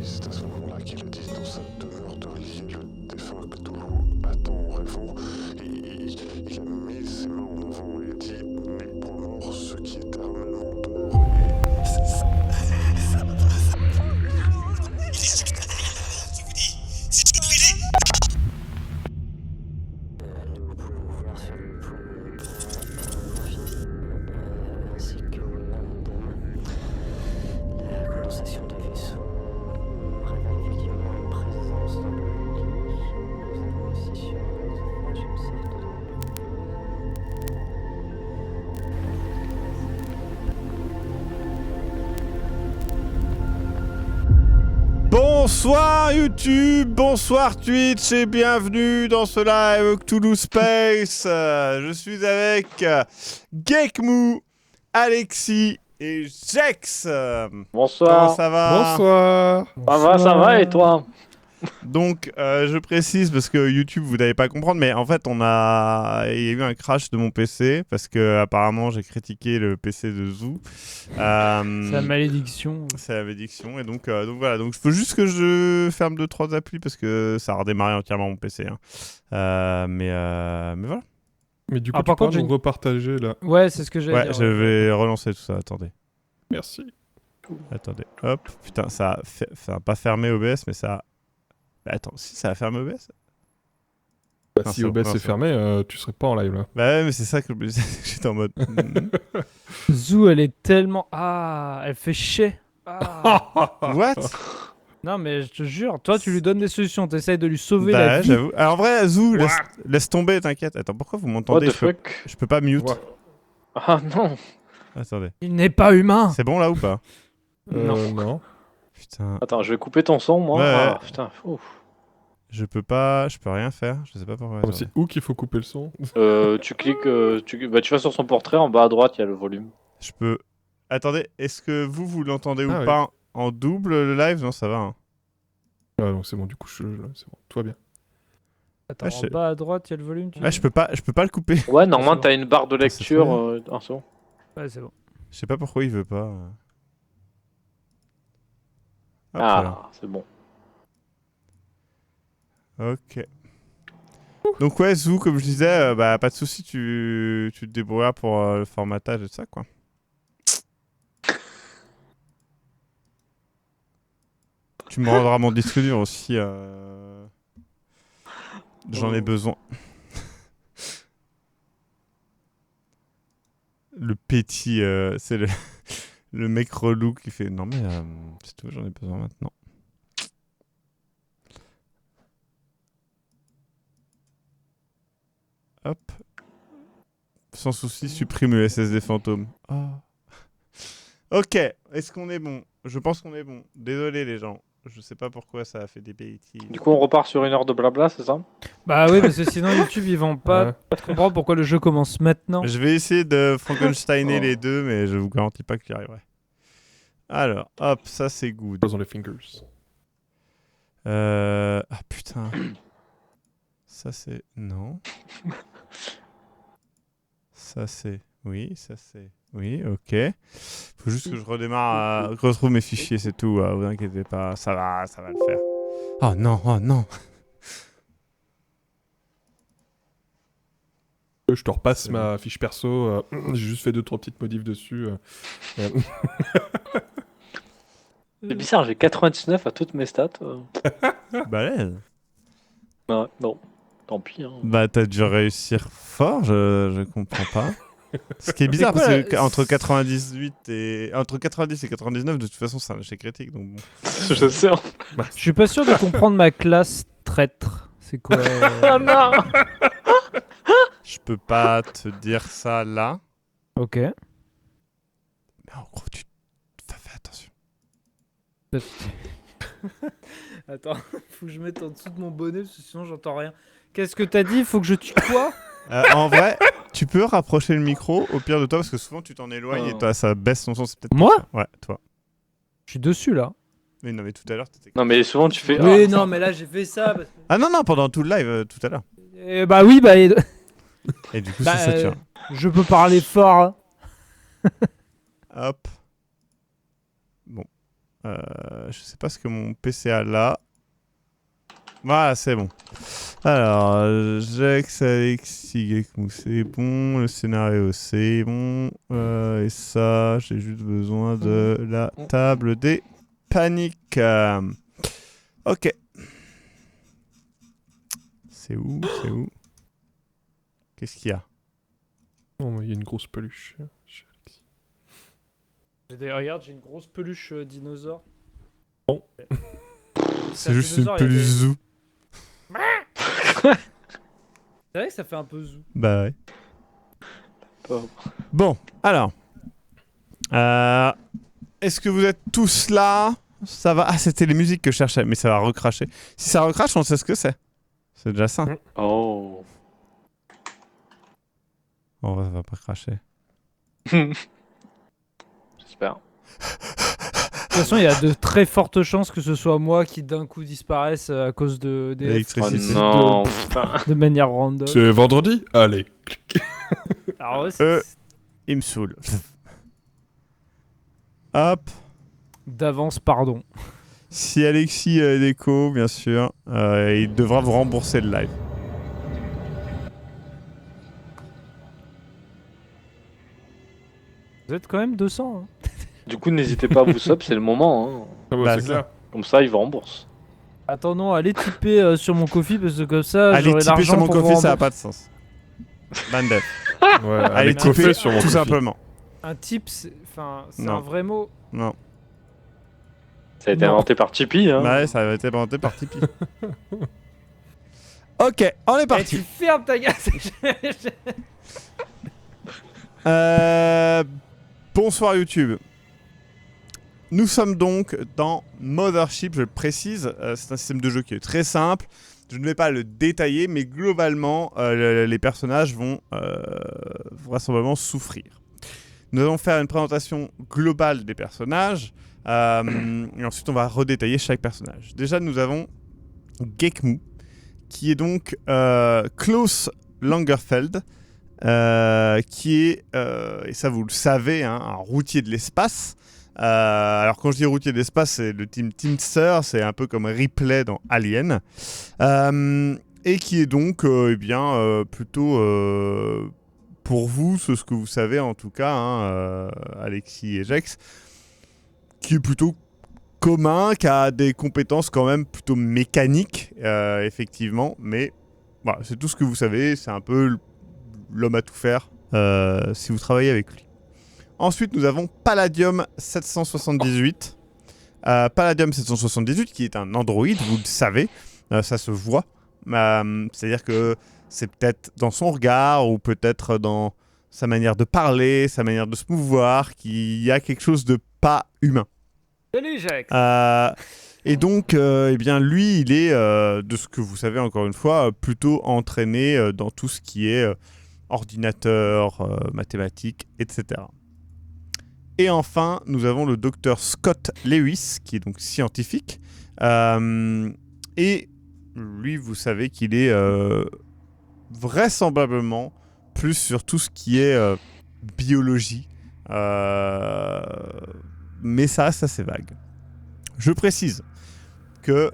c'est à ce moment-là qu'il a dit dans sa demeure de lier le défunt Cthulhu à temps rêvant. Il a mis ses mains en avant et dit mais pour mort ce qui est éternellement dehors. Nous pouvons voir sur le plan ainsi que l'âme la condensation des vaisseaux révèle effectivement une présence dans le lit. Nous avons aussi sur l'œsophage une sorte de... Bonsoir YouTube, bonsoir Twitch et bienvenue dans ce live Cthulhu Space. Je suis avec Gekmu, Alexis et Jex. Bonsoir. Comment ça va? Bonsoir. Ça va et toi? Donc je précise parce que YouTube vous n'allez pas comprendre, mais en fait il y a eu un crash de mon PC parce que apparemment j'ai critiqué le PC de Zoo. C'est la malédiction. C'est la malédiction et donc voilà, donc il faut juste que je ferme 2-3 applis parce que ça a redémarré entièrement mon PC. Mais voilà. Mais du coup, Ah, tu par peux contre, nous repartager là. Ouais, c'est ce que j'allais Ouais, dire. je vais relancer tout ça. Attendez. Merci. Hop. Putain, ça a pas fermé OBS, mais ça a... Bah, attends, si ça a fermé OBS? Bah, Non, si c'est OBS bon, est c'est fermé, tu serais pas en live là. Bah ouais, mais c'est ça que j'étais en mode... Zou, elle est tellement... Ah, elle fait chier. Ah. What? Non, mais je te jure, toi, tu lui donnes des solutions, t'essayes de lui sauver Bah la ouais, vie. j'avoue. Alors en vrai, Zou, laisse tomber, t'inquiète. Attends, pourquoi vous What m'entendez? the fuck? Je peux pas mute. Ouais. Ah non. Attendez. Il n'est pas humain. C'est bon là ou pas? Non. Putain. Attends, je vais couper ton son, moi. Ouais, Ah, ouais. putain. Ouf. Je peux rien faire. Je sais pas pourquoi. Oh, c'est où qu'il faut couper le son? Tu cliques, tu vas sur son portrait, en bas à droite, il y a le volume. Je peux... Attendez, est-ce que vous l'entendez ou Ah, oui. pas en double le live? Non, ça va. Hein. Ah non, c'est bon, du coup, c'est bon, tout va bien. Attends, Ah, je sais- en bas à droite, il y a le volume, tu Ah, dis je peux pas le couper. Ouais, normalement, c'est bon. t'as une barre de c'est lecture trop en son. Ouais, c'est bon. Je sais pas pourquoi il veut pas. Hop, Ah, là. c'est bon. Ok. Donc ouais, Zou, comme je disais, bah pas de souci, tu te débrouilleras pour le formatage et tout ça, quoi. Tu me rendras mon disque dur aussi. J'en ai besoin. Le petit, c'est le mec relou qui fait non mais c'est tout, j'en ai besoin maintenant. Hop. Sans souci, supprime le SSD fantôme. Oh. Ok, est-ce qu'on est bon? Je pense qu'on est bon. Désolé les gens, je sais pas pourquoi ça a fait des bêtises. Du coup, on repart sur 1 heure de blabla, c'est ça? Bah oui, parce que sinon, YouTube, ils vont pas Ouais. comprendre pourquoi le jeu commence maintenant. Je vais essayer de Frankensteiner Oh. les deux, mais je vous garantis pas que j'y arriverai. Alors, hop, ça c'est good. Pas dans les fingers. Ah putain. Ça c'est... Non. Ça c'est... Oui, ça c'est... Oui, ok. Faut juste que je redémarre, que je retrouve mes fichiers, c'est tout. Vous inquiétez pas, ça va le faire. Oh non, oh non. Je te repasse ma fiche perso. J'ai juste fait 2-3 petites modifs dessus. C'est bizarre, j'ai 99 à toutes mes stats. Balèze. Ouais, bon, tant pis. Hein. Bah t'as dû réussir fort, je comprends pas. Ce qui est bizarre, quoi, parce que entre 98 et... Entre 90 et 99, de toute façon, c'est un échec critique, donc bon. Je sais. Hein. Je suis pas sûr de comprendre ma classe traître. C'est quoi Ah non. Je peux pas te dire ça là. Ok. Mais en gros, fais attention. Attends, faut que je mette en dessous de mon bonnet parce que sinon j'entends rien. Qu'est-ce que t'as dit? Faut que je tue quoi? En vrai, tu peux rapprocher le micro au pire de toi parce que souvent tu t'en éloignes et toi, ça baisse ton son. C'est peut-être Moi? Ouais, toi. Je suis dessus là. Mais non, mais tout à l'heure t'étais. Non, mais souvent, tu fais. Oui, ah, non, mais là j'ai fait ça. Parce... Ah non, non, pendant tout le live tout à l'heure. Bah oui, bah. Et du coup, Bah, c'est ça, tu je peux parler fort. Hein. vois. Hop. Bon. Je sais pas ce que mon PC a là. Voilà, c'est bon. Alors, Jex, Alexis, Gekmou, c'est bon. Le scénario, c'est bon. Et ça, j'ai juste besoin de la table des paniques. Ok. C'est où? Qu'est-ce qu'il y a? Oh, il y a une grosse peluche. Regarde, j'ai une grosse peluche dinosaure. Bon. C'est juste une peluche zoo. C'est vrai que ça fait un peu zoo. Bah ouais. Pauvre. Bon, alors. Est-ce que vous êtes tous là? Ça va. Ah, c'était les musiques que je cherchais, mais ça va recracher. Si ça recrache, on sait ce que c'est. C'est déjà ça. Oh. Oh, ça va pas cracher. J'espère. De toute façon, il y a de très fortes chances que ce soit moi qui d'un coup disparaisse à cause des Oh L'électricité. non. putain. de manière random. C'est vendredi? Allez. Alors ouais, Il me saoule. Hop. d'avance, pardon. Si Alexis a l'écho, bien sûr, il devra vous rembourser le live. Vous êtes quand même 200. Hein. Du coup, n'hésitez pas à vous sub, c'est le moment. Hein. Ah bah, Bah, c'est clair. Comme ça, il vous rembourse. Attends, non, allez tiper sur mon Kofi parce que comme ça, Allez j'aurai tiper l'argent sur mon pour vous coffee, ça a rembourser. pas de sens. Bandef. Ouais, Allez allez tiper tiper sur mon tout Ko-fi. simplement. Un tip, c'est Non. un vrai mot. Non. Ça a été Non. inventé par Tipeee. Hein. Ouais, ça a été inventé par Tipeee. Ok, on est Eh, parti. tu fermes ta gueule. Bonsoir YouTube. Nous sommes donc dans Mothership, je le précise. C'est un système de jeu qui est très simple. Je ne vais pas le détailler, mais globalement, les personnages vont vraisemblablement souffrir. Nous allons faire une présentation globale des personnages. Et ensuite, on va redétailler chaque personnage. Déjà, nous avons Gekmou, qui est donc Klaus Langerfeld, qui est, et ça vous le savez, hein, un routier de l'espace. Alors quand je dis routier de l'espace, c'est le team Teamster, c'est un peu comme Ripley dans Alien. Et qui est donc plutôt pour vous, ce que vous savez en tout cas, hein, Alexis et Jex, qui est plutôt commun, qui a des compétences quand même plutôt mécaniques, effectivement, mais voilà, c'est tout ce que vous savez, c'est un peu l'homme à tout faire si vous travaillez avec lui. Ensuite, nous avons Palladium 778. Palladium 778, qui est un androïde, vous le savez, ça se voit. C'est-à-dire que c'est peut-être dans son regard ou peut-être dans sa manière de parler, sa manière de se mouvoir, qu'il y a quelque chose de pas humain. Salut, Jacques. Et donc, lui, il est, de ce que vous savez encore une fois, plutôt entraîné dans tout ce qui est ordinateur, mathématiques, etc. Et enfin, nous avons le docteur Scott Lewis, qui est donc scientifique. Et lui, vous savez qu'il est vraisemblablement plus sur tout ce qui est biologie. Mais ça c'est vague. Je précise que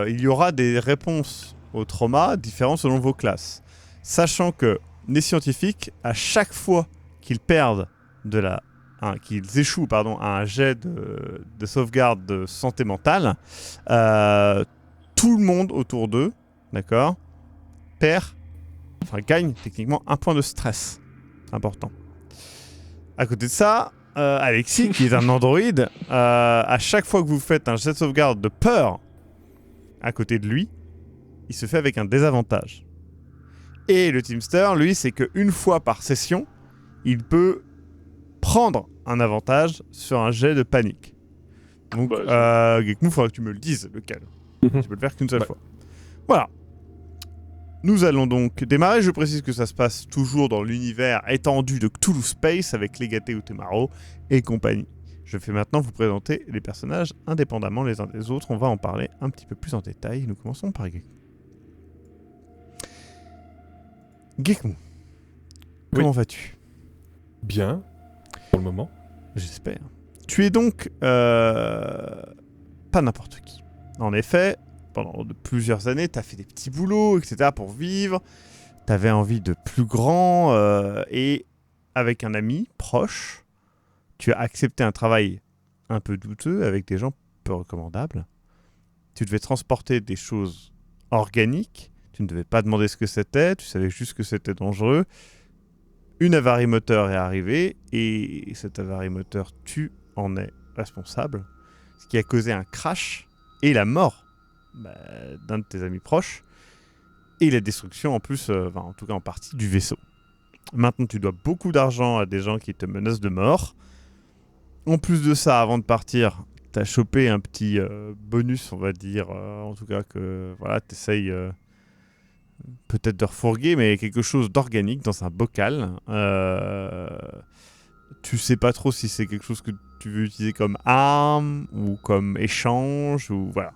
il y aura des réponses au trauma différentes selon vos classes. Sachant que les scientifiques, à chaque fois qu'ils perdent qu'ils échouent à un jet de sauvegarde de santé mentale, tout le monde autour d'eux, d'accord, gagne techniquement un point de stress. C'est important. À côté de ça, Alexis, qui est un androïde, à chaque fois que vous faites un jet de sauvegarde de peur à côté de lui, il se fait avec un désavantage. Et le Teamster, lui, c'est qu'une fois par session, il peut prendre un avantage sur un jet de panique. Donc, Gekmou, il faudra que tu me le dises, lequel. Tu peux le faire qu'une seule fois. Voilà. Nous allons donc démarrer. Je précise que ça se passe toujours dans l'univers étendu de Cthulhu Space avec Legate Utemaro et compagnie. Je vais maintenant vous présenter les personnages indépendamment les uns des autres. On va en parler un petit peu plus en détail. Nous commençons par Gekmou. Gekmou, comment vas-tu ? Bien, pour le moment. J'espère. Tu es donc pas n'importe qui. En effet, pendant plusieurs années, tu as fait des petits boulots, etc. pour vivre. Tu avais envie de plus grand et avec un ami proche, tu as accepté un travail un peu douteux avec des gens peu recommandables. Tu devais transporter des choses organiques. Tu ne devais pas demander ce que c'était. Tu savais juste que c'était dangereux. Une avarie moteur est arrivée et cette avarie moteur, tu en es responsable. Ce qui a causé un crash et la mort d'un de tes amis proches et la destruction en plus, en tout cas en partie, du vaisseau. Maintenant, tu dois beaucoup d'argent à des gens qui te menacent de mort. En plus de ça, avant de partir, t'as chopé un petit bonus, on va dire, en tout cas que voilà, t'essayes peut-être de refourguer, mais quelque chose d'organique dans un bocal. Tu sais pas trop si c'est quelque chose que tu veux utiliser comme arme ou comme échange ou voilà,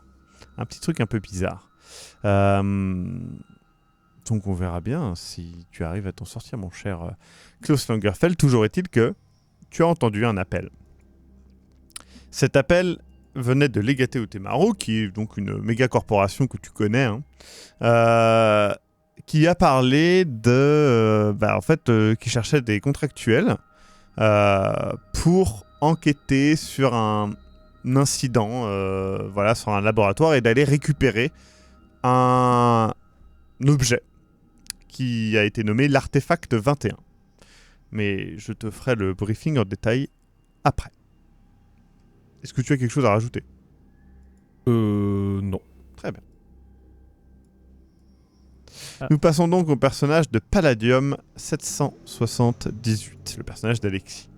un petit truc un peu bizarre. Donc on verra bien si tu arrives à t'en sortir, mon cher Klaus Langerfeld. Toujours est-il que tu as entendu un appel. Cet appel venait de Legate Utemaro, qui est donc une méga corporation que tu connais, qui a parlé de, qui cherchait des contractuels pour enquêter sur un incident, sur un laboratoire et d'aller récupérer un objet qui a été nommé l'artefact 21. Mais je te ferai le briefing en détail après. Est-ce que tu as quelque chose à rajouter ? Non. Très bien. Nous passons donc au personnage de Palladium 778, le personnage d'Alexis,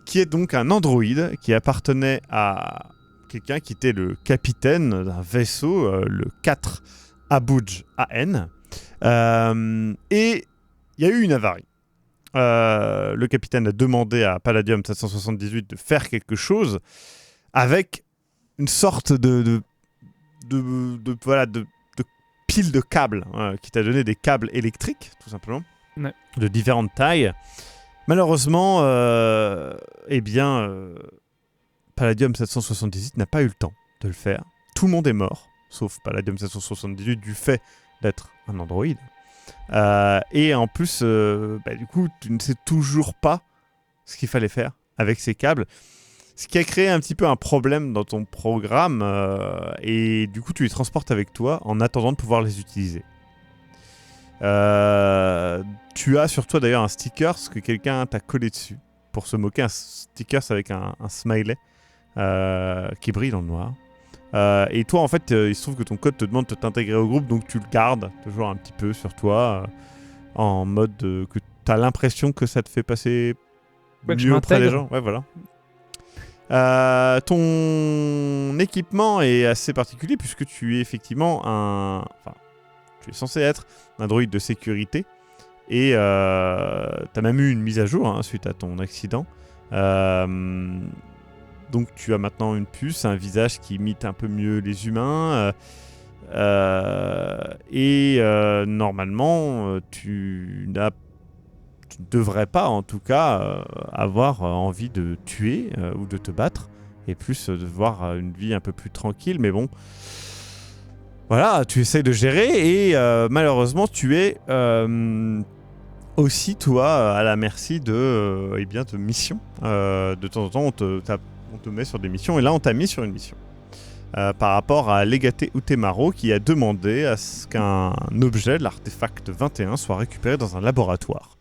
qui est donc un androïde qui appartenait à quelqu'un qui était le capitaine d'un vaisseau, le 4 Abuj AN, et il y a eu une avarie. Le capitaine a demandé à Palladium 778 de faire quelque chose avec une sorte de pile de câbles qui t'a donné des câbles électriques, tout simplement, de différentes tailles. Malheureusement, Palladium 778 n'a pas eu le temps de le faire. Tout le monde est mort, sauf Palladium 778 du fait d'être un androïde. Et en plus, du coup, tu ne sais toujours pas ce qu'il fallait faire avec ces câbles. Ce qui a créé un petit peu un problème dans ton programme. Et du coup, tu les transportes avec toi en attendant de pouvoir les utiliser. Tu as sur toi d'ailleurs un sticker que quelqu'un t'a collé dessus pour se moquer. Un sticker avec un smiley qui brille dans le noir. Et toi, en fait, il se trouve que ton code te demande de t'intégrer au groupe, donc tu le gardes toujours un petit peu sur toi, en mode que tu as l'impression que ça te fait passer mieux auprès des gens. Ouais, voilà. Ton équipement est assez particulier puisque tu es effectivement tu es censé être un droïde de sécurité et tu as même eu une mise à jour suite à ton accident. Donc tu as maintenant une puce, un visage qui imite un peu mieux les humains normalement tu ne devrais pas en tout cas avoir envie de tuer ou de te battre et plus de voir une vie un peu plus tranquille, mais bon voilà, tu essayes de gérer et malheureusement tu es aussi toi à la merci de missions. De temps en temps on te met sur des missions et là on t'a mis sur une mission par rapport à Legate Utemaro qui a demandé à ce qu'un objet, l'artefact 21, soit récupéré dans un laboratoire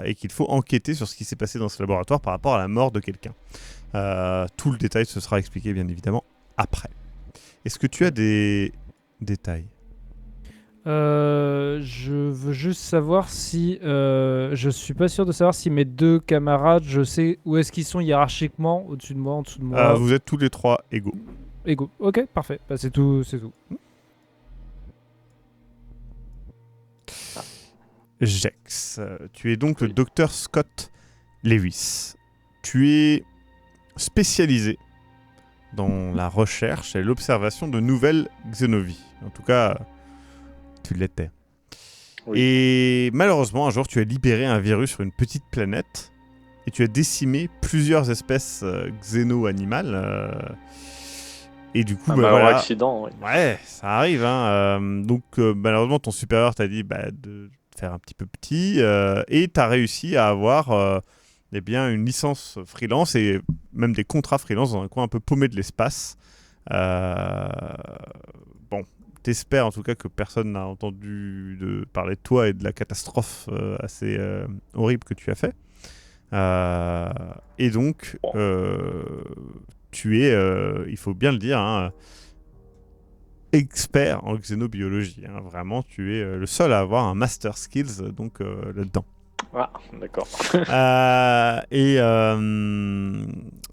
et qu'il faut enquêter sur ce qui s'est passé dans ce laboratoire par rapport à la mort de quelqu'un. Tout le détail se sera expliqué bien évidemment après. Est-ce que tu as des détails ? Je veux juste savoir si je suis pas sûr de savoir si mes deux camarades, je sais où est-ce qu'ils sont hiérarchiquement, au-dessus de moi, en dessous de moi. Vous êtes tous les trois égaux. Égaux. Ok, parfait. Bah, c'est tout. Jex, tu es donc le docteur Scott Lewis. Tu es spécialisé dans la recherche et l'observation de nouvelles xénovies. En tout cas, tu l'étais. Oui. Et malheureusement, un jour, tu as libéré un virus sur une petite planète et tu as décimé plusieurs espèces xéno-animales. Et du coup, Un bah, malheureux voilà. accident, oui. Ouais, ça arrive. Donc, malheureusement, ton supérieur t'a dit de faire un petit peu petit et tu as réussi à avoir eh bien, une licence freelance et même des contrats freelance dans un coin un peu paumé de l'espace. Bon, t'espères en tout cas que personne n'a entendu parler de toi et de la catastrophe assez horrible que tu as fait. Et donc, tu es, il faut bien le dire, hein, expert en xénobiologie. Hein. Vraiment, tu es le seul à avoir un master skills donc là-dedans. Ah, d'accord.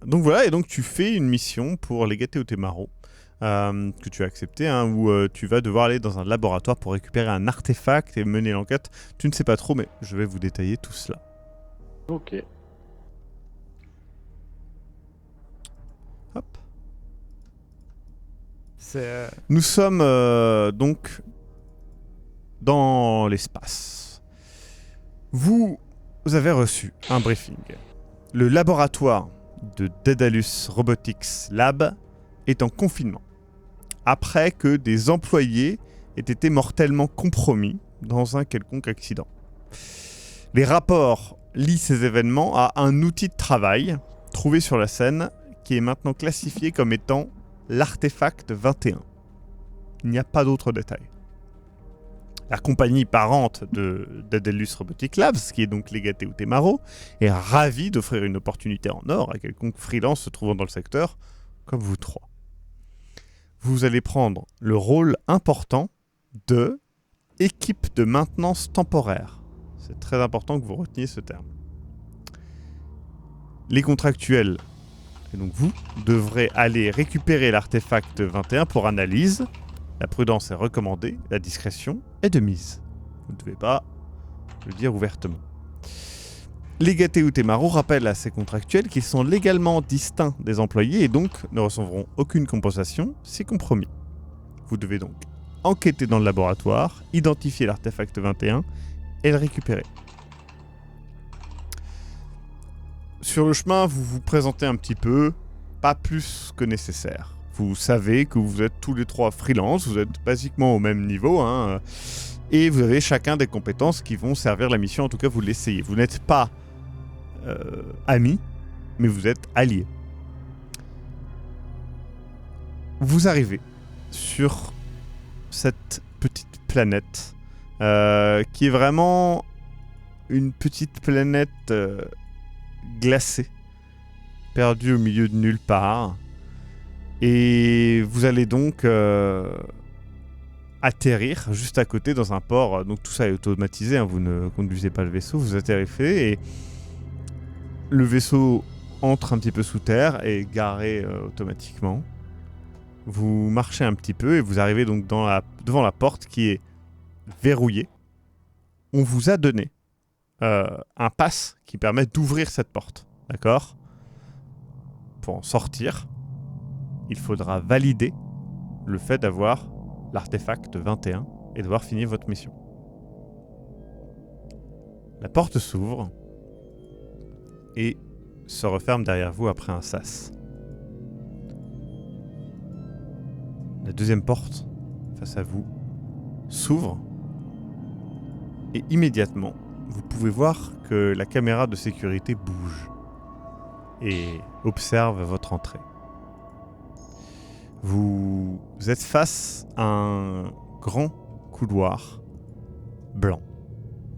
Donc voilà, et donc tu fais une mission pour Legato Temaro que tu as accepté, hein, où tu vas devoir aller dans un laboratoire pour récupérer un artefact et mener l'enquête. Tu ne sais pas trop, mais je vais vous détailler tout cela. Ok. Hop. C'est Nous sommes donc dans l'espace. Vous avez reçu un briefing. Le laboratoire de Daedalus Robotics Lab est en confinement, après que des employés aient été mortellement compromis dans un quelconque accident. Les rapports lient ces événements à un outil de travail trouvé sur la scène qui est maintenant classifié comme étant l'artefact 21. Il n'y a pas d'autres détails. La compagnie parente de Daedalus Robotics Labs, qui est donc Legato Temaro, est ravie d'offrir une opportunité en or à quelconque freelance se trouvant dans le secteur, comme vous trois. Vous allez prendre le rôle important de équipe de maintenance temporaire. C'est très important que vous reteniez ce terme. Les contractuels, et donc vous, devrez aller récupérer l'artefact 21 pour analyse. La prudence est recommandée, la discrétion est de mise. Vous ne devez pas le dire ouvertement. Legato Temaro rappelle à ses contractuels qu'ils sont légalement distincts des employés et donc ne recevront aucune compensation si compromis. Vous devez donc enquêter dans le laboratoire, identifier l'artefact 21 et le récupérer. Sur le chemin, vous vous présentez un petit peu, pas plus que nécessaire. Vous savez que vous êtes tous les trois freelance, vous êtes basiquement au même niveau, hein, et vous avez chacun des compétences qui vont servir la mission, en tout cas vous l'essayez. Vous n'êtes pas amis, mais vous êtes alliés. Vous arrivez sur cette petite planète qui est vraiment une petite planète glacée, perdue au milieu de nulle part. Et vous allez donc atterrir juste à côté dans un port. Donc tout ça est automatisé, hein, vous ne conduisez pas le vaisseau, vous atterrissez et le vaisseau entre un petit peu sous terre et est garé automatiquement. Vous marchez un petit peu et vous arrivez donc devant la porte qui est verrouillée. On vous a donné un pass qui permet d'ouvrir cette porte, d'accord ? Pour en sortir, il faudra valider le fait d'avoir l'artefact 21 et d'avoir fini votre mission. La porte s'ouvre et se referme derrière vous après un sas. La deuxième porte, face à vous, s'ouvre et immédiatement, vous pouvez voir que la caméra de sécurité bouge et observe votre entrée. Vous êtes face à un grand couloir blanc,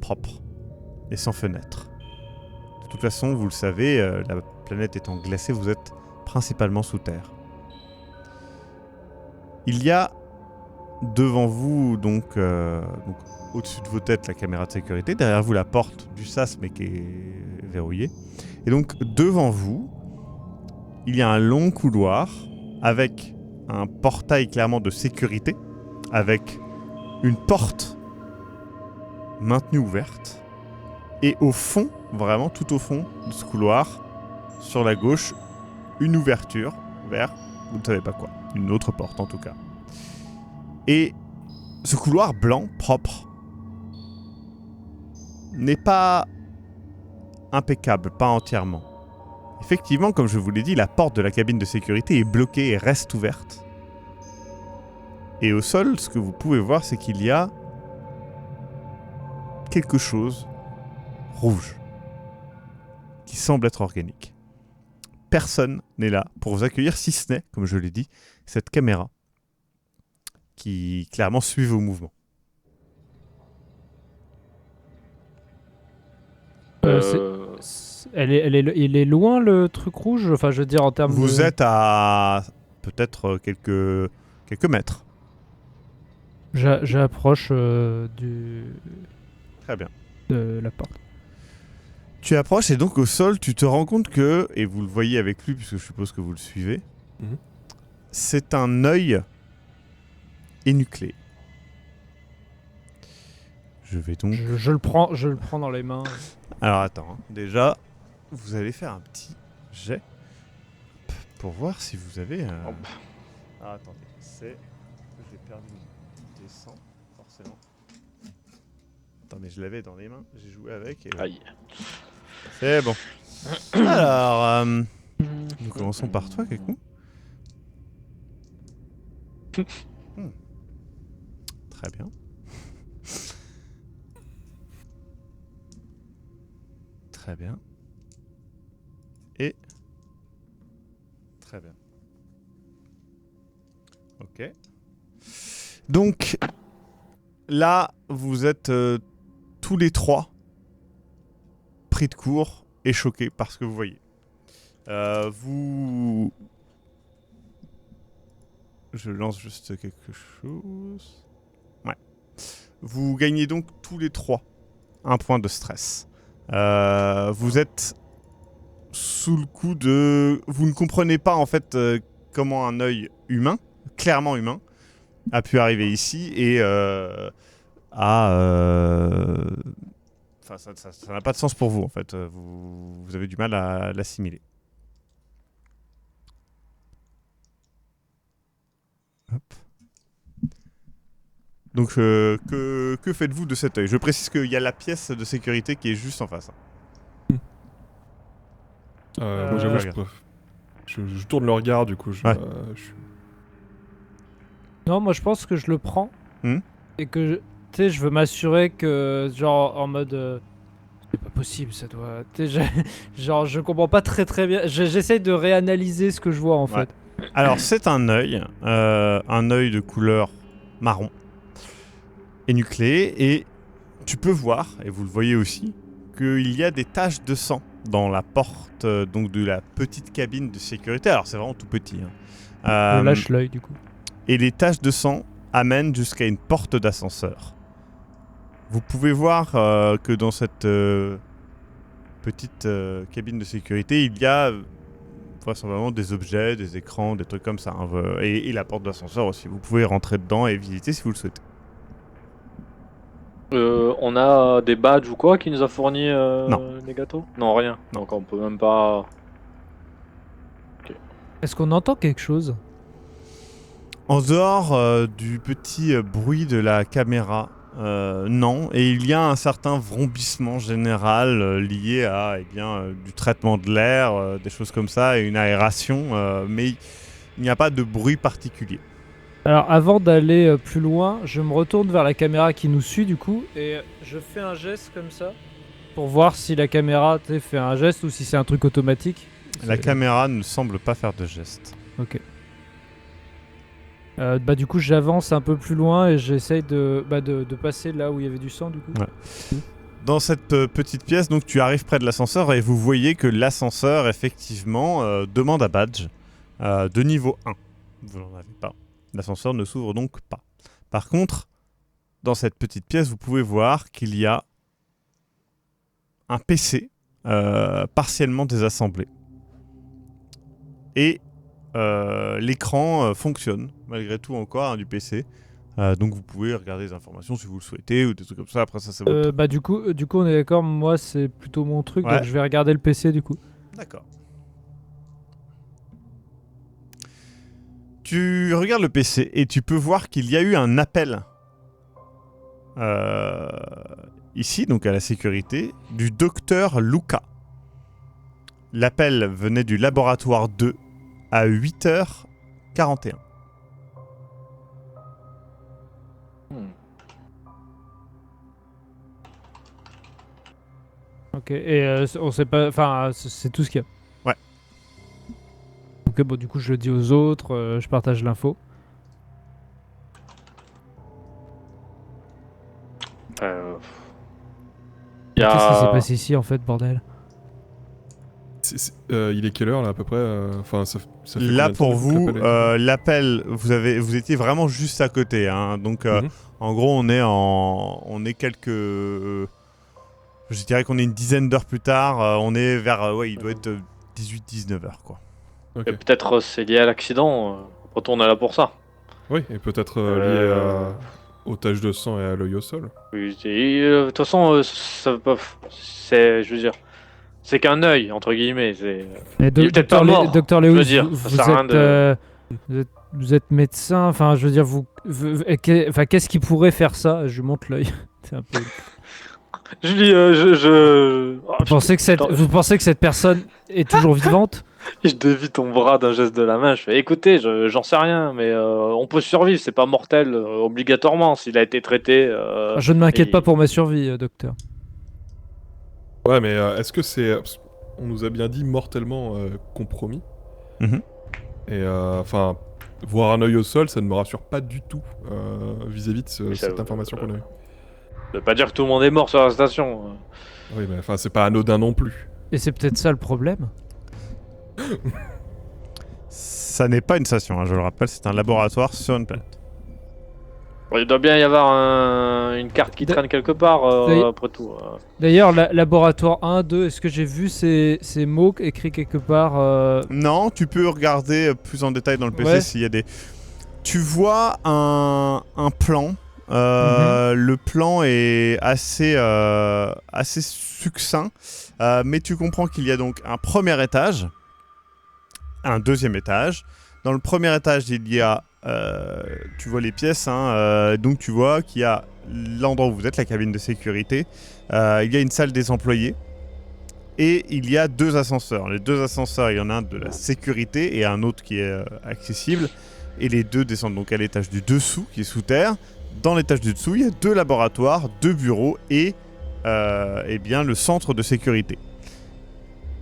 propre et sans fenêtre. De toute façon, vous le savez, la planète étant glacée, vous êtes principalement sous terre. Il y a devant vous, donc au-dessus de vos têtes, la caméra de sécurité. Derrière vous, la porte du sas, mais qui est verrouillée. Et donc, devant vous, il y a un long couloir avec un portail clairement de sécurité, avec une porte maintenue ouverte. Et au fond, vraiment tout au fond de ce couloir, sur la gauche, une ouverture vers, vous ne savez pas quoi, une autre porte en tout cas. Et ce couloir blanc, propre, n'est pas impeccable, pas entièrement. Effectivement, comme je vous l'ai dit, la porte de la cabine de sécurité est bloquée et reste ouverte. Et au sol, ce que vous pouvez voir, c'est qu'il y a quelque chose rouge qui semble être organique. Personne n'est là pour vous accueillir, si ce n'est, comme je l'ai dit, cette caméra qui clairement suit vos mouvements. Il est loin le truc rouge. Enfin, je veux dire en termes Vous de... êtes à peut-être quelques mètres. J'approche Très bien. de la porte. Tu approches et donc au sol, tu te rends compte que, et vous le voyez avec lui puisque je suppose que vous le suivez, Mhm. c'est un œil énucléé. Je vais donc... Je le prends dans les mains. Alors attends, hein. Déjà, vous allez faire un petit jet pour voir si vous avez... Hop. Ah attendez, c'est... J'ai perdu mon dessin, forcément. Attends, mais je l'avais dans les mains, j'ai joué avec et... Aïe. C'est bon. Alors, nous commençons par toi, Kekou. Très bien. Très bien. Et... Très bien. Ok. Donc, là, vous êtes tous les trois pris de court et choqués par ce que vous voyez. Je lance juste quelque chose. Ouais. Vous gagnez donc tous les trois un point de stress. Vous êtes sous le coup de... Vous ne comprenez pas en fait comment un œil humain, clairement humain, a pu arriver ici et Enfin, ça n'a pas de sens pour vous en fait. Vous avez du mal à l'assimiler. Hop. Donc, que faites-vous de cet œil? Je précise qu'il y a la pièce de sécurité qui est juste en face. Moi, j'avoue, regarde. je tourne le regard, du coup. Ouais. Non, moi je pense que je le prends. Hmm. Et que, tu sais, je veux m'assurer que, genre, en mode... c'est pas possible, ça doit... Tu sais, genre, je comprends pas très bien. J'essaye de réanalyser ce que je vois, en Ouais. fait. Alors, c'est un œil de couleur marron, énucléé, et tu peux voir, et vous le voyez aussi, qu'il y a des taches de sang dans la porte donc de la petite cabine de sécurité. Alors, c'est vraiment tout petit. Hein. Je lâche l'œil, du coup. Et les taches de sang amènent jusqu'à une porte d'ascenseur. Vous pouvez voir que dans cette petite cabine de sécurité, il y a vraisemblablement des objets, des écrans, des trucs comme ça. Hein, et la porte d'ascenseur aussi. Vous pouvez rentrer dedans et visiter si vous le souhaitez. On a des badges ou quoi qui nous a fourni Non. les gâteaux? Non, rien. Non. Donc on peut même pas... Est-ce qu'on entend quelque chose? En dehors du petit bruit de la caméra, non. Et il y a un certain vrombissement général lié à du traitement de l'air, des choses comme ça, et une aération. Mais il n'y a pas de bruit particulier. Alors, avant d'aller plus loin, je me retourne vers la caméra qui nous suit, du coup, et je fais un geste comme ça, pour voir si la caméra fait un geste ou si c'est un truc automatique. La caméra ne semble pas faire de geste. Ok. Du coup, j'avance un peu plus loin et j'essaye de passer là où il y avait du sang, du coup. Ouais. Dans cette petite pièce, donc tu arrives près de l'ascenseur et vous voyez que l'ascenseur, effectivement, demande à badge de niveau 1. Vous n'en avez pas. L'ascenseur ne s'ouvre donc pas. Par contre, dans cette petite pièce, vous pouvez voir qu'il y a un PC partiellement désassemblé. Et l'écran fonctionne, malgré tout encore, du PC. Donc vous pouvez regarder des informations si vous le souhaitez, ou des trucs comme ça. Après, ça, c'est votre... Du coup, on est d'accord, moi, c'est plutôt mon truc, Ouais. donc je vais regarder le PC, du coup. D'accord. Tu regardes le PC et tu peux voir qu'il y a eu un appel ici, donc à la sécurité, du docteur Luca. L'appel venait du laboratoire 2 à 8h41. Ok, et on sait pas. Enfin, c'est tout ce qu'il y a. Ouais. Ok, bon, du coup, je le dis aux autres, je partage l'info. Il y Qu'est-ce qui s'est a... passé ici en fait, bordel? Il est quelle heure là à peu près Enfin, ça fait Là combien de temps, pour du coup, que vous, l'appel a été l'appel, vous étiez vraiment juste à côté, hein, donc Mhm. en gros on est quelques, je dirais qu'on est une dizaine d'heures plus tard, on est vers, ouais, il doit être 18-19 heures quoi. Ok. Peut-être c'est lié à l'accident. Après, on est là pour ça. Oui, et peut-être Euh, aux taches de sang et à l'œil au sol. Oui, de toute façon, ça veut pas. C'est, je veux dire, c'est qu'un œil entre guillemets. Mais Il est peut-être pas mort. Docteur je Lewis, veux dire, vous, ça vous sert à rien êtes, de. vous êtes médecin, enfin, je veux dire, enfin, qu'est-ce qui pourrait faire ça? Je lui montre l'œil. C'est un peu... Je dis, Oh, Vous pensez que cette personne est toujours vivante? je dévie ton bras d'un geste de la main. Je fais, écoutez, j'en sais rien, mais on peut survivre. C'est pas mortel obligatoirement s'il a été traité. Je ne m'inquiète et- pas pour ma survie, docteur. Ouais, mais est-ce que c'est... On nous a bien dit mortellement compromis. Mhm. Et enfin, voir un œil au sol, ça ne me rassure pas du tout vis-à-vis de Mais ça, cette information qu'on a eue. Ça veut pas dire que tout le monde est mort sur la station. Oui, mais enfin, c'est pas anodin non plus. Et c'est peut-être ça le problème. Ça n'est pas une station, hein, je le rappelle, c'est un laboratoire sur une planète. Bon, il doit bien y avoir une carte qui traîne quelque part, après tout. D'ailleurs, laboratoire 1, 2, est-ce que j'ai vu ces mots écrits quelque part Non, tu peux regarder plus en détail dans le PC Ouais. s'il y a des... Tu vois un plan. Le plan est assez succinct, mais tu comprends qu'il y a donc un premier étage, un deuxième étage. Dans le premier étage, il y a, tu vois les pièces, hein, donc tu vois qu'il y a l'endroit où vous êtes, la cabine de sécurité. Il y a une salle des employés. Et il y a 2 ascenseurs. Les 2 ascenseurs, il y en a un de la sécurité et un autre qui est accessible. Et les deux descendent donc à l'étage du dessous, qui est sous terre. Dans l'étage du dessous, il y a 2 laboratoires, 2 bureaux et eh bien, le centre de sécurité.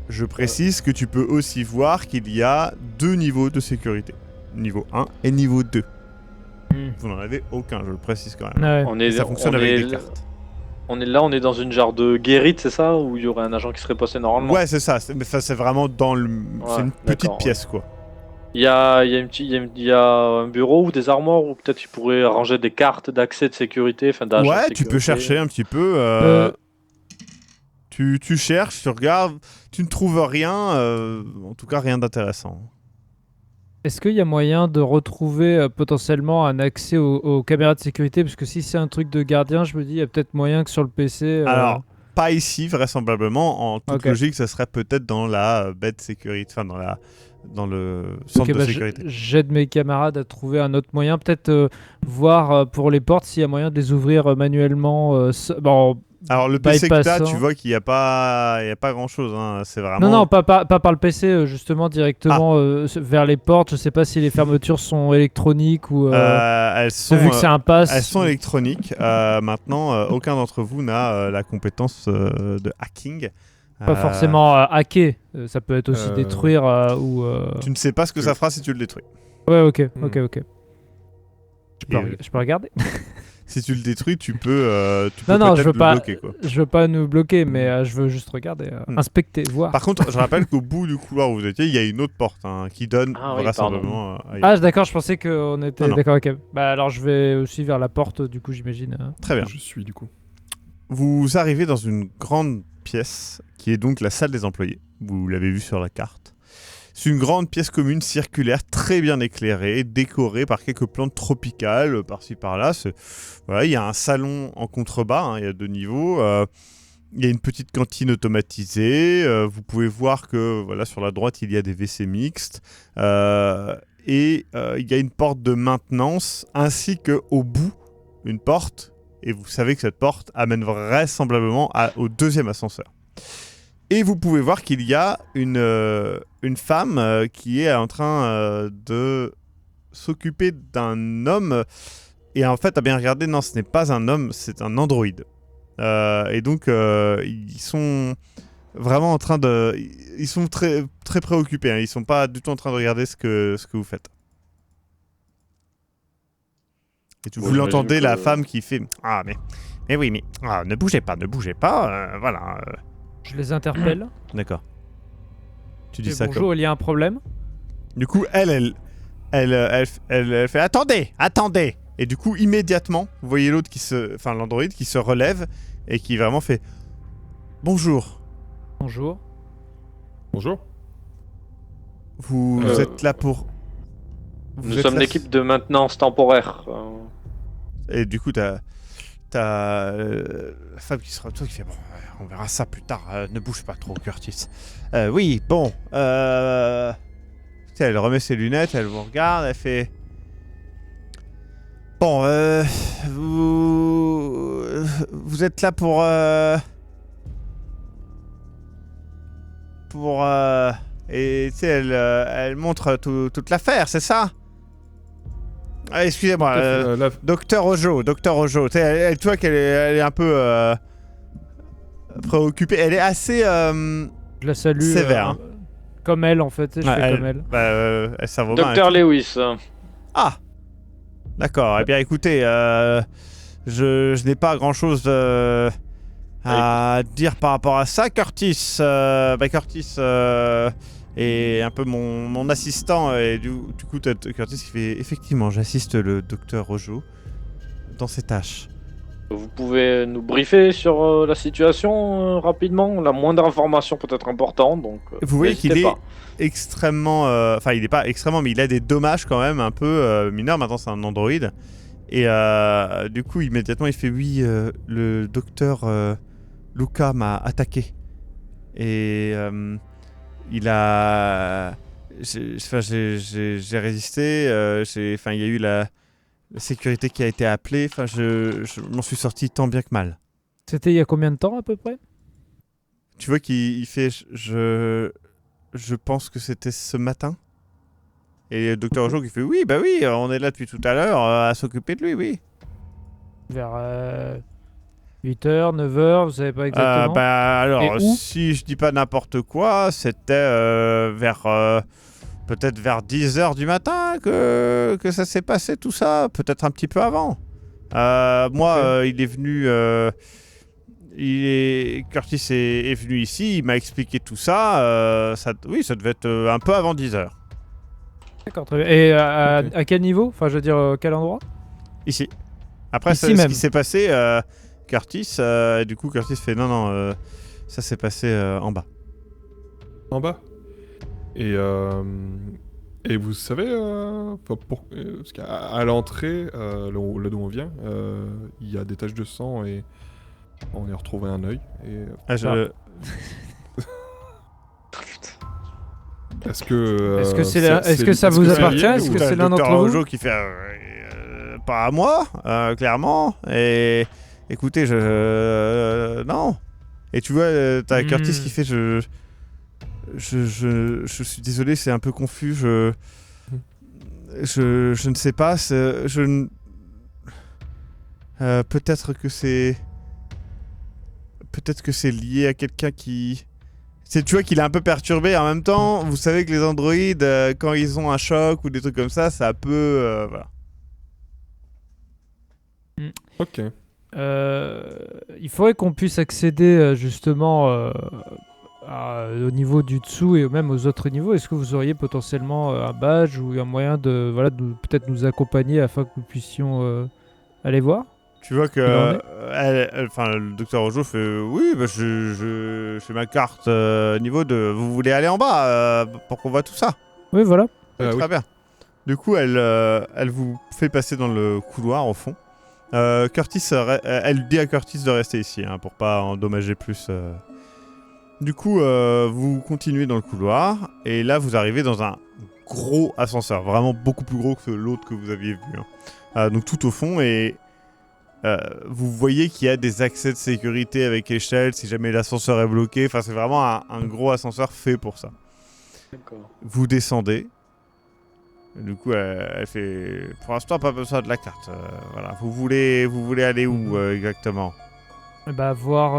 Je précise que tu peux aussi voir qu'il y a 2 niveaux de sécurité. Niveau 1 et niveau 2. Vous n'en avez aucun, je le précise quand même. Ouais. On est, Ça fonctionne on avec est- des cartes. On est là, on est dans une genre de guérite, c'est ça? Où il y aurait un agent qui serait passé normalement? Ouais, c'est ça. Mais ça, c'est vraiment dans le... c'est une petite d'accord, pièce, quoi. Il y a un bureau ou des armoires où peut-être tu pourrais ranger des cartes d'accès de sécurité, enfin d'agents de Ouais, tu sécurité. peux chercher un petit peu. Tu cherches, tu regardes, tu ne trouves rien, en tout cas rien d'intéressant. Est-ce qu'il y a moyen de retrouver potentiellement un accès aux caméras de sécurité? Parce que si c'est un truc de gardien, je me dis, il y a peut-être moyen que sur le PC... Alors, pas ici, vraisemblablement. En toute Ok. logique, ça serait peut-être dans la baie de sécurité, enfin dans le centre ok, de bah, sécurité. j'aide mes camarades à trouver un autre moyen. Peut-être voir pour les portes s'il y a moyen de les ouvrir manuellement. Bon, Alors le PC que t'as, bypassant. tu vois qu'il n'y a pas grand-chose. Hein. C'est vraiment... Non, pas par le PC, justement directement vers les portes. Je sais pas si les fermetures sont électroniques ou... elles sont, vu que c'est un pass. elles sont électroniques. Maintenant, aucun d'entre vous n'a la compétence de hacking. Pas forcément hacker. Ça peut être aussi détruire ou... Tu ne sais pas ce que ça fera si tu le détruis. Ouais, ok. Et, Je peux regarder. Si tu le détruis, tu peux Non, je peut-être veux le pas. bloquer, quoi. Je veux pas nous bloquer, mais je veux juste regarder, inspecter, voir. Par contre, je rappelle qu'au bout du couloir où vous étiez, il y a une autre porte hein, qui donne Ah oui, vraisemblablement ailleurs. Ah, d'accord, je pensais qu'on était. Non. D'accord, ok. Bah alors je vais aussi vers la porte, du coup, j'imagine. Très bien. Je suis du coup. Vous arrivez dans une grande pièce qui est donc la salle des employés. Vous l'avez vu sur la carte. C'est une grande pièce commune circulaire très bien éclairée, décorée par quelques plantes tropicales par-ci par-là. Voilà, il y a un salon en contrebas, hein, il y a 2 niveaux. Il y a une petite cantine automatisée. Vous pouvez voir que voilà, sur la droite, il y a des WC mixtes. Et il y a une porte de maintenance ainsi qu'au bout, une porte. Et vous savez que cette porte amène vraisemblablement au 2e ascenseur. Et vous pouvez voir qu'il y a une femme qui est en train de s'occuper d'un homme. Et en fait, à bien regarder, non, ce n'est pas un homme, c'est un androïde. Et donc, ils sont vraiment en train de... Ils sont très, très préoccupés. Hein. Ils sont pas du tout en train de regarder ce que vous faites. Et vous l'entendez, la femme qui fait... Ah, mais oui, mais... Ah, ne bougez pas, voilà. Je les interpelle. D'accord. Tu dis Et ça bonjour, il y a un problème. Du coup, elle fait attendez. Et du coup, immédiatement, vous voyez l'autre enfin l'androïde qui se relève et qui vraiment fait bonjour. Bonjour. Bonjour. Vous êtes là pour. Nous sommes l'équipe de maintenance temporaire. Et du coup, t'as la femme qui se retourne qui fait bon, on verra ça plus tard. Ne bouge pas trop, Curtis. Oui, bon. Elle remet ses lunettes, elle vous regarde, elle fait. Bon, vous êtes là pour et tu sais, elle montre toute l'affaire, c'est ça? Ah, excusez-moi, Docteur Ojo. Tu sais, tu vois qu'elle est un peu préoccupée. Elle est assez Je la salue. sévère. Comme elle, en fait. Je fais comme elle. Elle serre vos mains. Docteur Lewis. Ah, d'accord. Eh bien, écoutez, je n'ai pas grand-chose à dire par rapport à ça. Curtis est un peu mon assistant. Et du coup, t'as Curtis qui fait effectivement, j'assiste le docteur Ojo dans ses tâches. Vous pouvez nous briefer sur la situation rapidement. La moindre information peut être importante, donc Vous voyez qu'il est pas. extrêmement... Enfin, il n'est pas extrêmement, mais il a des dommages quand même un peu mineurs. Maintenant, c'est un androïde. Et du coup, immédiatement, il fait oui, le docteur Luca m'a attaqué. Et il a... J'ai résisté. Enfin, il y a eu la sécurité qui a été appelée. Enfin, je m'en suis sorti tant bien que mal. C'était il y a combien de temps à peu près? Tu vois qu'il fait... Je pense que c'était ce matin. Et le docteur Ojo qui fait oui, bah oui, on est là depuis tout à l'heure à s'occuper de lui, oui. Vers 8h, 9h, vous savez pas exactement? Bah alors, Et où si je dis pas n'importe quoi, c'était peut-être vers 10h du matin que ça s'est passé tout ça, peut-être un petit peu avant. Moi, il est venu... Curtis est venu ici, il m'a expliqué tout ça. Oui, ça devait être un peu avant 10h. D'accord, très bien. Et à quel niveau? Enfin, je veux dire, quel endroit? Ici. Après, Ici ce même. qui s'est passé, Curtis, du coup, Curtis fait non, ça s'est passé en bas. En bas. Et vous savez, parce qu'à l'entrée, là d'où on vient, il y a des taches de sang et on y a retrouvé un œil. Et est-ce que ça vous appartient? Est-ce que c'est l'un d'entre vous? Ojo qui fait pas à moi, clairement. Et écoutez, non. Et tu vois, t'as Curtis qui fait je suis désolé, c'est un peu confus. Je ne sais pas. Peut-être que c'est lié à quelqu'un qui... Tu vois qu'il est un peu perturbé. En même temps, vous savez que les androïdes, quand ils ont un choc ou des trucs comme ça peut... voilà. Ok. Il faudrait qu'on puisse accéder justement au niveau du dessous et même aux autres niveaux. Est-ce que vous auriez potentiellement un badge ou un moyen de peut-être nous accompagner afin que nous puissions aller voir? Tu vois que le docteur Ojo fait oui, bah, je fais ma carte niveau 2. Vous voulez aller en bas pour qu'on voit tout ça? Oui, voilà. Très bien. Du coup, elle vous fait passer dans le couloir au fond. Curtis, elle dit à Curtis de rester ici pour pas endommager plus. Du coup, vous continuez dans le couloir et là, vous arrivez dans un gros ascenseur, vraiment beaucoup plus gros que l'autre que vous aviez vu. Donc tout au fond et vous voyez qu'il y a des accès de sécurité avec échelle si jamais l'ascenseur est bloqué. Enfin, c'est vraiment un gros ascenseur fait pour ça. D'accord. Vous descendez. Du coup, elle fait... Pour l'instant, pas besoin de la carte. Voilà. Vous voulez aller où exactement? Bah, voir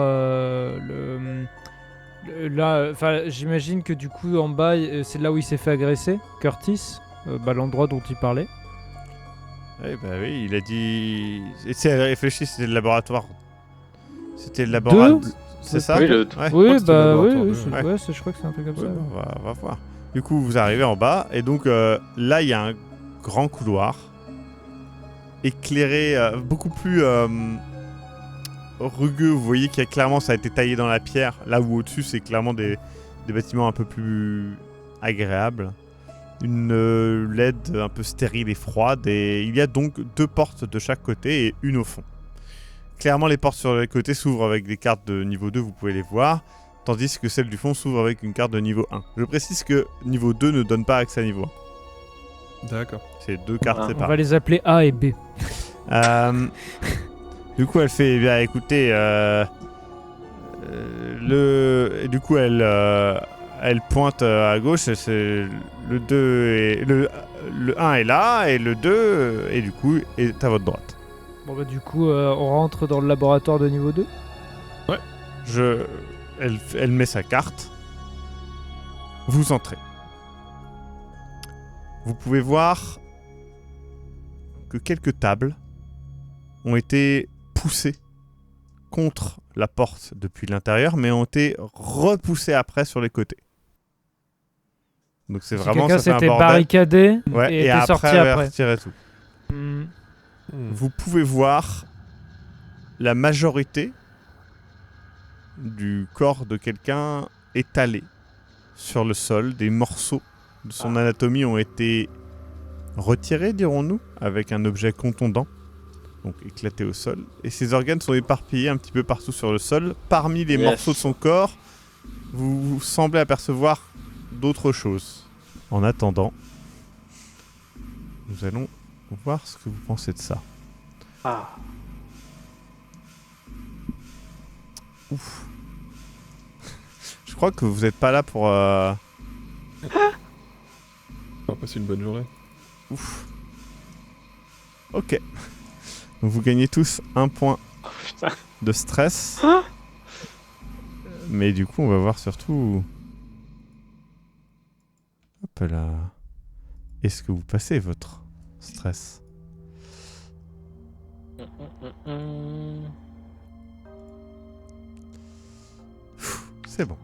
là, enfin, j'imagine que du coup, en bas, c'est là où il s'est fait agresser, Curtis, l'endroit dont il parlait. Eh bah oui, il a dit... Et si elle réfléchit, c'était le laboratoire. C'était le Deux laboratoire... C'est ça Oui, Ouais. crois Oui, que c'était le bah oui, laboratoire oui, deux, c'est- ouais. ouais, je crois que c'est un truc comme Ouais, ça. bah, on va voir. Du coup, vous arrivez en bas, et donc là, il y a un grand couloir, éclairé, beaucoup plus rugueux. Vous voyez qu'il y a clairement, ça a été taillé dans la pierre, là où au-dessus, c'est clairement des bâtiments un peu plus agréables. Une LED un peu stérile et froide, et il y a donc 2 portes de chaque côté et une au fond. Clairement, les portes sur les côtés s'ouvrent avec des cartes de niveau 2, vous pouvez les voir, tandis que celle du fond s'ouvre avec une carte de niveau 1. Je précise que niveau 2 ne donne pas accès à niveau 1. D'accord. C'est 2 cartes Ah. On va séparées. les appeler A et B. Du coup, elle fait, eh bien, écoutez, et du coup, elle pointe à gauche, et c'est le 2 et le 1 est là, et le 2, et du coup, est à votre droite. Bon, bah, du coup, on rentre dans le laboratoire de niveau 2. Elle met sa carte. Vous entrez. Vous pouvez voir que quelques tables ont été poussées contre la porte depuis l'intérieur, mais ont été repoussées après sur les côtés. Donc c'est Si vraiment quelqu'un ça fait un s'était bordel. barricadé Ouais, et et était après, sorti elle va après. retirer tout. Hmm. Vous pouvez voir la majorité du corps de quelqu'un étalé sur le sol. Des morceaux de son anatomie ont été retirés, dirons-nous, avec un objet contondant, donc éclaté au sol. Et ses organes sont éparpillés un petit peu partout sur le sol. Parmi les Yes. morceaux de son corps, vous semblez apercevoir d'autres choses. En attendant, nous allons voir ce que vous pensez de ça. Ah. Ouf. Je crois que vous n'êtes pas là pour... On va passer une bonne journée. Ouf. Ok. Donc vous gagnez tous un point Putain. de stress. Mais du coup, on va voir surtout... Hop là. Est-ce que vous passez votre stress? C'est bon.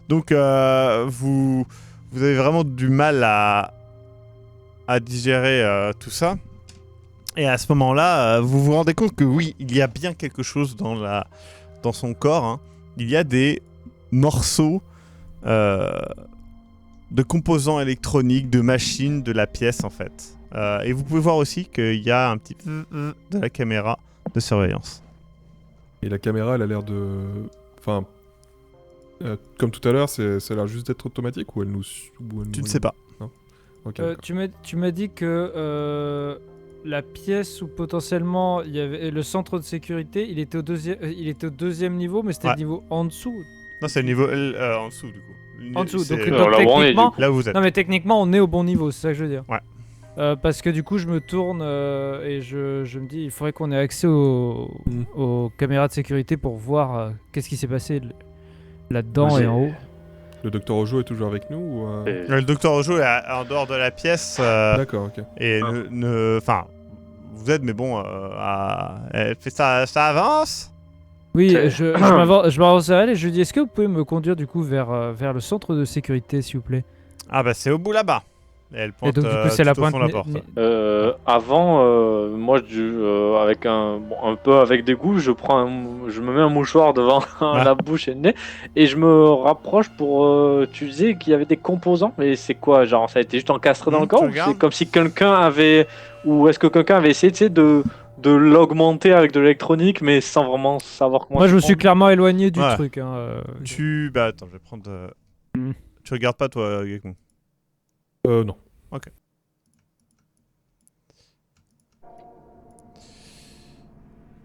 Donc, vous avez vraiment du mal à digérer tout ça. Et à ce moment-là, vous vous rendez compte que oui, il y a bien quelque chose dans son corps. Hein. Il y a des morceaux de composants électroniques, de machines, de la pièce en fait. Et vous pouvez voir aussi qu'il y a un petit de la caméra de surveillance. Et la caméra, elle a l'air de... Enfin... comme tout à l'heure, ça a l'air juste d'être automatique ou elle nous... Tu ne sais pas. Ok, d'accord. Tu m'as dit que la pièce où potentiellement il y avait le centre de sécurité, il était au deuxième niveau, mais c'était Ouais. le niveau en dessous. Non, c'est le niveau en dessous du coup. En dessous, C'est donc, Dans la journée, techniquement, là où vous êtes. non mais techniquement on est au bon niveau, c'est ça que je veux dire. Ouais. Parce que du coup je me tourne et je me dis il faudrait qu'on ait accès aux caméras de sécurité pour voir qu'est-ce qui s'est passé là-dedans Moi, et en haut. Le docteur Ojo est toujours avec nous ou... Le docteur Ojo est en dehors de la pièce D'accord, ok. et enfin, vous êtes, mais bon, elle fait ça avance. Oui, Ok. je m'avance à elle et je lui dis est-ce que vous pouvez me conduire du coup vers le centre de sécurité s'il vous plaît. Ah bah c'est au bout là-bas. Et elle pointe Et donc du coup c'est la tout au fond pointe. de la porte. Avant, moi, avec un peu avec dégoût, je me mets un mouchoir devant Ouais. la bouche et le nez, et je me rapproche pour. Tu disais qu'il y avait des composants, mais c'est quoi, genre ça a été juste encastré dans le Tu corps, ou regardes. c'est comme si quelqu'un avait, ou est-ce que quelqu'un avait essayé, tu sais, de l'augmenter avec de l'électronique, mais sans vraiment savoir comment. Moi je s'y me suis prendre. clairement éloigné du Ouais. truc. Hein, Bah attends, je vais prendre... Hmm. Tu regardes pas toi, Gekmo? Non.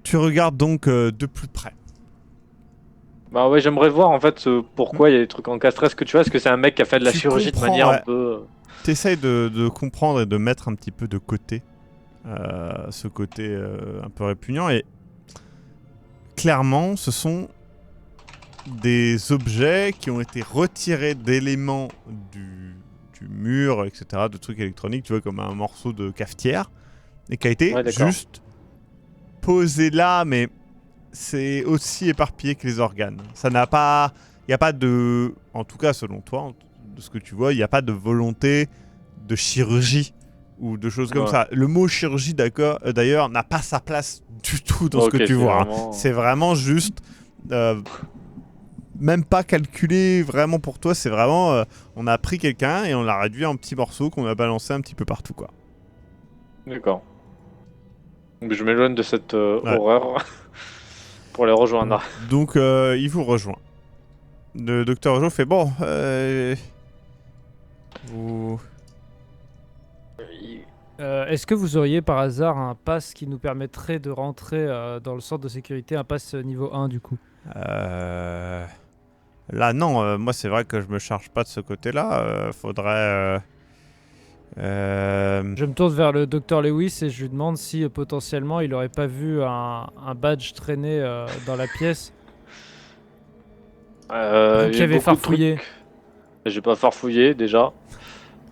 Tu regardes donc de plus près. Bah ouais, j'aimerais voir en fait pourquoi il y a des trucs encastrés. Est-ce que tu vois, est-ce que c'est un mec qui a fait de la Tu chirurgie de comprends, manière ouais. un peu. T'essayes de comprendre et de mettre un petit peu de côté ce côté un peu répugnant, et clairement, ce sont des objets qui ont été retirés d'éléments du mur, etc., de trucs électroniques, tu vois, comme un morceau de cafetière, et qui a été Ouais, d'accord. juste posé là, mais c'est aussi éparpillé que les organes. Ça n'a pas... Il n'y a pas de... En tout cas, selon toi, de ce que tu vois, il n'y a pas de volonté de chirurgie ou de choses comme Ouais. ça. Le mot chirurgie, d'ailleurs, n'a pas sa place du tout dans ce que Ok, tu c'est vois. Hein. vraiment- C'est vraiment juste... même pas calculé vraiment pour toi, c'est vraiment... on a pris quelqu'un et on l'a réduit en petits morceaux qu'on a balancé un petit peu partout, quoi. D'accord. Donc je m'éloigne de cette Ouais. horreur pour les rejoindre. Donc, il vous rejoint. Le docteur Ojo fait, bon, vous... Est-ce que vous auriez par hasard un pass qui nous permettrait de rentrer dans le centre de sécurité, un pass niveau 1 du coup? Là, non, moi, c'est vrai que je me charge pas de ce côté-là. Faudrait... Je me tourne vers le docteur Lewis et je lui demande si potentiellement il aurait pas vu un badge traîner dans la pièce. Qui Il y a avait beaucoup de farfouillé. trucs. J'ai pas farfouillé déjà.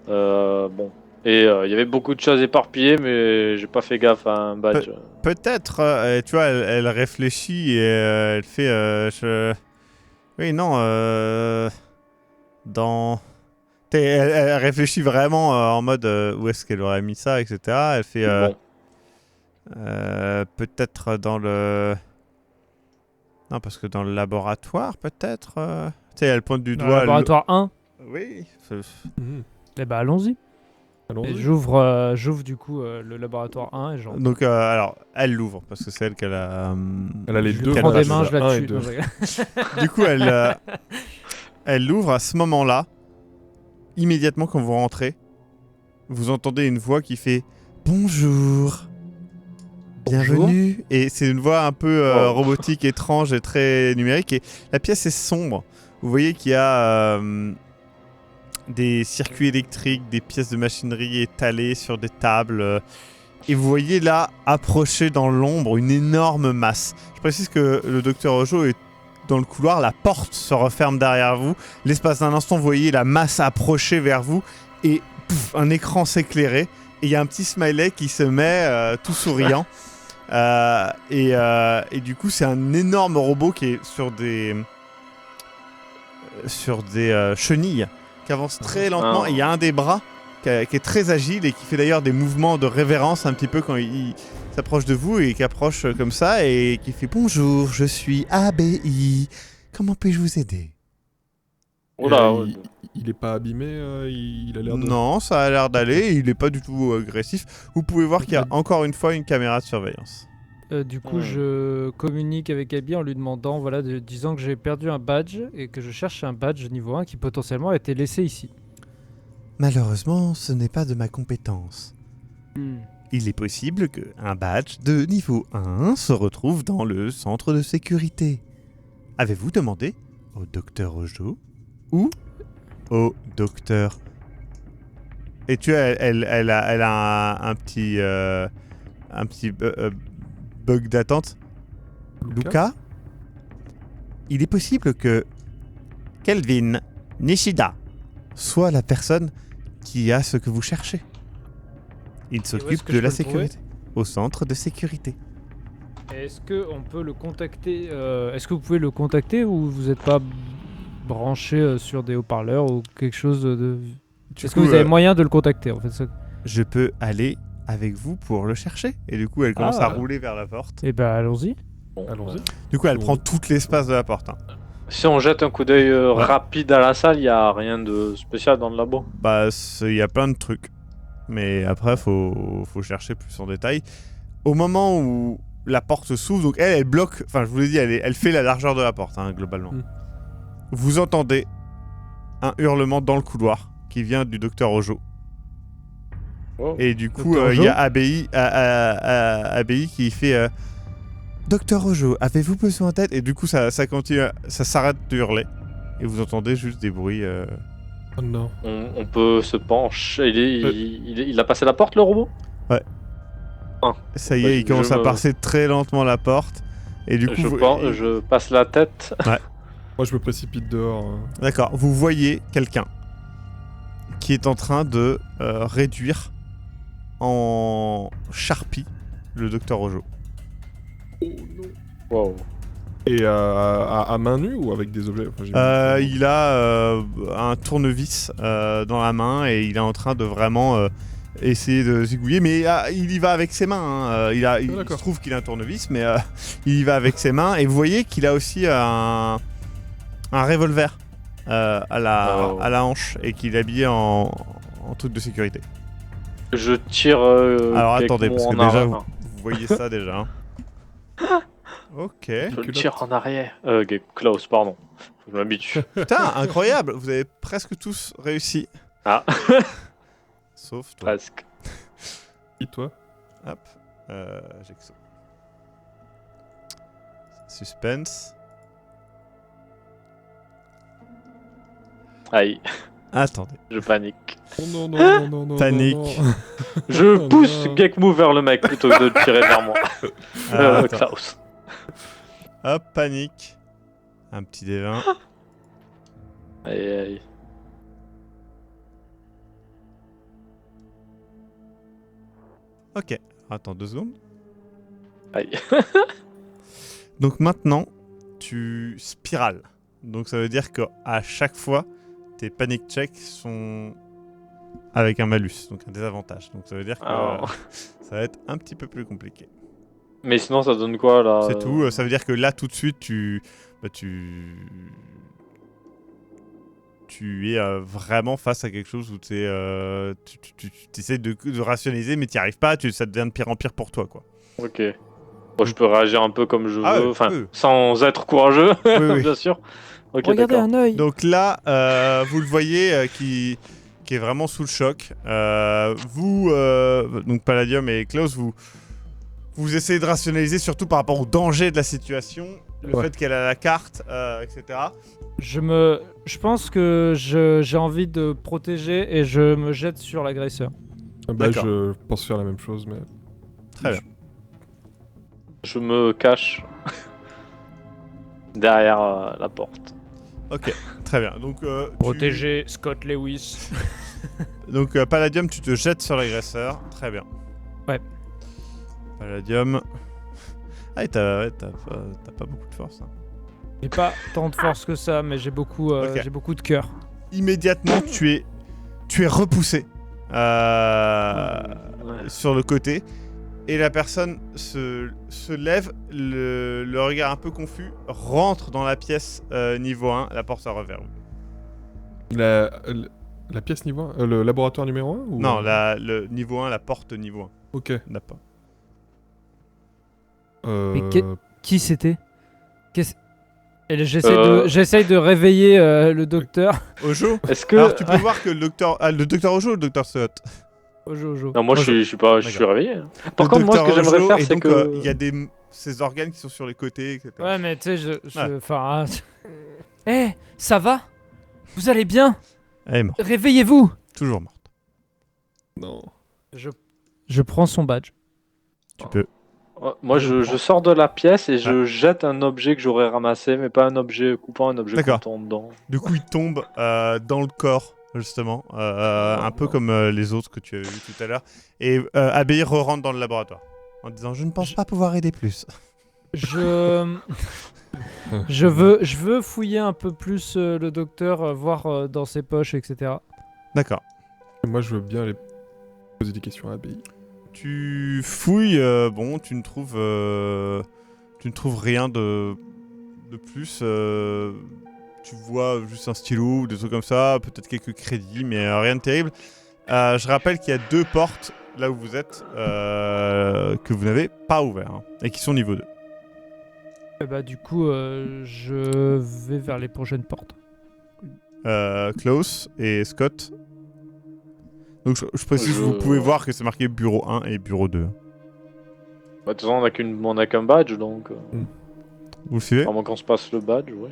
Bon. Et il y avait beaucoup de choses éparpillées, mais j'ai pas fait gaffe à un badge. Peut-être, tu vois, elle réfléchit et elle fait... Oui, non, dans... Elle réfléchit vraiment en mode où est-ce qu'elle aurait mis ça, etc. Elle fait... Bon. peut-être dans le... Non, parce que dans le laboratoire, peut-être... Tu sais, elle pointe du Dans le doigt... laboratoire 1. Oui. Mhm. Eh ben allons-y. Et Allons-y. j'ouvre du coup le laboratoire 1 et j'en... Donc, alors, elle l'ouvre, parce que c'est elle qu'elle a... Elle a les je lui deux prends des badges, mains, je la un et tue. deux. Non, je rigole. Du coup, elle l'ouvre à ce moment-là. Immédiatement, quand vous rentrez, vous entendez une voix qui fait « Bonjour, bienvenue ». Et c'est une voix un peu Oh. robotique, étrange et très numérique. Et la pièce est sombre. Vous voyez qu'il y a des circuits électriques, des pièces de machinerie étalées sur des tables. Et vous voyez là, approcher dans l'ombre, une énorme masse. Je précise que le docteur Ojo est dans le couloir, la porte se referme derrière vous. L'espace d'un instant, vous voyez la masse approcher vers vous et pouf, un écran s'éclairer. Et il y a un petit smiley qui se met tout souriant. Et du coup, c'est un énorme robot qui est sur des chenilles, qui avance très lentement. Ah. Et il y a un des bras qui est très agile et qui fait d'ailleurs des mouvements de révérence un petit peu quand il s'approche de vous et qui approche comme ça et qui fait « Bonjour, je suis ABI. Comment puis-je vous aider ?» Oula, Il est pas abîmé, il a l'air de... Non, ça a l'air d'aller, il est pas du tout agressif. Vous pouvez voir qu'il y a encore une fois une caméra de surveillance. Du coup, Hmm. je communique avec Abby en lui demandant, voilà, disant que j'ai perdu un badge et que je cherche un badge niveau 1 qui potentiellement a été laissé ici. Malheureusement, ce n'est pas de ma compétence. Il est possible qu'un badge de niveau 1 se retrouve dans le centre de sécurité. Avez-vous demandé au docteur Ojo ou au docteur... Et tu vois, elle a un petit bug d'attente. Luca, il est possible que Kelvin Nishida soit la personne qui a ce que vous cherchez. Il où est-ce s'occupe que de je la peux le trouver sécurité. Au centre de sécurité. Est-ce que on peut le contacter Est-ce que vous pouvez le contacter ou vous n'êtes pas branché sur des haut-parleurs ou quelque chose de... Du Est-ce coup, que vous avez moyen de le contacter en fait je peux aller avec vous pour le chercher. Et du coup, elle commence Ah. à rouler vers la porte. Eh ben allons-y. bon, Allons-y. Du coup, elle Oui. prend tout l'espace de la porte. Hein. Si on jette un coup d'œil rapide à la salle, il n'y a rien de spécial dans le labo. Bah, il y a plein de trucs. Mais après, faut chercher plus en détail. Au moment où la porte s'ouvre, donc elle bloque... Enfin, je vous l'ai dit, elle fait la largeur de la porte, hein, globalement. Mm. Vous entendez un hurlement dans le couloir qui vient du docteur Ojo. Oh. Et du coup, Dr. il y Ojo a ABI qui fait Docteur Ojo, avez-vous besoin d'aide? Et du coup, ça continue, ça s'arrête de hurler. Et vous entendez juste des bruits. Oh non. On peut se pencher. Il a passé la porte, le robot? Ça y Ouais, est, il commence je à me- passer très lentement la porte. Et du coup, je passe la tête. Moi, je me précipite dehors. D'accord, vous voyez quelqu'un qui est en train de réduire en charpie le docteur Ojo. Oh non. Wow. Et à main nue ou avec des objets? Enfin, j'imagine- Il a un tournevis dans la main et il est en train de vraiment essayer de zigouiller, mais il y va avec ses mains. Hein. Il se d'accord. trouve qu'il a un tournevis, mais il y va avec ses mains. Et vous voyez qu'il a aussi un revolver à la hanche et qu'il est habillé en truc de sécurité. Je tire. Alors avec attendez, mon parce que en déjà arrière. vous voyez ça déjà. Hein. Ok. Je le tire en arrière. Ok, close, pardon. Je m'habitue. Putain, incroyable. Vous avez presque tous réussi. Ah. Sauf toi. Presque. Et toi? Hop. Jexo. Suspense. Aïe, Attendez. je panique. Oh non, non, non, non, non. Panique. non, non. Je Oh pousse non. Gekmu vers le mec plutôt que de le tirer vers moi. Attends. Klaus. Hop, panique. Un petit D20. Aïe, aïe. Ok. Attends 2 secondes. Aïe. Donc maintenant, tu spirales. Donc ça veut dire qu'à chaque fois, tes panic checks sont avec un malus, donc un désavantage. Donc ça veut dire que Oh. ça va être un petit peu plus compliqué. Mais sinon, ça donne quoi là? C'est tout. Ça veut dire que là, tout de suite, tu es vraiment face à quelque chose où tu essaies de rationaliser, mais tu n'y arrives pas. Ça devient de pire en pire pour toi, quoi. Ok. Bon, je peux réagir un peu comme je Ah veux, ouais, enfin, oui. sans être courageux, Oui, oui. bien sûr. Ok, Regardez d'accord. un œil. Donc là, vous le voyez qui est vraiment sous le choc. Donc Palladium et Klaus, vous essayez de rationaliser surtout par rapport au danger de la situation, le Ouais. fait qu'elle a la carte, etc. Je pense que j'ai envie de protéger et je me jette sur l'agresseur. Bah, D'accord. je pense faire la même chose, mais. Très bien. Je me cache derrière la porte. Ok, très bien. Donc, Protéger Scott Lewis. Donc Palladium, tu te jettes sur l'agresseur. Très bien. Ouais. Palladium. Ah, et t'as pas beaucoup de force. Hein. J'ai pas tant de force que ça, mais j'ai beaucoup de cœur. Immédiatement, tu es repoussé Ouais. sur le côté. Et la personne se lève, le regard un peu confus, rentre dans la pièce niveau 1, la porte se referme. La pièce niveau 1? Le laboratoire numéro 1 ou... Non, le niveau 1, la porte niveau 1. Ok. N'a pas. Mais qui c'était Et Euh. j'essaye de réveiller le docteur. Ojo. Est-ce que. Alors tu peux voir que le docteur Ojo ou le docteur Scott? Ojo. Non, moi je suis pas. Je suis D'accord. réveillé. Par Le contre, moi ce que docteur j'aimerais Ojo, faire, et c'est donc, que. il y a ses organes qui sont sur les côtés, etc. Ouais, mais tu sais, Ouais. enfin. Eh, ça va? Vous allez bien? Elle est morte. Réveillez-vous! Toujours morte. Non. Je prends son badge. Tu peux. Ouais, moi je sors de la pièce et je jette un objet que j'aurais ramassé, mais pas un objet coupant, un objet D'accord. coupant dedans. Du coup, il tombe dans le corps, justement. Un peu comme les autres que tu as vus tout à l'heure. Et Abir re-rentre dans le laboratoire. En disant, je ne pense pas pouvoir aider plus. Je veux fouiller un peu plus le docteur, voir dans ses poches, etc. D'accord. Moi, je veux bien aller poser des questions à ABI. Tu fouilles, bon, tu ne trouves rien de plus. Tu vois juste un stylo ou des trucs comme ça, peut-être quelques crédits, mais rien de terrible. Je rappelle qu'il y a 2 portes là où vous êtes que vous n'avez pas ouvertes hein, et qui sont niveau 2. Et bah du coup, je vais vers les prochaines portes. Klaus et Scott. Donc je précise, Je- vous pouvez voir que c'est marqué bureau 1 et bureau 2. Bah, de toute façon, on a qu'un badge, donc. Vous le suivez? À moins qu'on se passe le badge, ouais.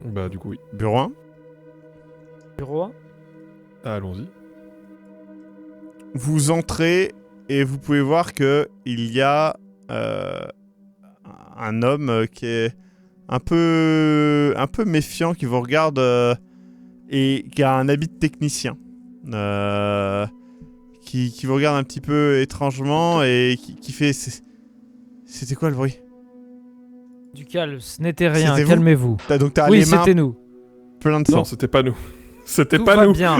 Bah, du coup, oui. Bureau 1. Bureau 1? Ah, allons-y. Vous entrez et vous pouvez voir que il y a un homme qui est un peu méfiant, qui vous regarde et qui a un habit de technicien. Qui vous regarde un petit peu étrangement et qui fait... C'était quoi le bruit? Du calme, ce n'était rien, C'était vous calmez-vous. Donc t'as Oui, les mains c'était nous. plein de sang. Non, c'était pas nous. C'était Tout pas va nous. bien.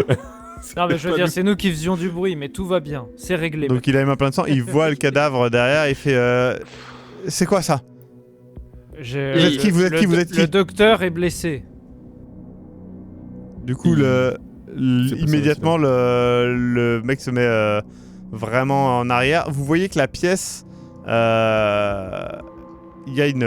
C'était Non, mais je veux pas dire, nous. c'est nous qui faisions du bruit, mais tout va bien. C'est réglé. Donc il a les mains plein de sang, il voit le cadavre derrière, il fait... c'est quoi ça? Vous êtes qui, vous êtes qui? Le docteur est blessé. Du coup, immédiatement, le mec se met vraiment en arrière. Vous voyez que la pièce... Il y a une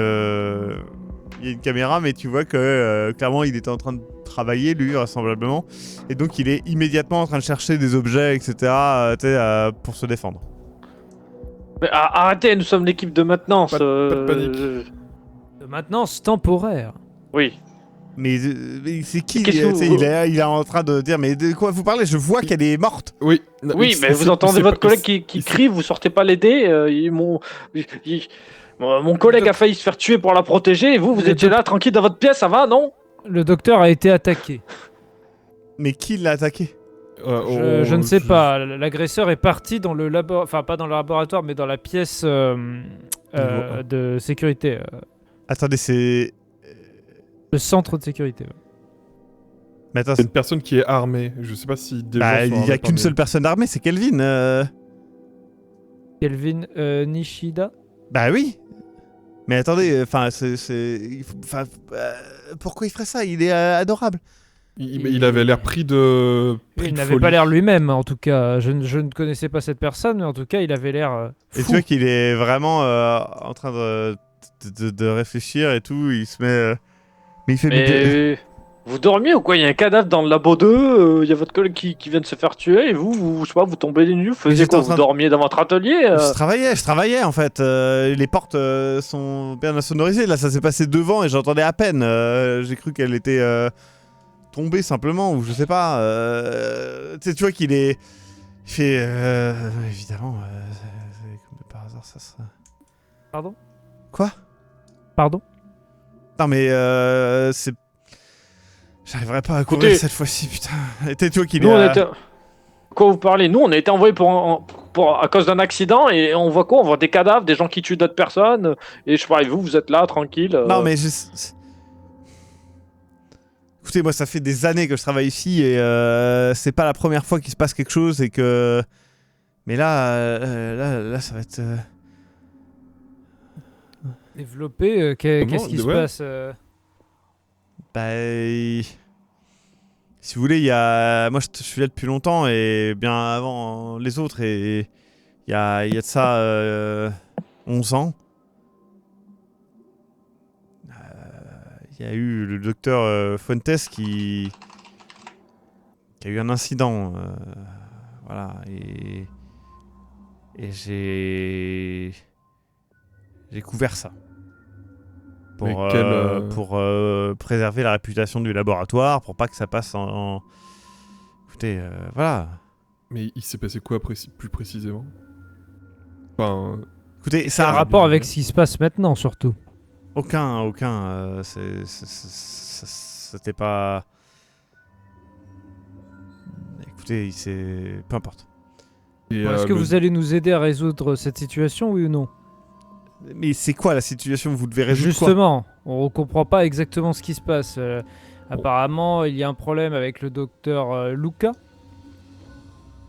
caméra, mais tu vois que clairement, il était en train de travailler, lui, vraisemblablement. Et donc, il est immédiatement en train de chercher des objets, etc., pour se défendre. Mais arrêtez, nous sommes l'équipe de maintenance. Pas de panique. De maintenance temporaire. Oui. Mais c'est qui? Qu'est-ce que vous- Il est en train de dire, mais de quoi vous parlez? Je vois qu'elle est morte. Oui. Oui, mais vous entendez votre collègue qui crie, vous sortez pas l'aider. Mon collègue a failli se faire tuer pour la protéger et vous étiez là tranquille dans votre pièce, ça va, non? Le docteur a été attaqué. Mais qui l'a attaqué? Je ne sais pas. L'agresseur est parti dans le laboratoire, enfin pas dans le laboratoire, mais dans la pièce de sécurité. Attendez, c'est... Le centre de sécurité. Mais attends, C'est une personne qui est armée. Je sais pas si des gens sont il y a armés qu'une parmi seule personne armée, c'est Kelvin. Kelvin Nishida. Bah oui. Mais attendez, enfin, pourquoi il ferait ça? Il est adorable. Il avait l'air pris de. Il n'avait pas l'air lui-même, en tout cas. Je ne connaissais pas cette personne, mais en tout cas, il avait l'air Et tu fou. vois qu'il est vraiment en train de réfléchir et tout. Il se met. Mais il fait. Mais vous dormiez ou quoi? Il y a un cadavre dans le labo 2, il y a votre collègue qui vient de se faire tuer et vous je sais pas, vous tombez les nues, vous faisiez j'étais quoi? en train Vous de- dormiez dans votre atelier Je travaillais en fait. Les portes sont bien insonorisées. Là, ça s'est passé devant et j'entendais à peine. J'ai cru qu'elle était tombée simplement ou je sais pas. Tu vois qu'il est. Il fait. Évidemment. Comme par hasard, ça sera. Pardon? Quoi? Pardon? Non mais c'est. J'arriverai pas à courir Écoutez- cette fois-ci, putain. Et tu vois qu'il Nous, est. on était... Quoi vous parlez? Nous, on a été envoyés à cause d'un accident et on voit quoi? On voit des cadavres, des gens qui tuent d'autres personnes. Et je sais pas, et vous êtes là, tranquille. Non mais écoutez, moi ça fait des années que je travaille ici et c'est pas la première fois qu'il se passe quelque chose et que. Mais là, ça va être. Développé, qu'est-ce qui se ouais. passe Bah. Si vous voulez, il y a. Moi je suis là depuis longtemps et bien avant les autres et. Il y a de ça 11 ans. Il y a eu le docteur Fuentes qui a eu un incident. Voilà. Et j'ai couvert ça. Mais quel, Pour préserver la réputation du laboratoire, pour pas que ça passe en... Écoutez, voilà. Mais il s'est passé quoi plus précisément? Enfin. Écoutez, Ça a un rapport avec ce qui se passe maintenant, surtout. Aucun. C'était pas... Écoutez, peu importe. Et, Est-ce que le- vous allez nous aider à résoudre cette situation, oui ou non? Mais c'est quoi la situation? Vous devez résoudre quoi? Justement, on comprend pas exactement ce qui se passe. Apparemment, il y a un problème avec le docteur Luca.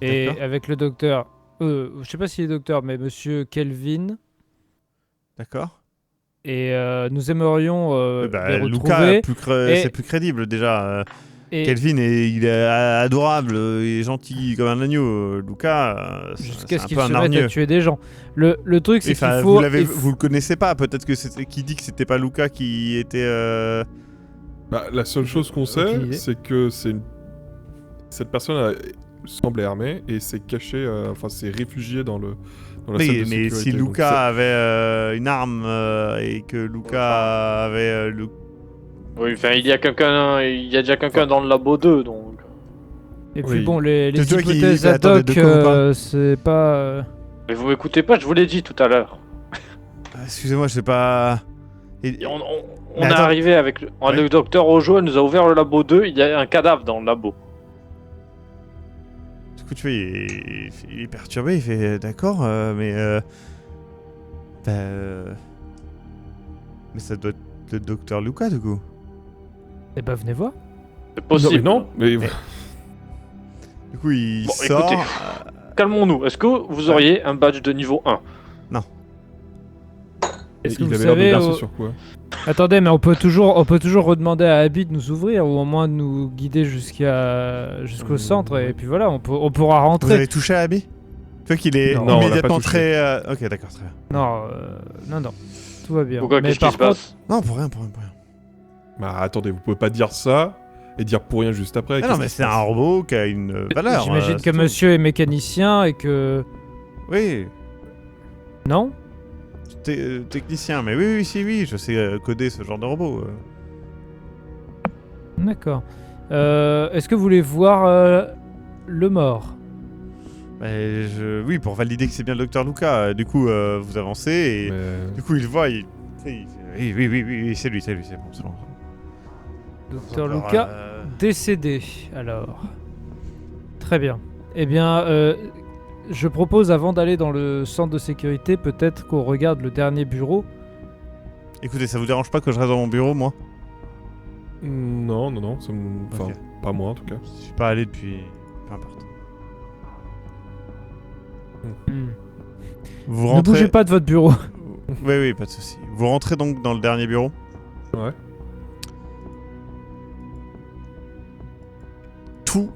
Et D'accord. avec le docteur... je sais pas s'il est docteur, mais monsieur Kelvin. D'accord. Et nous aimerions les Luca, retrouver. Et- c'est plus crédible déjà. Et Kelvin, il est adorable, il est gentil comme un agneau. Luca, jusqu'à c'est ce un qu'il peu se un mette à hargneux. tuer des gens. Le truc, c'est Enfin, qu'il faut... vous le connaissez pas, peut-être que c'était qui dit que c'était pas Luca qui était. Bah, la seule chose qu'on Aucune sait, idée. c'est que cette personne semblait armée et s'est cachée, enfin s'est réfugiée dans la salle de Mais si sécurité. Donc, Luca avait une arme et que Luca avait Oui, enfin, il y a déjà quelqu'un dans le labo 2, donc... Et puis Oui. bon, les C'est toi qui- hypothèses ad attendez, hoc, de quoi vous parlez c'est pas... Mais vous m'écoutez pas, je vous l'ai dit tout à l'heure. Excusez-moi, je sais pas... Et on Mais est attends. arrivé avec le docteur Ojo, elle nous a ouvert le labo 2, il y a un cadavre dans le labo. Du coup, tu vois, il est perturbé, il fait d'accord, mais... Mais ça doit être le docteur Luca, du coup. Eh ben, venez voir. C'est possible. Non, mais Mais- Du coup, il Bon, sort... écoutez. Calmons-nous, est-ce que vous auriez un badge de niveau 1? Est-ce que il vous avait l'air de savez... bercer sur quoi? Attendez, mais on peut toujours redemander à Abby de nous ouvrir ou au moins de nous guider jusqu'au centre et puis voilà, on pourra Vous rentrer. avez touché à Abby? Tu vois qu'il est Non, on l'a pas immédiatement touché. très... Ok, d'accord, très bien. Non, tout va bien. Pourquoi? Mais Qu'est-ce qui par se contre, passe? Non, pour rien, pour rien, pour rien. Bah attendez, vous pouvez pas dire ça et dire pour rien juste après. Ah qu'est-ce non, mais qui se c'est un passe robot qui a une valeur. j'imagine c'est que tout. monsieur est mécanicien et que... Oui, Non? technicien, mais oui, oui, je sais coder ce genre de robot. D'accord. Est-ce que vous voulez voir le mort? Oui, pour valider que c'est bien le docteur Luca. Du coup, vous avancez et Mais- du coup, il le voit, il fait, oui, c'est lui, c'est bon, c'est bon. Docteur Encore, Luca décédé, alors. Très bien. Eh bien, je propose, avant d'aller dans le centre de sécurité, peut-être qu'on regarde le dernier bureau. Écoutez, ça vous dérange pas que je reste dans mon bureau, moi? Non, ça me... Enfin, Ok. pas moi en tout cas. Je suis pas allé depuis... Peu importe. Vous Ne rentrez... bougez pas de votre bureau. Oui, pas de souci. Vous rentrez donc dans le dernier bureau. Ouais. Tout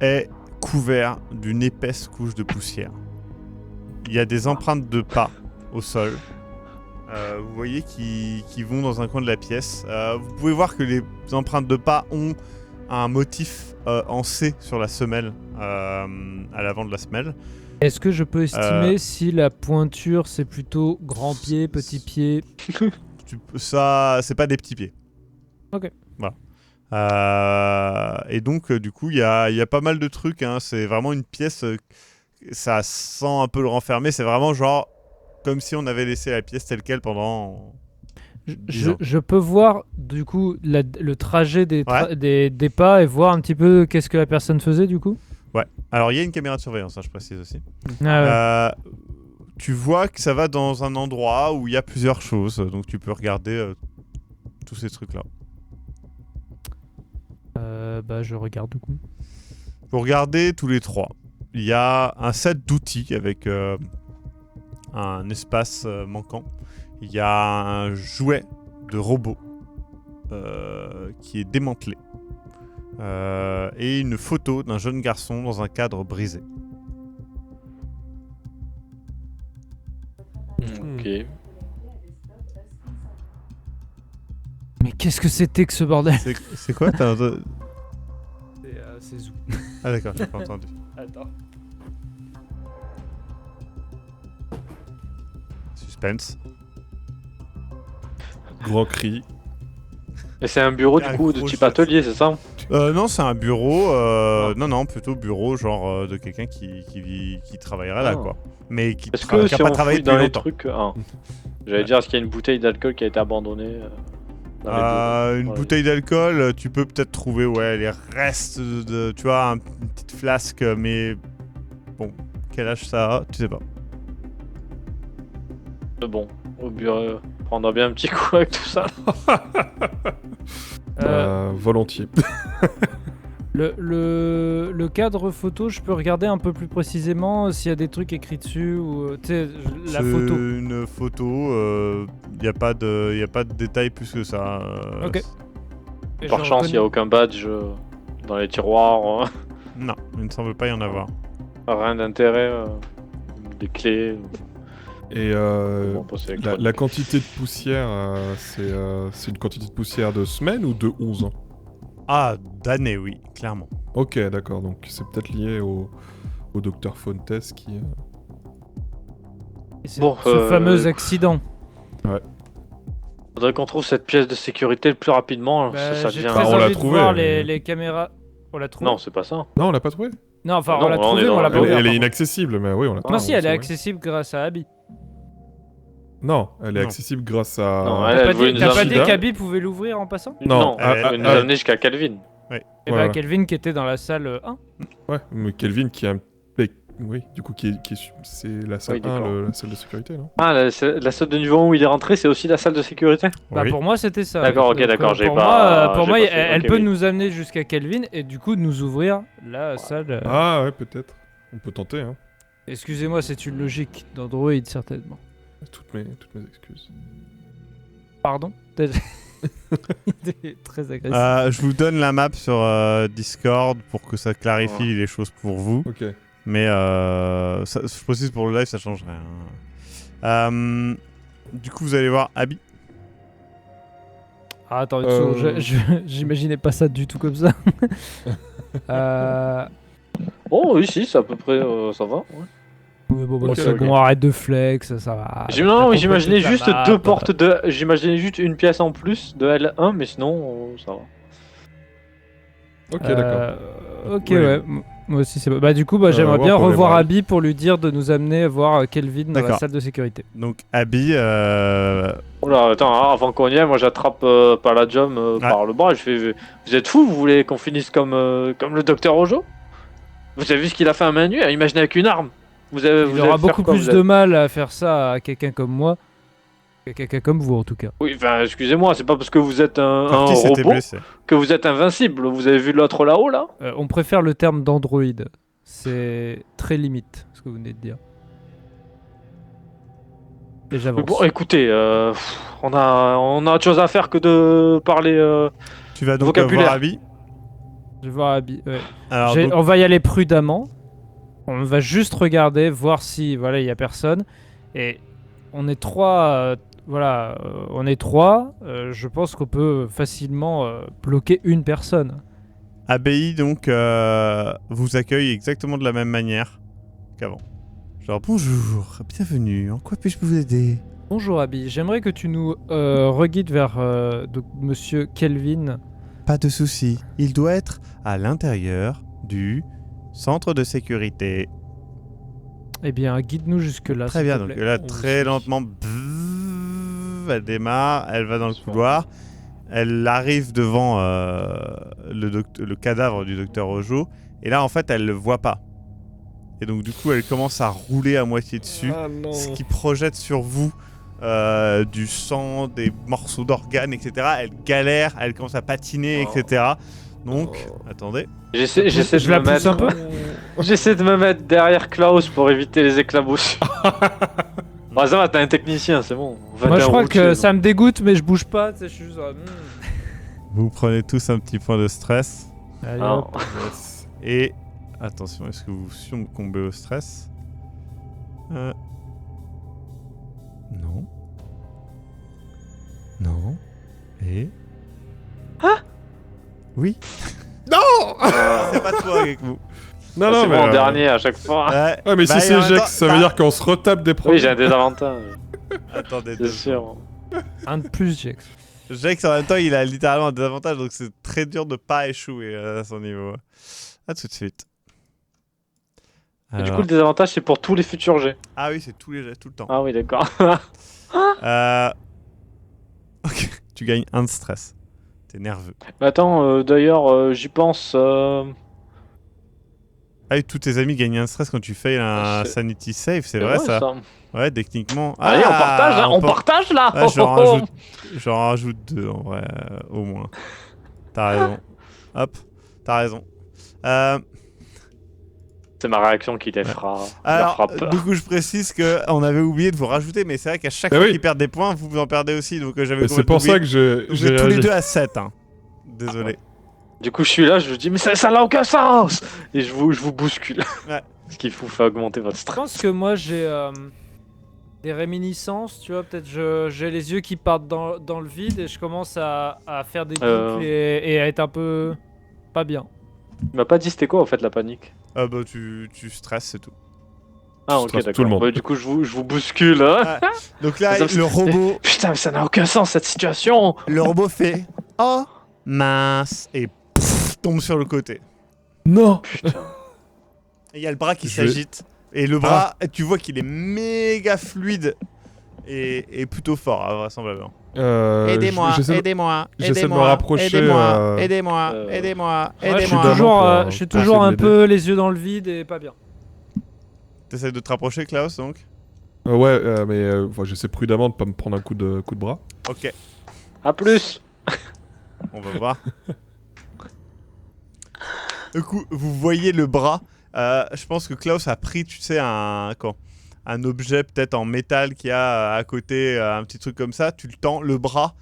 est couvert d'une épaisse couche de poussière. Il y a des empreintes de pas au sol. Vous voyez qui vont dans un coin de la pièce. Vous pouvez voir que les empreintes de pas ont un motif en C sur la semelle, à l'avant de la semelle. Est-ce que je peux estimer si la pointure c'est plutôt grand pied, petit pied? Ça, c'est pas des petits pieds. Ok. Voilà. Et donc, du coup, il y a pas mal de trucs. Hein. C'est vraiment une pièce. Ça sent un peu le renfermer. C'est vraiment genre comme si on avait laissé la pièce telle quelle pendant. 10 ans. Je peux voir du coup le trajet des Ouais. pas et voir un petit peu qu'est-ce que la personne faisait du coup? Alors, il y a une caméra de surveillance, hein, je précise aussi. Ah ouais. Tu vois que ça va dans un endroit où il y a plusieurs choses. Donc, tu peux regarder tous ces trucs-là. Bah je regarde du coup. Vous regardez tous les trois. Il y a un set d'outils avec un espace manquant. Il y a un jouet de robot qui est démantelé. Et une photo d'un jeune garçon dans un cadre brisé. Ok. Mais qu'est-ce que c'était que ce bordel? C'est quoi C'est Zou. Ah d'accord, j'ai pas entendu. Attends. Suspense. Grand cri. Et c'est un bureau Il y a du un coup de gros type chat. atelier, c'est ça? Non, c'est un bureau. Non, plutôt bureau genre de quelqu'un qui travaillerait là, Ah. quoi. Mais qui Est-ce qui a que si pas on travaillé fouille dans depuis les longtemps. trucs... J'allais dire, est-ce qu'il y a une bouteille d'alcool qui a été abandonnée dans les bureaux? Une Ouais. bouteille d'alcool, tu peux peut-être trouver les restes de tu vois, une petite flasque, mais bon, quel âge ça a, tu sais pas. Bon, au bureau, prendre bien un petit coup avec tout ça. Volontiers. Le cadre photo, je peux regarder un peu plus précisément s'il y a des trucs écrits dessus ou tu sais la C'est photo. une photo, y a pas de détails plus que ça. Ok. Et Par je chance, il n'y a reconnais- aucun badge dans les tiroirs. Non, il ne semble pas y en avoir. Rien d'intérêt. Des clés. Et Bon, passer avec la quantité de poussière, c'est une quantité de poussière de semaines ou de 11 ans? Ah, d'années, oui, clairement. Ok, d'accord, donc c'est peut-être lié au docteur Fontes qui... c'est Bon, ce fameux accident. Faudrait qu'on trouve cette pièce de sécurité le plus rapidement. Bah, ça j'ai devient... très on l'a envie de trouvé, voir mais- les caméras. On l'a trouvé. Non, c'est pas ça. Non, on l'a pas trouvé. Non, enfin Non, on l'a on trouvé, est mais dans on l'a la- pas Elle, ouvert, elle est par contre. inaccessible, mais oui, on l'a trouvé. Non, si, on elle est sait, oui. accessible grâce à Abby. Non, elle est Non. accessible grâce à... Non, T'as elle pas voulait dit, nous t'as pas amener- dit qu'Abby pouvait l'ouvrir en passant? Non, Ah, elle ah, veut nous ah. amener jusqu'à Calvin. Et Voilà. bah Kelvin qui était dans la salle 1. Ouais, mais Kelvin qui a un... Oui, du coup, c'est la salle Oui, 1, d'accord. la salle de sécurité, non? Ah, la salle de niveau 1 où il est rentré, c'est aussi la salle de sécurité? Bah Oui. pour moi c'était ça. D'accord, ok, Donc, d'accord, j'ai pour pas- moi, pour j'ai moi pas elle, fait, elle ok, peut oui. nous amener jusqu'à Kelvin et du coup nous ouvrir la salle. Ah ouais, peut-être. On peut tenter, hein. Excusez-moi, c'est une logique d'Android certainement. Toutes mes excuses. Pardon? Il est très agressif. Je vous donne la map sur Discord pour que ça clarifie les choses pour vous. Ok. Mais je précise pour le live, ça change rien. Du coup, vous allez voir Abby. Ah, attends une seconde, j'imaginais pas ça du tout comme ça. Oh, oui, si, c'est à peu près, ça va. Ouais. Ouais, bon, bah, Ok, c'est ok. bon, arrête de flex, ça va. Non, oui, T'as j'imaginais compris toute juste la map. deux portes de. J'imaginais juste une pièce en plus de L1, mais sinon, ça va. Ok, d'accord. Ok, Ouais. ouais. Moi aussi, c'est. Bah, du coup, bah, j'aimerais voir bien pour aller revoir voir Abby pour lui dire de nous amener voir Kelvin dans la D'accord. salle de sécurité. Donc, Abby, Oula, attends, hein, avant qu'on y aille, moi j'attrape Palladium par le bras. Je fais, vous êtes fous, vous voulez qu'on finisse comme le docteur Ojo? Vous avez vu ce qu'il a fait à main nue? Imaginez avec une arme. Vous Il allez aura faire beaucoup quoi, plus vous de mal à faire ça à quelqu'un comme moi qu'à quelqu'un comme vous, en tout cas. Oui, enfin, excusez-moi, c'est pas parce que vous êtes un Curtis était robot blessé. que vous êtes invincible. Vous avez vu l'autre là-haut, là? On préfère le terme d'android. C'est très limite, ce que vous venez de dire. Et j'avance. Bon, écoutez, on a autre chose à faire que de parler. Tu vas donc Vocabulaire. voir Abby. Je vais voir Abby. Ouais. Alors, donc, On va y aller prudemment. On va juste regarder, voir si voilà il y a personne. Et on est trois. On est trois. Je pense qu'on peut facilement bloquer une personne. Abby donc vous accueille exactement de la même manière qu'avant. Genre bonjour, bienvenue. En quoi puis-je vous aider? Bonjour Abby. J'aimerais que tu nous reguides vers donc, Monsieur Kelvin. Pas de souci. Il doit être à l'intérieur du centre de sécurité. Eh bien, guide-nous jusque-là. Très s'il bien. te Donc plaît. là, On très suit. lentement, elle démarre, elle va dans le couloir, elle arrive devant le cadavre du docteur Ojo, et là, en fait, elle le voit pas. Et donc, du coup, elle commence à rouler à moitié dessus, Ah non. ce qui projette sur vous du sang, des morceaux d'organes, etc. Elle galère, elle commence à patiner, etc. Donc, attendez. J'essaie de Je la me pousse un mettre. peu. J'essaie de me mettre derrière Klaus pour éviter les éclaboussures. Bah ça va, t'es un technicien, c'est bon. Moi, je crois que ça me. me dégoûte, mais je bouge pas. Tu sais, je suis juste. Vous prenez tous un petit point de stress. Allez, Ah, hop. Yes. Et attention, est-ce que vous succombez au stress? Non. Non. Et oui. Non. C'est pas toi avec vous. Non, c'est non, mais... bon, en dernier à chaque fois. Ouais, mais si c'est Jex, ça veut dire qu'on se retape des Oui, problèmes. j'ai un désavantage, Attendez, c'est sûr. Un de plus, Jex. Jax en même temps, il a littéralement un désavantage, donc c'est très dur de pas échouer à son niveau. A tout de suite. Et du Alors- coup, le désavantage, c'est pour tous les futurs jets. Ah oui, c'est tous les jets, tout le temps. Ah oui, d'accord. Ok, tu gagnes un de stress. T'es nerveux. Mais attends, d'ailleurs, j'y pense. Ah oui, tous tes amis gagnent un stress quand tu fais un C'est- sanity save, c'est vrai ça? Ouais, techniquement. Allez, on partage, hein, on peut- partage là. Ouais, j'en rajoute deux en vrai, au moins. T'as raison. Hop, t'as raison. C'est ma réaction qui les fera. Alors, peur. du coup, je précise qu'on avait oublié de vous rajouter, mais c'est vrai qu'à chaque Bah fois oui. qu'ils perdent des points, vous en perdez aussi. Donc j'avais C'est pour ça que j'ai Vous êtes tous les réagi. deux à 7. Hein. Désolé. Du coup, je suis là, je vous dis, mais ça n'a aucun sens. Et je vous bouscule. Ouais. Ce qui vous fait augmenter votre Je stress. pense que moi j'ai des réminiscences, tu vois, peut-être j'ai les yeux qui partent dans le vide et je commence à faire des boucles et à être un peu pas bien. Il m'a pas dit c'était quoi en fait la panique. Ah bah tu stresses, c'est tout. Ah Je ok stresse d'accord. tout le monde. Bah, du coup je vous bouscule. Hein. Donc là, Ça me le stresse. robot, Putain mais ça n'a aucun sens cette situation. fait oh mince et pff, tombe sur le côté. Non. Et il y a le bras qui Je vais- s'agite. Et le bras, tu vois qu'il est méga fluide. est plutôt fort, vraisemblablement. Aidez-moi, j'essaie de me rapprocher. aidez-moi, Euh, aidez-moi. Ouais, je suis Aidez-moi. toujours, je suis pour toujours essayer un de peu les yeux dans le vide et pas bien. T'essayes de te rapprocher, Klaus, donc. Mais j'essaie prudemment de pas me prendre un coup de bras. Ok, À plus. on va voir. Du coup, vous voyez le bras. Je pense que Klaus a pris, tu sais, un objet peut-être en métal qu'il y a à côté, un petit truc comme ça. Tu le tends, le bras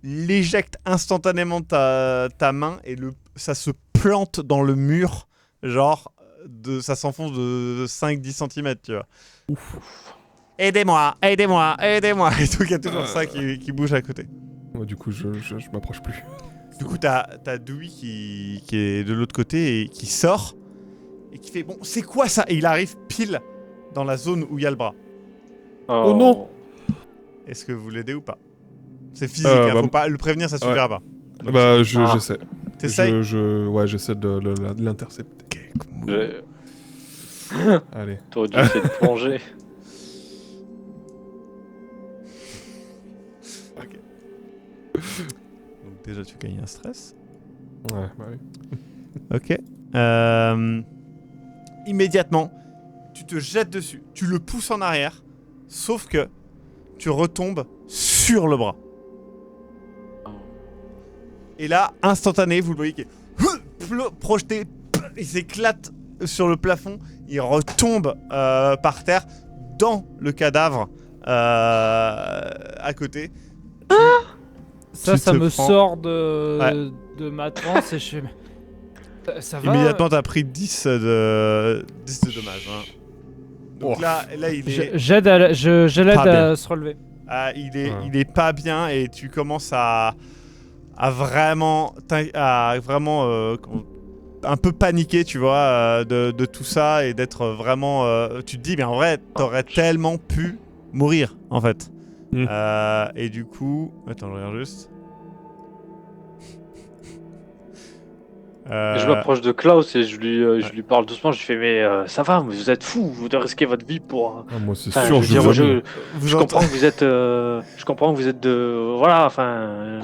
l'éjecte instantanément de ta main et ça se plante dans le mur. Genre, ça s'enfonce de 5-10 cm, tu vois. Ouf. Aidez-moi. Et donc, il y a toujours ça qui bouge à côté. Ouais, du coup, je m'approche plus. Du coup, t'as Dewey qui est de l'autre côté et qui sort et qui fait bon, c'est quoi ça? Et il arrive pile dans la zone où il y a le bras. Oh non. Est-ce que vous l'aidez ou pas? C'est physique, hein, faut pas le prévenir, ça suffira pas. Donc, J'essaie. T'essayes? J'essaie de l'intercepter. Allez. T'aurais dû essayer de plonger. Donc déjà, tu gagnes un stress. Ouais, bah oui. Ok. Immédiatement, tu te jettes dessus, tu le pousses en arrière, sauf que tu retombes sur le bras. Et là, instantané, vous le voyez qui est projeté, il s'éclate sur le plafond, il retombe par terre dans le cadavre à côté. Ça te me prends- sort de ma transe et je fais... Ça va? Immédiatement, t'as pris 10 de dommages. Hein. Donc là, il est... Je l'aide Pas bien. à se relever. Il est pas bien et tu commences à vraiment un peu paniquer, tu vois, de tout ça et d'être vraiment... tu te dis, mais en vrai, t'aurais tellement pu mourir, en fait. Et du coup... Attends, je regarde juste. Je m'approche de Klaus et je lui parle doucement. Je lui fais mais ça va, mais vous êtes fous, vous devez risquer votre vie pour. Moi, c'est Enfin, sûr, je veux dire, Vous je comprends que vous êtes, je comprends que vous êtes de, voilà, enfin,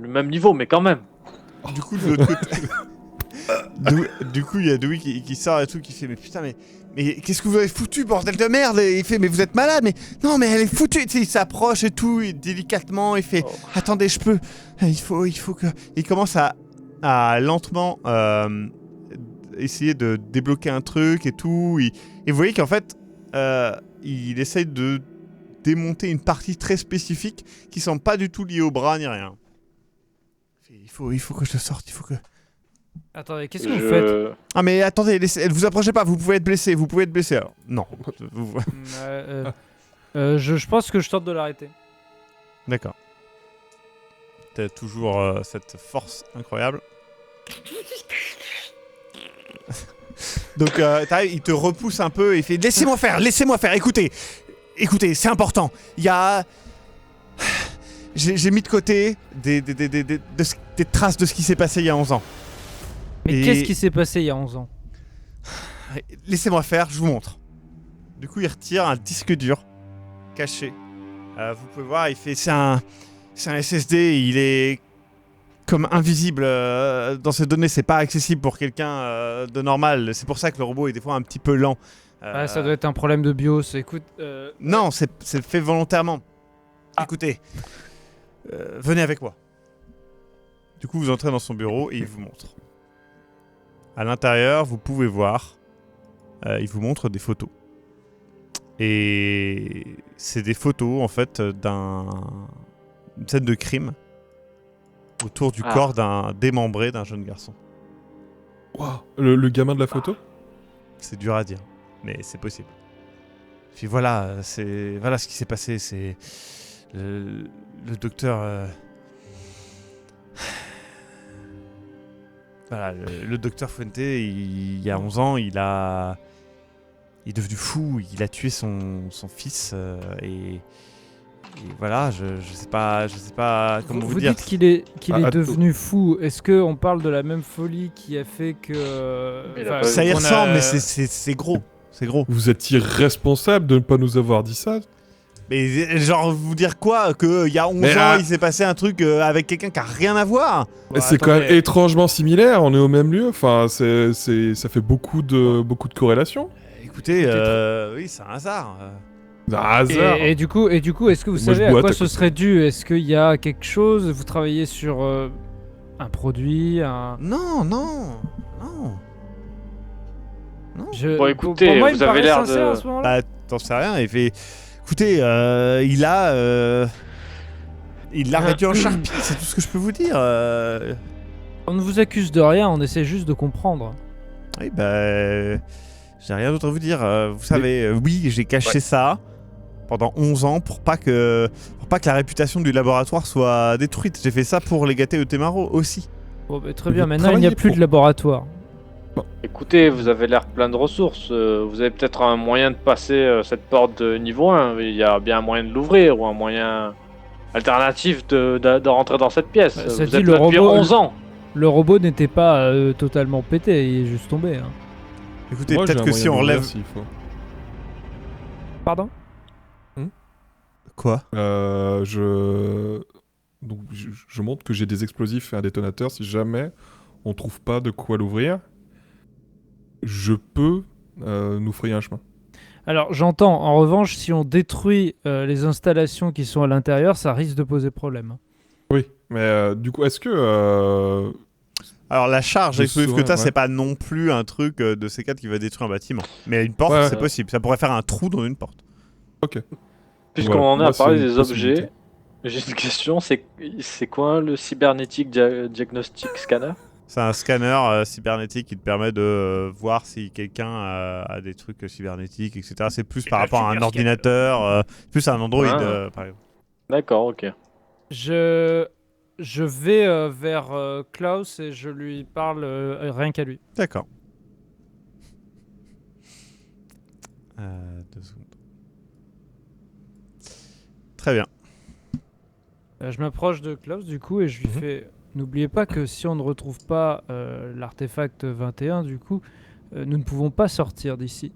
le même niveau, mais quand même. Du coup, de l'autre côté... du coup, il y a Dewey qui sort et tout, qui fait mais putain, mais qu'est-ce que vous avez foutu, bordel de merde? Et il fait mais vous êtes malade, mais non, mais elle est foutue. Tu sais, il s'approche et tout, et délicatement, il fait attendez, je peux. Il faut que. Il commence à lentement essayer de débloquer un truc et tout. Et vous voyez qu'en fait, il essaye de démonter une partie très spécifique qui semble pas du tout liée au bras ni rien. Il faut que je sorte, il faut que... Attendez, qu'est-ce que vous faites? Ah mais attendez, vous approchez pas, vous pouvez être blessé alors. Non. Je pense que je tente de l'arrêter. D'accord. T'as toujours cette force incroyable. Donc il te repousse un peu et il fait laissez-moi faire, écoutez, c'est important. Il y a... J'ai mis de côté des traces de ce qui s'est passé il y a 11 ans. Mais qu'est-ce qui s'est passé il y a 11 ans? Laissez-moi faire, je vous montre. Du coup, il retire un disque dur caché. Vous pouvez voir, il fait... C'est un SSD, il est comme invisible dans ses données. C'est pas accessible pour quelqu'un de normal. C'est pour ça que le robot est des fois un petit peu lent. Ça doit être un problème de BIOS. Écoute... Non, c'est fait volontairement. Écoutez, venez avec moi. Du coup, vous entrez dans son bureau et il vous montre. À l'intérieur, vous pouvez voir, il vous montre des photos. Et c'est des photos, en fait, d'une scène de crime autour du corps d'un démembré d'un jeune garçon. Wow. Le gamin de la photo? C'est dur à dire, mais c'est possible. Puis voilà, voilà ce qui s'est passé. C'est le docteur... Voilà, le docteur Fuente, il y a 11 ans, il est devenu fou, il a tué son fils et voilà, je sais pas comment vous dire. Vous dites qu'il est devenu fou. Est-ce qu'on parle de la même folie qui a fait que... Ça y ressemble, mais c'est gros. C'est gros. Vous êtes irresponsable de ne pas nous avoir dit ça? Mais genre, vous dire quoi? Qu'il y a 11 ans, il s'est passé un truc avec quelqu'un qui a rien à voir? C'est quand même étrangement similaire, on est au même lieu, enfin, ça fait beaucoup de corrélations. Écoutez, oui, c'est un hasard. Un hasard. Et du coup, est-ce que vous Moi, je savez à boite quoi à ce côté. serait dû? Est-ce qu'il y a quelque chose? Vous travaillez sur un produit, Non. Je- Bon, pour écoutez, moi, il vous me avez paraît l'air sincère de- à ce moment-là. Bah, t'en sais rien. Il fait. Écoutez, il l'a réduit en charpie, c'est tout ce que je peux vous dire. On ne vous accuse de rien, on essaie juste de comprendre. Oui, bah. J'ai rien d'autre à vous dire. Vous savez, oui, j'ai caché ça pendant 11 ans pour pas que la réputation du laboratoire soit détruite. J'ai fait ça pour les gâter au Temaro aussi. Bon, bah, très bien, Vous maintenant il n'y a travaillez plus pour- de laboratoire. Écoutez, vous avez l'air plein de ressources. Vous avez peut-être un moyen de passer cette porte de niveau 1. Il y a bien un moyen de l'ouvrir ou un moyen alternatif de rentrer dans cette pièce. Ça Vous dit, êtes le là depuis robot- 11 ans. Le robot n'était pas totalement pété, il est juste tombé. Hein. Écoutez, Moi, j'ai peut-être un que moyen si on de l'ouvrir relève. s'il faut. Pardon? Quoi? Donc, je montre que j'ai des explosifs et un détonateur. Si jamais on trouve pas de quoi l'ouvrir, je peux nous frayer un chemin. Alors j'entends, en revanche, si on détruit les installations qui sont à l'intérieur, ça risque de poser problème. Oui, mais du coup, est-ce que... Alors la charge Je explosive que saurais, t'as, ouais. c'est pas non plus un truc de C4 qui va détruire un bâtiment. Mais une porte, Ouais. c'est possible. Ça pourrait faire un trou dans une porte. Puisqu'on Voilà, en est moi, à parler c'est une des possibilité. objets, j'ai une question. C'est quoi le cybernétique diagnostic scanner? C'est un scanner cybernétique qui te permet de voir si quelqu'un a des trucs cybernétiques, etc. C'est plus par rapport à un ordinateur, plus à un Android, Ah. par exemple. D'accord, ok. Je vais vers Klaus et je lui parle rien qu'à lui. D'accord. 2 secondes. Très bien. Je m'approche de Klaus du coup et je lui fais... N'oubliez pas que si on ne retrouve pas l'artefact 21, du coup, nous ne pouvons pas sortir d'ici.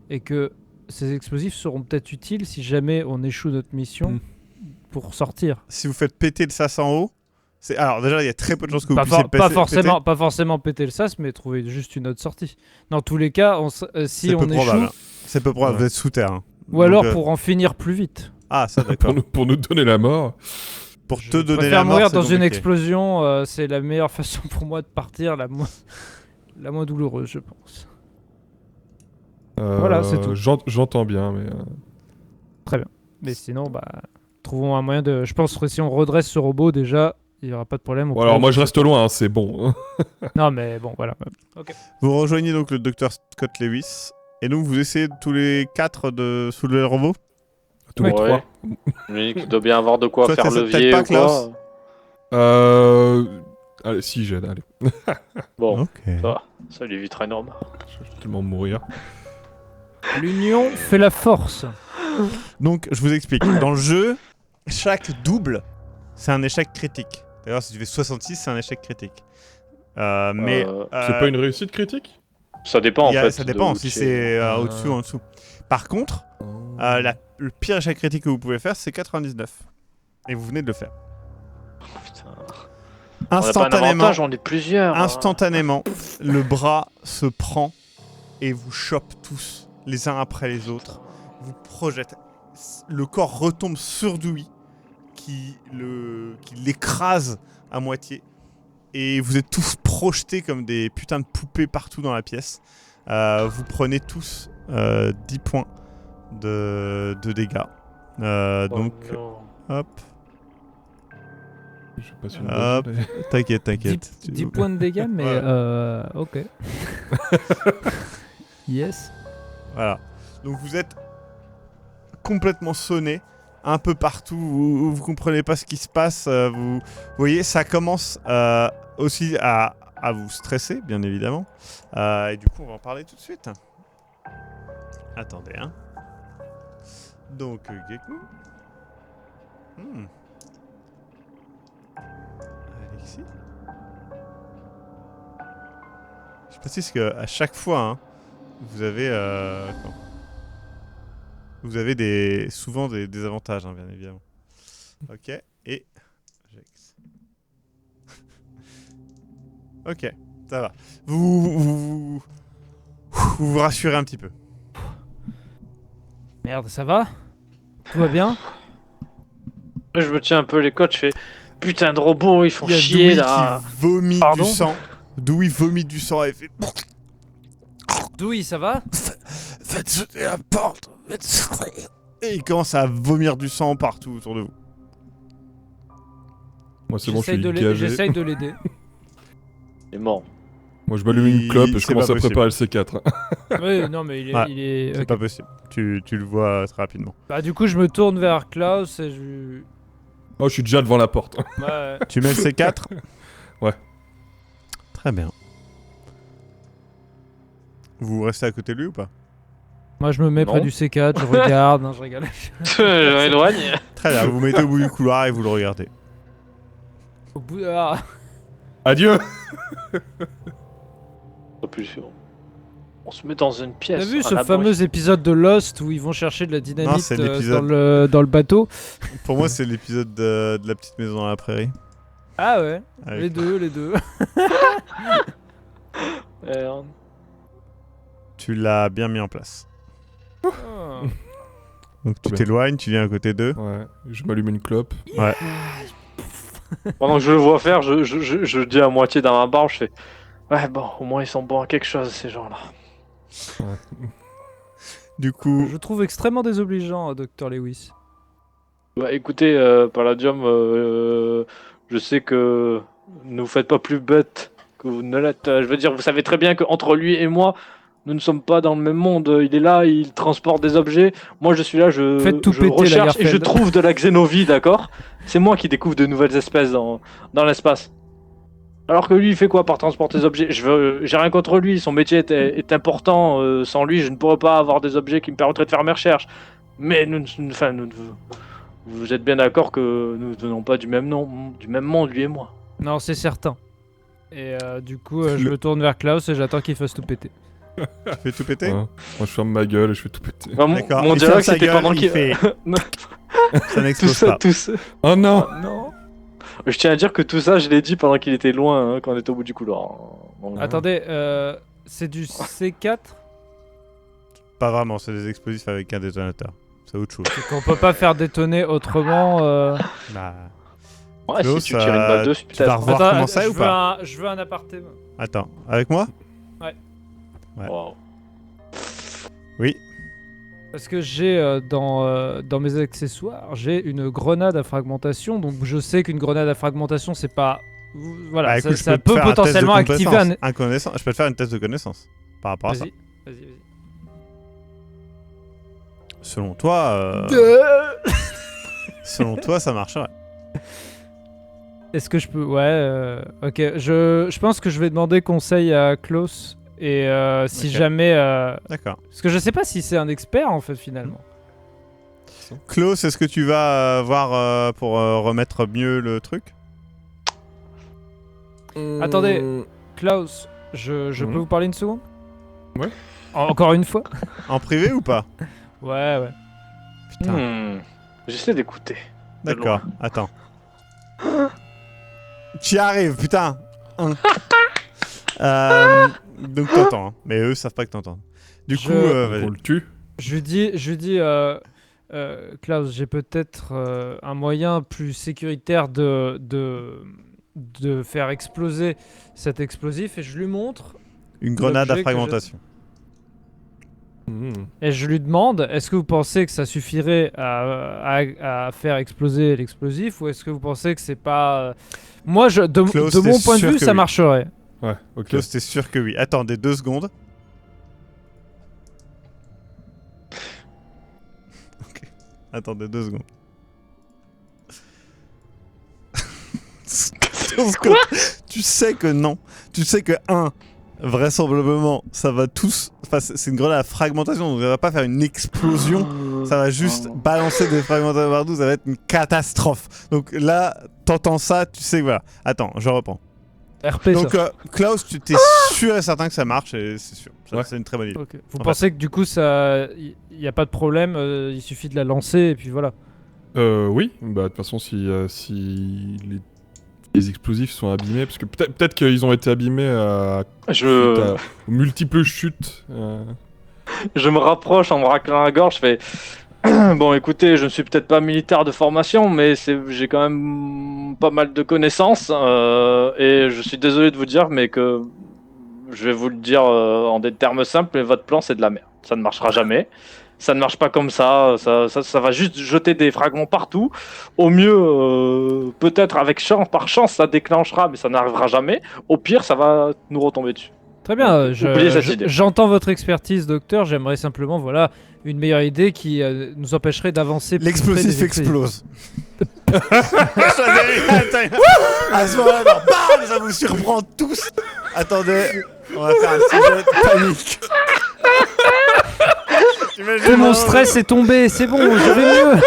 Et que ces explosifs seront peut-être utiles si jamais on échoue notre mission pour sortir. Si vous faites péter le sas en haut, alors déjà il y a très peu de chances que vous puissiez le Pas péter. forcément péter le sas, mais trouver juste une autre sortie. Dans tous les cas, si C'est on peu probable. échoue, C'est peu probable, Ouais. vous êtes sous terre. Hein. ou alors Donc, pour en finir plus vite. Ah, ça d'accord. pour nous donner la mort. Pour Je te donner préfère la mort, mourir c'est dans une compliqué. explosion, c'est la meilleure façon pour moi de partir, la moins douloureuse, je pense. Voilà, c'est tout. J'entends bien, mais... Mais sinon, bah, trouvons un moyen de... Je pense que si on redresse ce robot, déjà, il n'y aura pas de problème. Bon, alors moi je reste loin, hein, c'est bon. Non, mais bon, voilà. Vous rejoignez donc le docteur Scott Lewis. Et donc vous essayez tous les 4 de soulever le robot. Tous les Ouais. trois. Mais il doit bien avoir de quoi Toi, faire t'as- levier t'aides pas, ou quoi. Klaus Allez, si j'aide, allez. Bon, Ok. ça va. Ça lui évitera énorme. Je vais tellement mourir. L'union fait la force. Donc je vous explique. Dans le jeu, chaque double, c'est un échec critique. D'ailleurs, si tu fais 66, c'est un échec critique. Mais C'est pas une réussite critique? Ça dépend en il y a- fait. ça de dépend où si tu es. c'est au-dessus ou en dessous. Par contre, le pire échec critique que vous pouvez faire, c'est 99. Et vous venez de le faire. Putain. On n'a pas un Instantanément, avantage, on est plusieurs. instantanément, le bras se prend et vous chope tous, les uns après les autres. Vous projette. Le corps retombe sur Dewey, qui l'écrase à moitié. Et vous êtes tous projetés comme des putains de poupées partout dans la pièce. Vous prenez tous 10 points de dégâts. Oh Donc, non. hop, Je passe une Hop. bonne journée. t'inquiète. 10 points de dégâts, mais Ouais. ok. Yes. Voilà. Donc vous êtes complètement sonné un peu partout. Vous comprenez pas ce qui se passe. Vous voyez, ça commence aussi à vous stresser, bien évidemment. Et du coup, on va en parler tout de suite. Attendez, hein. Donc, Gekmu. Alexis. Je précise qu'à chaque fois, hein, vous avez... Vous avez souvent des avantages, hein, bien évidemment. Ok, et... Jex. Ok, ça va. Vous vous rassurez un petit peu. Merde, ça va? Tout va bien? Je me tiens un peu les côtes, je fais putain de robots, ils font Il y a chier Dewey là. qui vomit Pardon du sang. Dewey vomit du sang et fait... Douy, ça va? Faites sauter la porte. Et il commence à vomir du sang partout autour de vous. Moi, c'est bon, je suis gagé. J'essaye de l'aider. Il est mort. Moi, je m'allume une clope et je C'est commence pas à préparer le C4. Oui, non, mais Ouais, il est... C'est ok. pas possible. Tu le vois très rapidement. Bah, du coup, je me tourne vers Klaus et je... Oh, je suis déjà devant la porte. Ouais. Tu mets le C4 Ouais. Très bien. Vous restez à côté de lui ou pas? Moi, je me mets près Non. du C4, je regarde, non, je rigole. Je m'éloigne. Très bien, vous vous mettez au bout du couloir et vous le regardez. Au bout... Ah. Adieu. Pas plus sûr. On se met dans une pièce. T'as vu un ce abri. fameux épisode de Lost où ils vont chercher de la Non, dynamite c'est dans l'épisode. dans le bateau? Pour moi, c'est l'épisode de la petite maison dans la prairie. Ah ouais, Avec- les deux. Merde. Tu l'as bien mis en place. Ah. Donc tu Bien. t'éloignes, tu viens à côté d'eux. Ouais, je m'allume une clope. Pendant que je le vois faire, je dis à moitié dans ma barre, je fais ouais bon, au moins ils sont bons à quelque chose ces gens-là. Du coup, Je trouve extrêmement désobligeant, Dr Lewis. Bah écoutez, Palladium, je sais que ne vous faites pas plus bête que vous ne l'êtes. Je veux dire, vous savez très bien qu'entre lui et moi, nous ne sommes pas dans le même monde. Il est là, il transporte des objets. Moi, je suis là, Faites tout je péter, recherche et je Lagerfeld. trouve de la xénovie, d'accord? C'est moi qui découvre de nouvelles espèces dans l'espace. Alors que lui, il fait quoi par transporter des objets? J'ai rien contre lui, son métier est important. Sans lui, je ne pourrais pas avoir des objets qui me permettraient de faire mes recherches. Mais vous êtes bien d'accord que nous ne venons pas du même monde, lui et moi. Non, c'est certain. Et du coup, je Le- me tourne vers Klaus et j'attends qu'il fasse tout péter. tu fais tout péter. Ouais. Moi, je ferme ma gueule et je fais tout péter. Enfin, D'accord. mon Il dialogue, ferme sa c'était gueule, pendant il qu'il... fait- Non, Ça tout n'explose ça, pas. tout ça... Oh non. Non. Je tiens à dire que tout ça, je l'ai dit pendant qu'il était loin, hein, quand on était au bout du couloir. Donc, Attendez, c'est du C4? Pas vraiment, c'est des explosifs avec un détonateur. C'est autre chose. Qu'on peut pas faire détonner autrement. Bah, ouais, Klaus, si tu tires une balle dessus, tu vas peut-être. revoir comment ça je ou veux pas je veux un aparté. moi. Attends, avec moi? Ouais. Wow. Oui. Parce que j'ai dans mes accessoires, j'ai une grenade à fragmentation. Donc je sais qu'une grenade à fragmentation, c'est pas. Voilà, Bah, écoute, je ça peux te peut faire un test de potentiellement activer connaissance. un. Je peux te faire une test de connaissance par rapport à ça. Vas-y. Selon toi, selon toi, ça marcherait. Est-ce que je peux. Ouais, ok. Je pense que je vais demander conseil à Klaus. Et si Ok. jamais. D'accord. Parce que je sais pas si c'est un expert en fait finalement. Klaus, est-ce que tu vas voir pour remettre mieux le truc? Attendez. Klaus, je peux vous parler une seconde? Ouais. Encore une fois? En privé ou pas? Ouais. Putain. J'essaie d'écouter. D'accord, attends. Tu y arrives, putain. Donc t'entends, hein. Mais eux savent pas que t'entends. Du coup, vas-y. On le tue. Je lui dis Klaus, j'ai peut-être un moyen plus sécuritaire de faire exploser cet explosif et je lui montre Une grenade à l'objet que fragmentation. et je lui demande est-ce que vous pensez que ça suffirait à faire exploser l'explosif ou est-ce que vous pensez que c'est pas moi Klaus, de mon t'es point de sûr vue que ça oui. marcherait. Ouais, ok. Klaus, t'es sûr que oui. Attendez 2 secondes. Ok. Attendez 2 secondes. 2 secondes. Tu sais que non. Tu sais que vraisemblablement, ça va tous... Enfin, c'est une grenade à fragmentation, donc ça va pas faire une explosion. Ça va juste balancer des fragmentations partout, ça va être une catastrophe. Donc là, t'entends ça, tu sais que voilà. Attends, je reprends. RP, Donc, ça. Klaus, tu t'es sûr et certain que ça marche, et c'est sûr. Ça, Ouais. c'est une très bonne idée. Ok. Vous En pensez que du coup, ça, il n'y a pas de problème, il suffit de la lancer et puis voilà. Oui, bah de toute façon, si les explosifs sont abîmés, parce que peut-être qu'ils ont été abîmés suite aux multiples chutes. Je me rapproche en me raclant la gorge, je fais bon, écoutez, je ne suis peut-être pas militaire de formation, mais j'ai quand même pas mal de connaissances et je suis désolé de vous dire, mais que je vais vous le dire en des termes simples, mais votre plan c'est de la merde. Ça ne marchera jamais. Ça ne marche pas comme ça. Ça va juste jeter des fragments partout. Au mieux, peut-être avec chance, par chance, ça déclenchera, mais ça n'arrivera jamais. Au pire, ça va nous retomber dessus. Très bien, Oubliez cette idée. j'entends votre expertise, docteur. J'aimerais simplement, voilà, une meilleure idée qui nous empêcherait d'avancer. plus près L'explosif des explosifs. explose. À ce moment-là, bam, ça vous surprend tous. Attendez, on va faire un petit jet de panique. T'imagines, Tout mon non, stress est tombé, c'est bon, je vais mieux.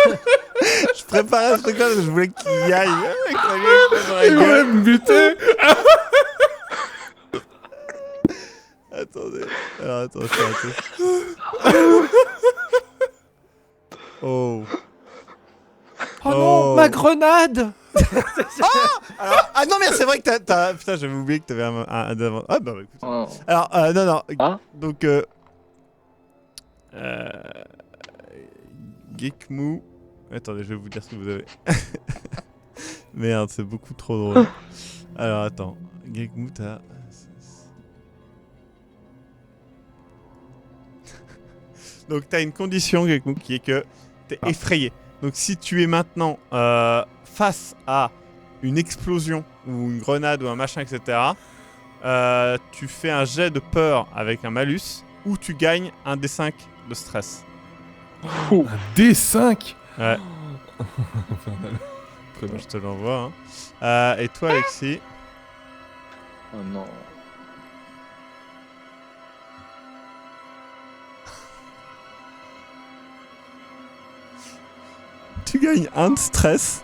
Je préparais ce truc-là parce que je voulais qu'il y aille. Avec la gueule dans la Il voulait gueule. me buter. Attendez. Alors, attends, je fais un truc. Oh. Oh non, Oh. ma grenade. Alors, ah non, mais c'est vrai que t'as... Putain, j'avais oublié que t'avais un avant. Ah bah écoute. Oh. Alors, non. Hein Donc, Geekmoo. Attendez, je vais vous dire ce que vous avez. Merde, c'est beaucoup trop drôle. Alors, attends. Geekmoo, t'as... Donc, t'as une condition, Geekmoo, qui est que t'es effrayé. Donc, si tu es maintenant face à une explosion ou une grenade ou un machin, etc., tu fais un jet de peur avec un malus ou tu gagnes un D5 de stress. Un D5. Ouais. Infernal. Très bien. Je te l'envoie. Hein. Et toi, Alexis? Oh non. Tu gagnes un de stress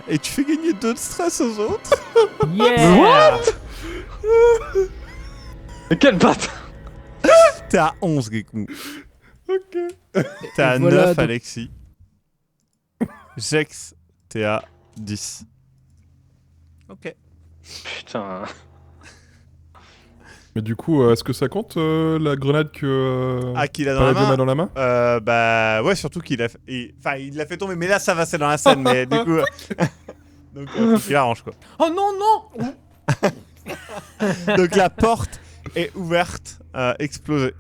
et tu fais gagner 2 de stress aux autres. Yeah. Mais quelle batte. T'es à 11, Geekmoo. Ok. T'es à Et voilà, 9, donc- Alexis. Jex, t'es à 10. Ok. Putain. Mais du coup, est-ce que ça compte la grenade que Ah, qu'il a dans la Palladium main a dans la main? Bah ouais, surtout qu'il a fait... Enfin, il l'a fait tomber, mais là, ça va, c'est dans la scène, mais du coup... Donc, faut qu'il arrange, quoi. Oh non, non. Donc, la porte est ouverte, explosée.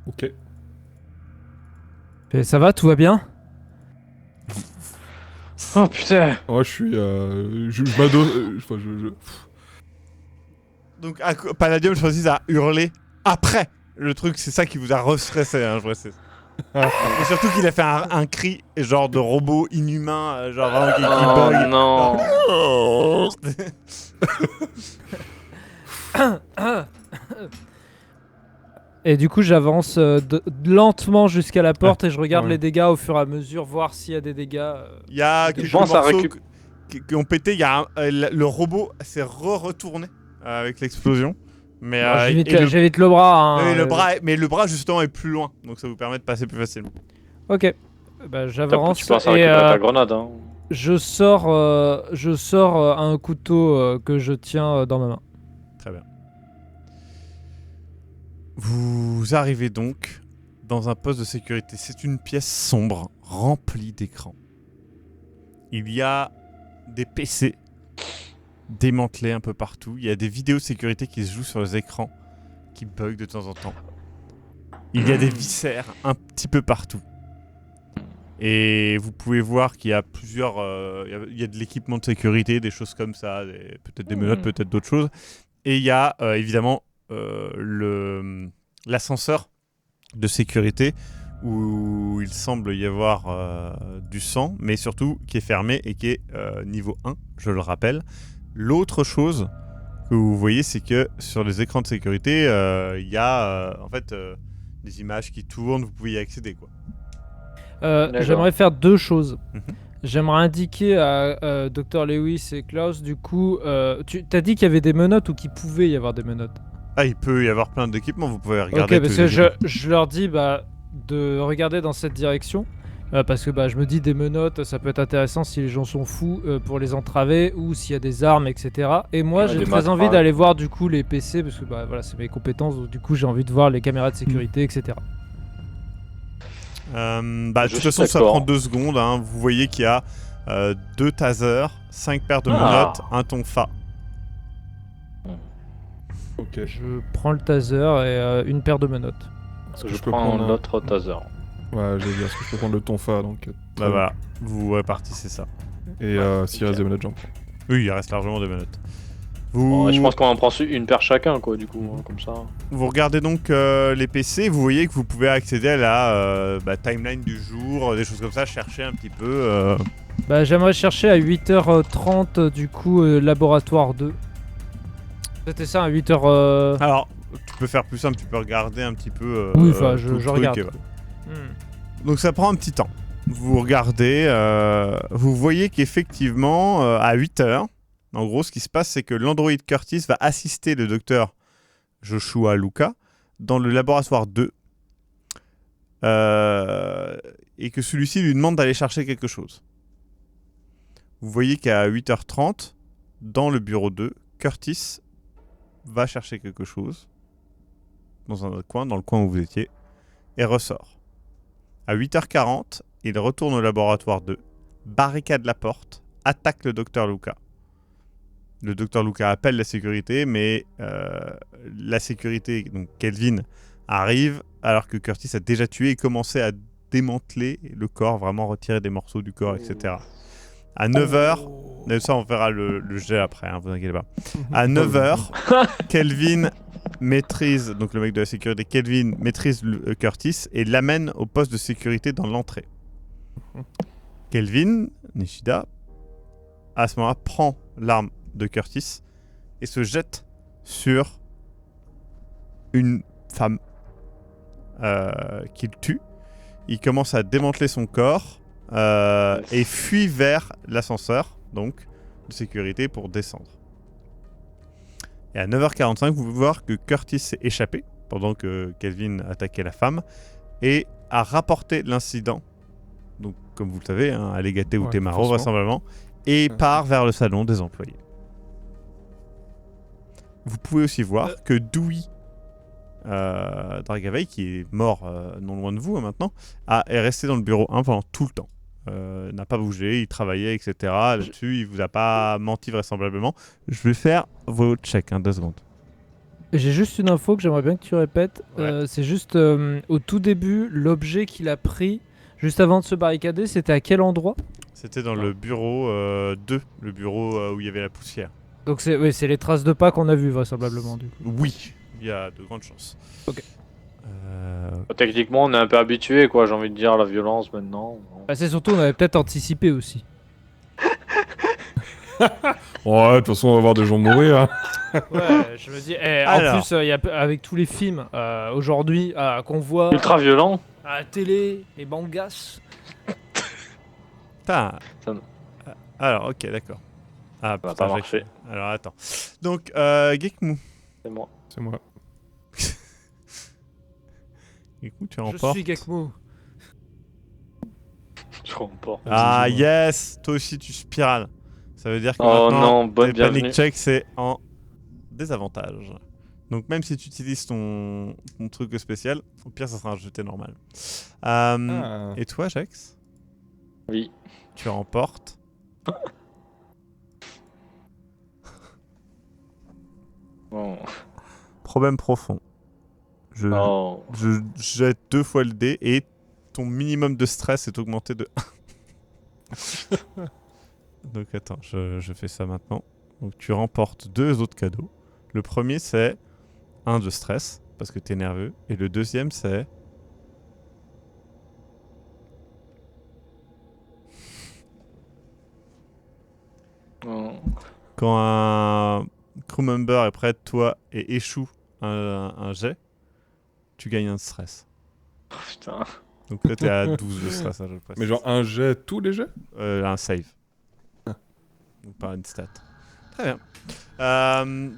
Ok. Et ça va, tout va bien? Oh putain. Moi, je suis. Je m'adosse. Enfin, Donc, Palladium choisit à hurler après le truc, c'est ça qui vous a restressé, hein, je précise. Et surtout qu'il a fait un cri, genre de robot inhumain, genre vraiment qui Oh bug. non. Oh. Et du coup, j'avance lentement jusqu'à la porte et je regarde Ouais. les dégâts au fur et à mesure, voir s'il y a des dégâts. Il y a quelques pense à morceaux qui ont pété, il y a le robot s'est retourné avec l'explosion. Mais J'évite le bras. Hein, oui, le bras justement est plus loin, donc ça vous permet de passer plus facilement. Ok. Bah, j'avance Tu penses à et récupérer ta grenade, hein. je sors un couteau que je tiens dans ma main. Très bien. Vous arrivez donc dans un poste de sécurité. C'est une pièce sombre, remplie d'écrans. Il y a des PC démantelés un peu partout. Il y a des vidéos de sécurité qui se jouent sur les écrans, qui bug de temps en temps. Il y a des viscères un petit peu partout. Et vous pouvez voir qu'il y a plusieurs... il y a de l'équipement de sécurité, des choses comme ça, peut-être des menottes, peut-être d'autres choses. Et il y a évidemment l'ascenseur de sécurité où il semble y avoir du sang, mais surtout qui est fermé et qui est niveau 1, je le rappelle. L'autre chose que vous voyez, c'est que sur les écrans de sécurité, il y a en fait des images qui tournent, vous pouvez y accéder, quoi. J'aimerais faire deux choses. Mhm. J'aimerais indiquer à Dr Lewis et Klaus, du coup, tu t'as dit qu'il y avait des menottes ou qu'il pouvait y avoir des menottes. Ah, il peut y avoir plein d'équipements, vous pouvez Ok, regarder. parce tous les que équipements. je leur dis de regarder dans cette direction. Parce que je me dis des menottes, ça peut être intéressant si les gens sont fous pour les entraver ou s'il y a des armes, etc. Et moi, Ouais, j'ai des très envie matraques. d'aller voir du coup les PC parce que voilà, c'est mes compétences. Donc, du coup, j'ai envie de voir les caméras de sécurité, etc. De Je toute suis façon, ça d'accord. prend 2 secondes. Hein. Vous voyez qu'il y a 2 tasers, 5 paires de Ah. menottes, un tonfa. Ok. Je prends le taser et une paire de menottes. Est-ce que Je je peux prends prendre un- l'autre taser. Ouais, j'allais dire, est-ce que je peux prendre le tonfa donc très Bah bien. voilà, vous répartissez ça. Et s'il reste des menottes, j'en prends. Oui, il reste largement des menottes. Bon, Vous, je pense qu'on en prend une paire chacun, quoi, du coup, Mhm. comme ça. vous regardez donc les PC, vous voyez que vous pouvez accéder à la timeline du jour, des choses comme ça, chercher un petit peu. J'aimerais chercher à 8h30 du coup laboratoire 2. C'était ça à 8h. Alors, tu peux faire plus simple, tu peux regarder un petit peu. Oui, tout le je truc, regarde. et voilà. Donc ça prend un petit temps. Vous regardez, vous voyez qu'effectivement, à 8h, en gros, ce qui se passe, c'est que l'androïde Curtis va assister le docteur Joshua Luca dans le laboratoire 2 et que celui-ci lui demande d'aller chercher quelque chose. Vous voyez qu'à 8h30, dans le bureau 2, Curtis va chercher quelque chose dans un autre coin, dans le coin où vous étiez, et ressort. À 8h40, il retourne au laboratoire 2, barricade la porte, attaque le docteur Luca. Le docteur Luca appelle la sécurité, mais la sécurité, donc Kelvin, arrive alors que Curtis a déjà tué et commencé à démanteler le corps, vraiment retirer des morceaux du corps, etc. À 9h, ça on verra le jet après, hein, vous inquiétez pas. À 9h, Kelvin maîtrise, donc le mec de la sécurité, Kelvin maîtrise Curtis et l'amène au poste de sécurité dans l'entrée. Kelvin, Nishida, à ce moment-là, prend l'arme de Curtis et se jette sur une femme qu'il tue. Il commence à démanteler son corps et fuit vers l'ascenseur, donc de sécurité, pour descendre. Et à 9h45, vous pouvez voir que Curtis s'est échappé pendant que Kelvin attaquait la femme et a rapporté l'incident, donc comme vous le savez, hein, à Legate ou Ouais, Temaro forcément. vraisemblablement, et part vers le salon des employés. Vous pouvez aussi voir que Dewey Dragavey, qui est mort non loin de vous hein, maintenant, est resté dans le bureau 1 pendant tout le temps. N'a pas bougé, il travaillait, etc. Là-dessus, il vous a pas menti vraisemblablement. Je vais faire vos checks, 2 secondes. J'ai juste une info que j'aimerais bien que tu répètes. Ouais. C'est juste au tout début, l'objet qu'il a pris juste avant de se barricader, c'était à quel endroit? C'était dans le bureau 2, le bureau où il y avait la poussière. Donc c'est les traces de pas qu'on a vues vraisemblablement du coup. Oui, il y a de grandes chances. Ok. Techniquement, on est un peu habitué, quoi, j'ai envie de dire, à la violence maintenant. C'est surtout on avait peut-être anticipé aussi. Ouais, de toute façon, on va voir des gens mourir. Hein. Ouais, je me dis. Alors. En plus, y a, avec tous les films aujourd'hui qu'on voit Ultra violent. à la télé, les mangas. Putain. Ça me- Alors, ok, d'accord. Ah, Ça va putain, pas j'ai- marcher. Alors, attends. Donc, Gekmu. C'est moi. C'est moi. Gekmu, tu Je remportes. suis Gekmu. Je remporte. Ah, Vas-y, dis-moi. yes. Toi aussi, tu spirales. Ça veut dire que Oh maintenant, non, bonne tes panic bienvenue. check, c'est en désavantage. Donc, même si tu utilises ton truc spécial, au pire, ça sera un jeté normal. Ah. Et toi, Jax, Oui. tu remportes. Bon. Problème profond. Oh. Je jette 2 fois le dé et ton minimum de stress est augmenté de 1. Donc attends, je fais ça maintenant. Donc tu remportes 2 autres cadeaux. Le premier c'est 1 de stress parce que t'es nerveux. Et le deuxième c'est... Oh. Quand un crew member est près de toi et échoue un jet, tu gagnes un stress. Putain. Donc là, t'es à 12 de stress, hein, je précise. Mais genre un jet, tous les jets? Un save. Ah. Donc pas une stat. Très bien.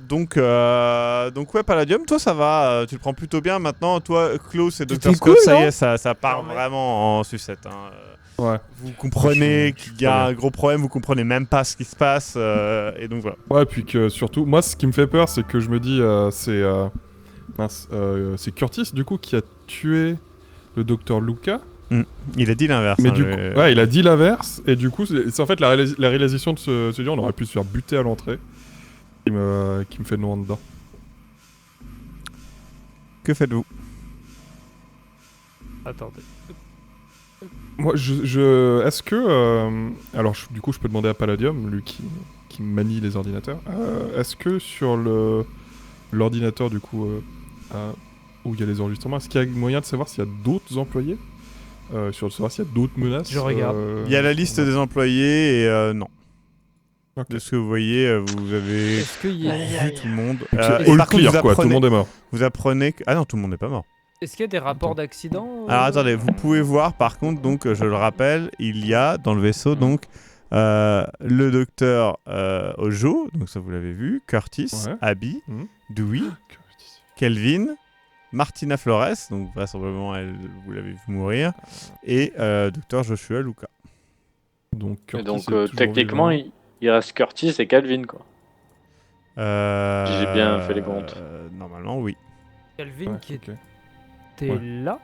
Donc ouais, Palladium, toi ça va, tu le prends plutôt bien maintenant. Toi, Klaus et Dr. C'était Scott, cool, ça y non est, ça part Non, mais- vraiment en sucette. Hein. Ouais. Vous comprenez Je suis qu'il y a pas un gros problème, vous comprenez même pas ce qui se passe, et donc voilà. Ouais, puis que surtout, moi, ce qui me fait peur, c'est que je me dis, c'est Curtis, du coup, qui a tué le docteur Luca. Il a dit l'inverse. Mais hein, du coup, ouais, il a dit l'inverse, et du coup, c'est en fait la réalisation de ce genre, on aurait pu se faire buter à l'entrée, qui me fait noir dedans. Que faites-vous? Attendez. Moi, est-ce que, alors, du coup, je peux demander à Palladium, lui qui manie les ordinateurs, est-ce que sur l'ordinateur, du coup, où il y a les enregistrements, est-ce qu'il y a moyen de savoir s'il y a d'autres employés, sur savoir s'il y a d'autres menaces? Je regarde. Il y a la liste des employés et non. Ok. De ce que vous voyez, vous avez Est-ce qu'il y a... vu tout le monde. Donc Et c'est all par contre, clear, vous quoi, tout le monde est mort. Vous apprenez que... Ah non, tout le monde n'est pas mort. Est-ce qu'il y a des rapports d'accident Alors attendez, vous pouvez voir par contre, donc je le rappelle, il y a dans le vaisseau donc le docteur Ojo, donc ça vous l'avez vu, Curtis, Ouais. Abby, Mhm. Dewey, Kelvin, Martina Flores, donc vraisemblablement elle, vous l'avez vu mourir, et docteur Joshua Luca. Donc, Et Curtis donc est toujours techniquement, vivant. il reste Curtis et Calvin, quoi. J'ai bien fait les comptes. Normalement, oui. Calvin Ouais, qui ok. était Ouais. là,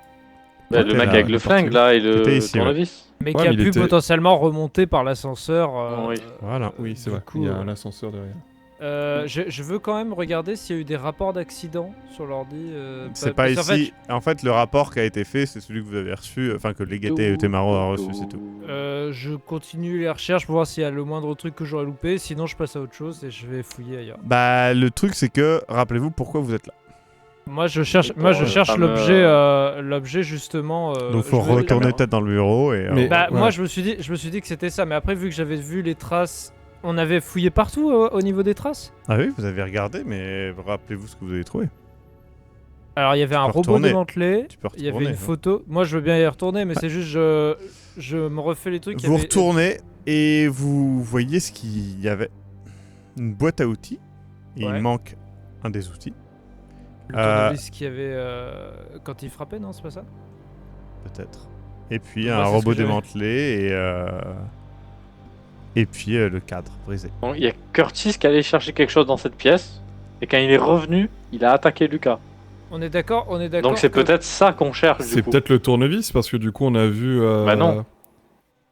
Bah, T'es le mec là, avec il le est flingue, parti. là, et T'étais le ici, ouais. tournevis. mais Ouais, qui a mais il pu était- potentiellement remonter par l'ascenseur. Oui. Voilà. Oui, c'est Du vrai. coup, Il y a un ascenseur derrière. Je veux quand même regarder s'il y a eu des rapports d'accident sur l'ordi. C'est pas parce qu'en ici. En fait, le rapport qui a été fait, c'est celui que vous avez reçu, enfin que l'Egate Temaro a reçu, c'est tout. je continue les recherches pour voir s'il y a le moindre truc que j'aurais loupé. Sinon, je passe à autre chose et je vais fouiller ailleurs. Bah, le truc, c'est que, rappelez-vous pourquoi vous êtes là. Moi, je cherche, Pour le fameux, l'objet justement. Donc, faut je veux- retourner caméra. peut-être dans le bureau et. Mais- Bah, Ouais. moi, je me suis dit que c'était ça. Mais après, vu que j'avais vu les traces, on avait fouillé partout au niveau des traces. Ah oui, vous avez regardé, mais rappelez-vous ce que vous avez trouvé. Alors, il y avait un peux robot retourner. démantelé. Tu peux Il y retourner. avait une hein. photo. Moi, je veux bien y retourner, mais c'est juste je me refais les trucs. Il y Vous avait- retournez et vous voyez ce qu'il y avait. Une boîte à outils. Et Ouais. il manque un des outils. Le tournevis qu'il y avait quand il frappait, non, c'est pas ça? Peut-être. Et puis Ouais, un c'est ce robot que j'avais. démantelé et puis le cadre brisé. Bon, il y a Curtis qui allait chercher quelque chose dans cette pièce, et quand il est revenu, il a attaqué Lucas. On est d'accord. Donc c'est que- peut-être ça qu'on cherche, C'est du coup. peut-être le tournevis, parce que du coup, on a vu. Bah non.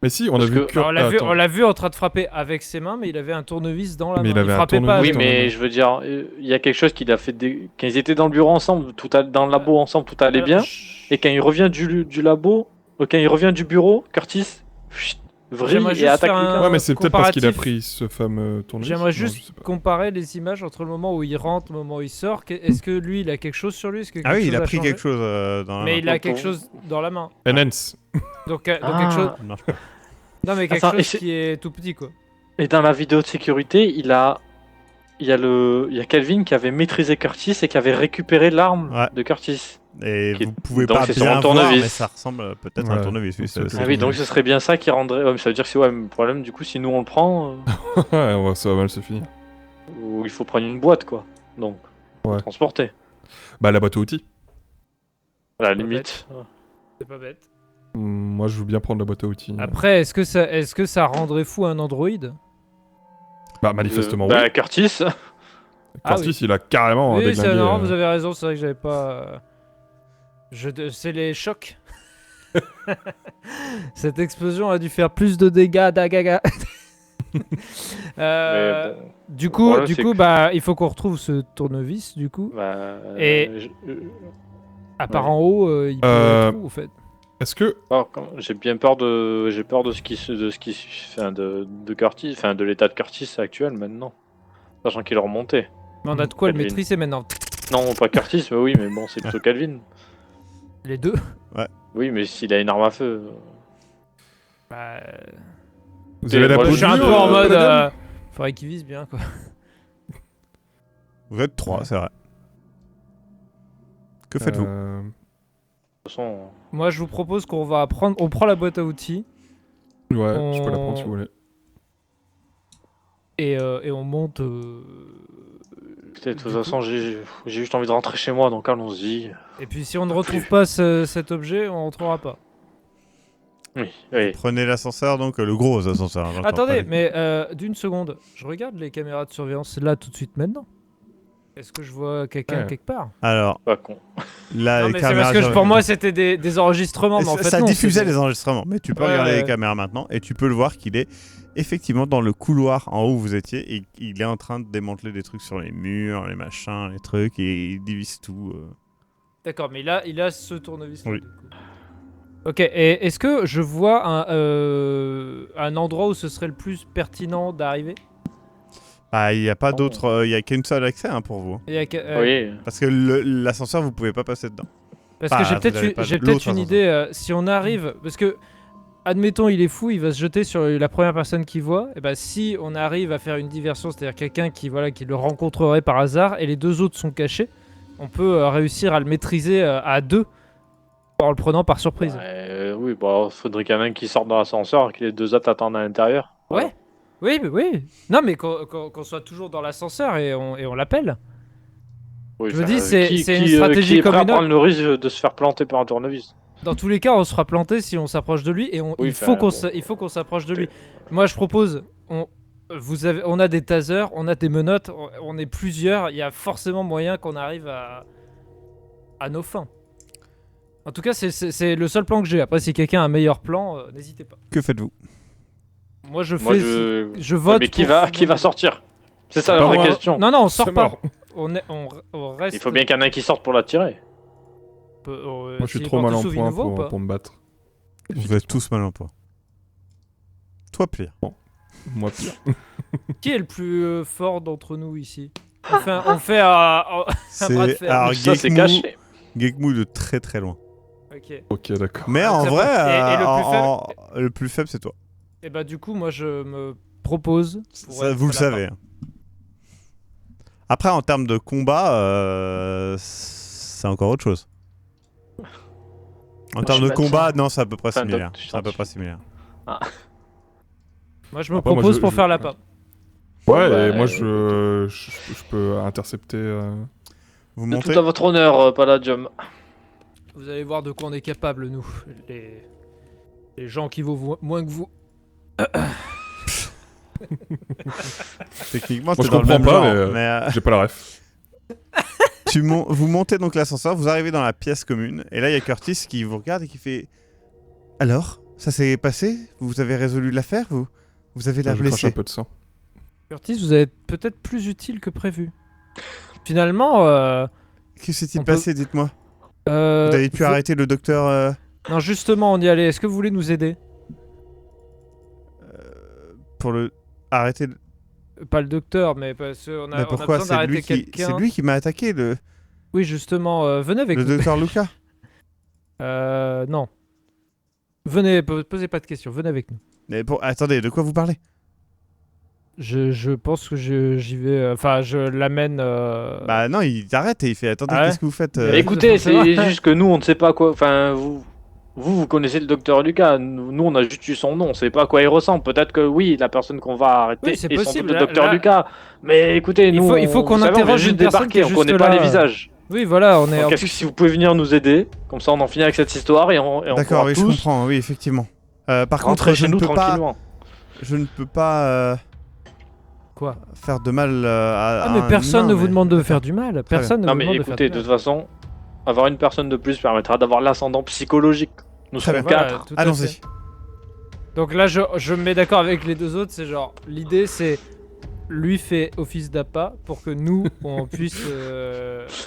Mais si, on a Parce vu. que- Bah, Attends. on l'a vu en train de frapper avec ses mains, mais il avait un tournevis dans la Mais main. il avait un frappait pas. tournevis Oui, dans avec- la main. mais je veux dire, il y a quelque chose qu'il a fait quand ils étaient dans le bureau ensemble, dans le labo ensemble, tout allait bien. Et quand il revient du labo, quand il revient du bureau, Curtis chut, vrille J'aimerais et juste attaque faire un- Lucas. Ouais, mais c'est peut-être parce qu'il a comparatif. pris ce fameux tournevis. J'aimerais Non, juste je sais pas. comparer les images entre le moment où il rentre, le moment où il sort. Est-ce que lui, il a quelque chose sur lui? Est-ce que Ah quelque oui, il chose a pris changé quelque chose dans la Mais main. il a Donc, quelque pour- chose dans la main. Enhance. Donc Ah. quelque chose. Ça marche pas. Non, mais quelque Attends, et chose c'est- qui est tout petit, quoi. Et dans la vidéo de sécurité, il y a Calvin qui avait maîtrisé Curtis et qui avait récupéré l'arme Ouais. de Curtis. Et Qui- vous pouvez donc pas c'est bien sur un voir, tournevis. mais ça ressemble peut-être à un Ouais. tournevis. Oui, C'est c'est- Ah oui, donc tournevis. ce serait bien ça qui rendrait. Ouais, mais ça veut dire que c'est le problème. Du coup, si nous on le prend, Ouais, ça va mal se finir. ou il faut prendre une boîte, quoi. Donc, Ouais. transporter. Bah, la boîte à outils. À la Pas limite. C'est pas bête. Moi, je veux bien prendre la boîte à outils. Après, est-ce que ça rendrait fou un Android? Bah, manifestement, Bah, oui. Curtis. Ah Curtis, il a carrément Oui, déglingué. c'est marrant, vous avez raison, c'est vrai que j'avais pas. C'est les chocs. Cette explosion a dû faire plus de dégâts d'agaga. Mais bon, Du le coup, problème, c'est que- bah, il faut qu'on retrouve ce tournevis, du coup. bah, Et- À part Ouais. en haut, il peut être où, en fait? Est-ce que. j'ai bien peur de ce qui enfin, de Curtis, enfin de l'état de Curtis actuel maintenant, sachant qu'il est remonté. Mais on a de quoi le Calvin. maîtriser maintenant. Non, pas Curtis, mais oui, mais bon, c'est plutôt Calvin. Les deux. Oui, mais s'il a une arme à feu. Bah, Vous avez la moi, peau je suis un dure, peu en mode. Palladium Faudrait qu'il vise bien, quoi. Vous êtes 3, c'est vrai. Que faites-vous toute façon, Moi, je vous propose qu'on va prendre. On prend la boîte à outils Ouais, je peux la prendre si vous voulez. et on monte. écoutez, de toute façon, j'ai juste envie de rentrer chez moi, donc allons-y. Et puis, si on ne retrouve pas cet objet, on rentrera pas. Oui, oui. Prenez l'ascenseur, donc le gros ascenseur. hein, j'entends, Attendez, pas mais d'une seconde. Je regarde les caméras de surveillance là tout de suite maintenant. Est-ce que je vois quelqu'un Ouais. quelque part? Alors, Pas con. là, Non, les mais c'est caméras. parce que pour moi c'était des enregistrements, mais en fait ça non, diffusait c'est des- les enregistrements, mais tu peux Ouais, regarder ouais. les caméras maintenant et tu peux le voir qu'il est effectivement dans le couloir en haut où vous étiez et il est en train de démanteler des trucs sur les murs, les machins, les trucs et il divise tout. D'accord, mais là il a ce tournevis. Oui. Ok, et est-ce que je vois un endroit où ce serait le plus pertinent d'arriver? Bah, il n'y a pas Oh. d'autre, il y a qu'une seule accès hein, pour vous. Il y a que- Oui. Parce que l'ascenseur, vous pouvez pas passer dedans. Parce Bah, que j'ai vous peut-être avez une, pas j'ai de- peut-être l'autre une ascenseur. idée. Si on arrive, parce que admettons il est fou, il va se jeter sur la première personne qu'il voit. Et bah si on arrive à faire une diversion, c'est-à-dire quelqu'un qui le rencontrerait par hasard et les deux autres sont cachés, on peut réussir à le maîtriser à deux en le prenant par surprise. Oui, bah, faudrait qu'il y en ait un qui sorte dans l'ascenseur et que les deux autres attendent à l'intérieur. Voilà. Ouais. Oui, mais oui. Non, mais qu'on soit toujours dans l'ascenseur et on l'appelle. Oui, Je me enfin, dis, c'est qui- une qui, stratégie qui est prêt à communale. prendre le risque de se faire planter par un tournevis. Dans tous les cas, on sera planté si on s'approche de lui et Oui, il faut qu'on s'approche de lui. Moi, je propose, on a des tasers, on a des menottes, on est plusieurs. Il y a forcément moyen qu'on arrive à nos fins. En tout cas, c'est le seul plan que j'ai. Après, si quelqu'un a un meilleur plan, n'hésitez pas. Que faites-vous? Moi, je Moi, fais, je... je vote. Mais qui pour- va sortir? C'est ça la Pas vraie moi. question. Non, non, on sort C'est pas. mort. On reste. Il faut bien qu'il y en ait un qui sorte pour la tirer. Moi, je suis trop mal en point pour me battre. Vous êtes tous mal en point. Toi, pire. Moi, pire. Qui est le plus fort d'entre nous ici? On fait un bras de C'est fer. alors Ça, c'est Gekmu- caché. Gekmu de très très loin. Ok. Ok, d'accord. Mais en ça vrai, peut- et le plus le plus faible, c'est toi. Et bah du coup, moi je me propose. pour Ça, être vous le à la savez. fin. hein. Après, en termes de combat, c'est encore autre chose. En je termes suis de combat, médecin. non, c'est à peu près Enfin, similaire. je suis C'est à peu près scientifique. similaire. Moi je me Après, moi, propose je- pour je- faire la part. Ouais, bah, et moi, je peux intercepter. Vous De montez. tout à votre honneur, Palladium. Vous allez voir de quoi on est capable, nous. Les gens qui vaut moins que vous. Techniquement, Moi, c'est je dans le comprends même pas, genre. mais, Mais, J'ai pas la ref. vous montez donc l'ascenseur, vous arrivez dans la pièce commune, et là, il y a Curtis qui vous regarde et qui fait... Alors, ça s'est passé? Vous avez résolu l'affaire? Vous avez l'air Je crache un blessé. peu de sang. Curtis, vous allez être peut-être plus utile que prévu. Finalement, Que s'est-il On peut- passé, dites-moi? Vous avez pu arrêter le docteur... Non, justement, on y allait. Est-ce que vous voulez nous aider? pour le... Arrêter... Pas le docteur, mais parce qu'on Mais a pourquoi? besoin C'est d'arrêter lui, quelqu'un. c'est lui qui m'a attaqué, le Oui, justement, venez avec nous. docteur Luca. Non. Venez, posez pas de questions, venez avec nous. Mais attendez, de quoi vous parlez? Je pense que j'y vais. Enfin, je l'amène. Bah non, il t'arrête et il fait attendez, Ah ouais qu'est-ce que vous faites Écoutez, ça va. c'est juste que nous, on ne sait pas quoi. Enfin, vous connaissez le docteur Lucas. Nous, on a juste eu son nom. On sait pas à quoi il ressemble. Peut-être que oui, la personne qu'on va arrêter Oui, c'est est sans possible, doute le là- docteur là- Lucas. Mais écoutez, Il nous, faut qu'on vous savez, on vient interroge juste une personne débarquer, qui est on connaît juste pas là. les visages. Oui, voilà, on est. Donc, en est-ce que plus- si vous pouvez venir nous aider, comme ça, on en finit avec cette histoire et on D'accord, pourra oui, je tous comprends, oui, effectivement. Par contre, rentrer chez nous tranquillement. je ne peux pas Quoi? faire de mal à Ah, mais un personne humain, ne vous mais- demande de faire du mal. Personne ne Non vous mais demande de faire écoutez, du de mal. toute façon, avoir une personne de plus permettra d'avoir l'ascendant psychologique. Nous Très serons bien. Voilà, 4. tout à Allons-y. fait. Donc là, je me mets d'accord avec les deux autres. C'est genre, l'idée, c'est lui fait office d'appât pour que nous, on puisse.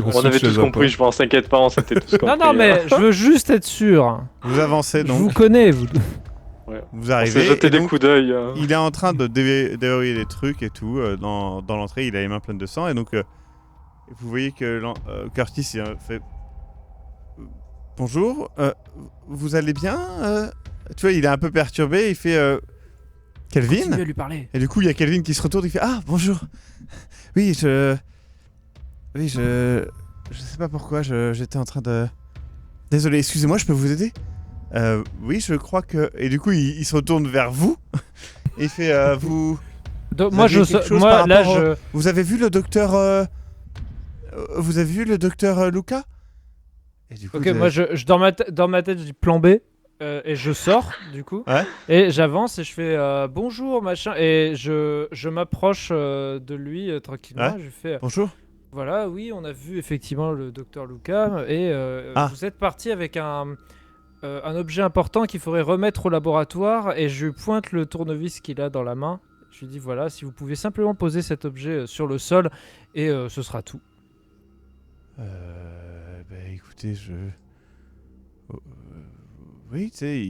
On avait tous compris, je pense, t'inquiète pas, on s'était tous compris. Non, non, mais je veux juste être sûr. Vous avancez Je donc, vous connais, vous. vous on s'est arrivez. jeté et des donc, coups d'œil. il est en train de déverrouiller des trucs et tout. Dans l'entrée, il a les mains pleines de sang. Et donc, vous voyez que Curtis il fait bonjour, vous allez bien Tu vois, il est un peu perturbé. Il fait Continuez Kelvin. à lui parler. Et du coup, il y a Kelvin qui se retourne. Il fait ah bonjour. Oui, je sais pas pourquoi. J'étais en train de Désolé, excusez-moi, je peux vous aider? Oui, je crois que... Et du coup, il se retourne vers vous. Et il fait, vous... Donc, Vous moi, aviez quelque chose moi par là, rapport je... Vous avez vu le docteur... Vous avez vu le docteur Luca? Et du coup, Ok, moi, dans ma tête, je dis plan B. Et je sors, du coup. Ouais. Et j'avance et je fais bonjour, machin. Et je m'approche de lui tranquillement. Ouais. Je lui fais Bonjour. voilà, oui, on a vu effectivement le docteur Luca. Et vous êtes parti avec un objet important qu'il faudrait remettre au laboratoire. Et je lui pointe le tournevis qu'il a dans la main. Je lui dis voilà, si vous pouvez simplement poser cet objet sur le sol. Et ce sera tout. Bah écoutez, oui, tu sais,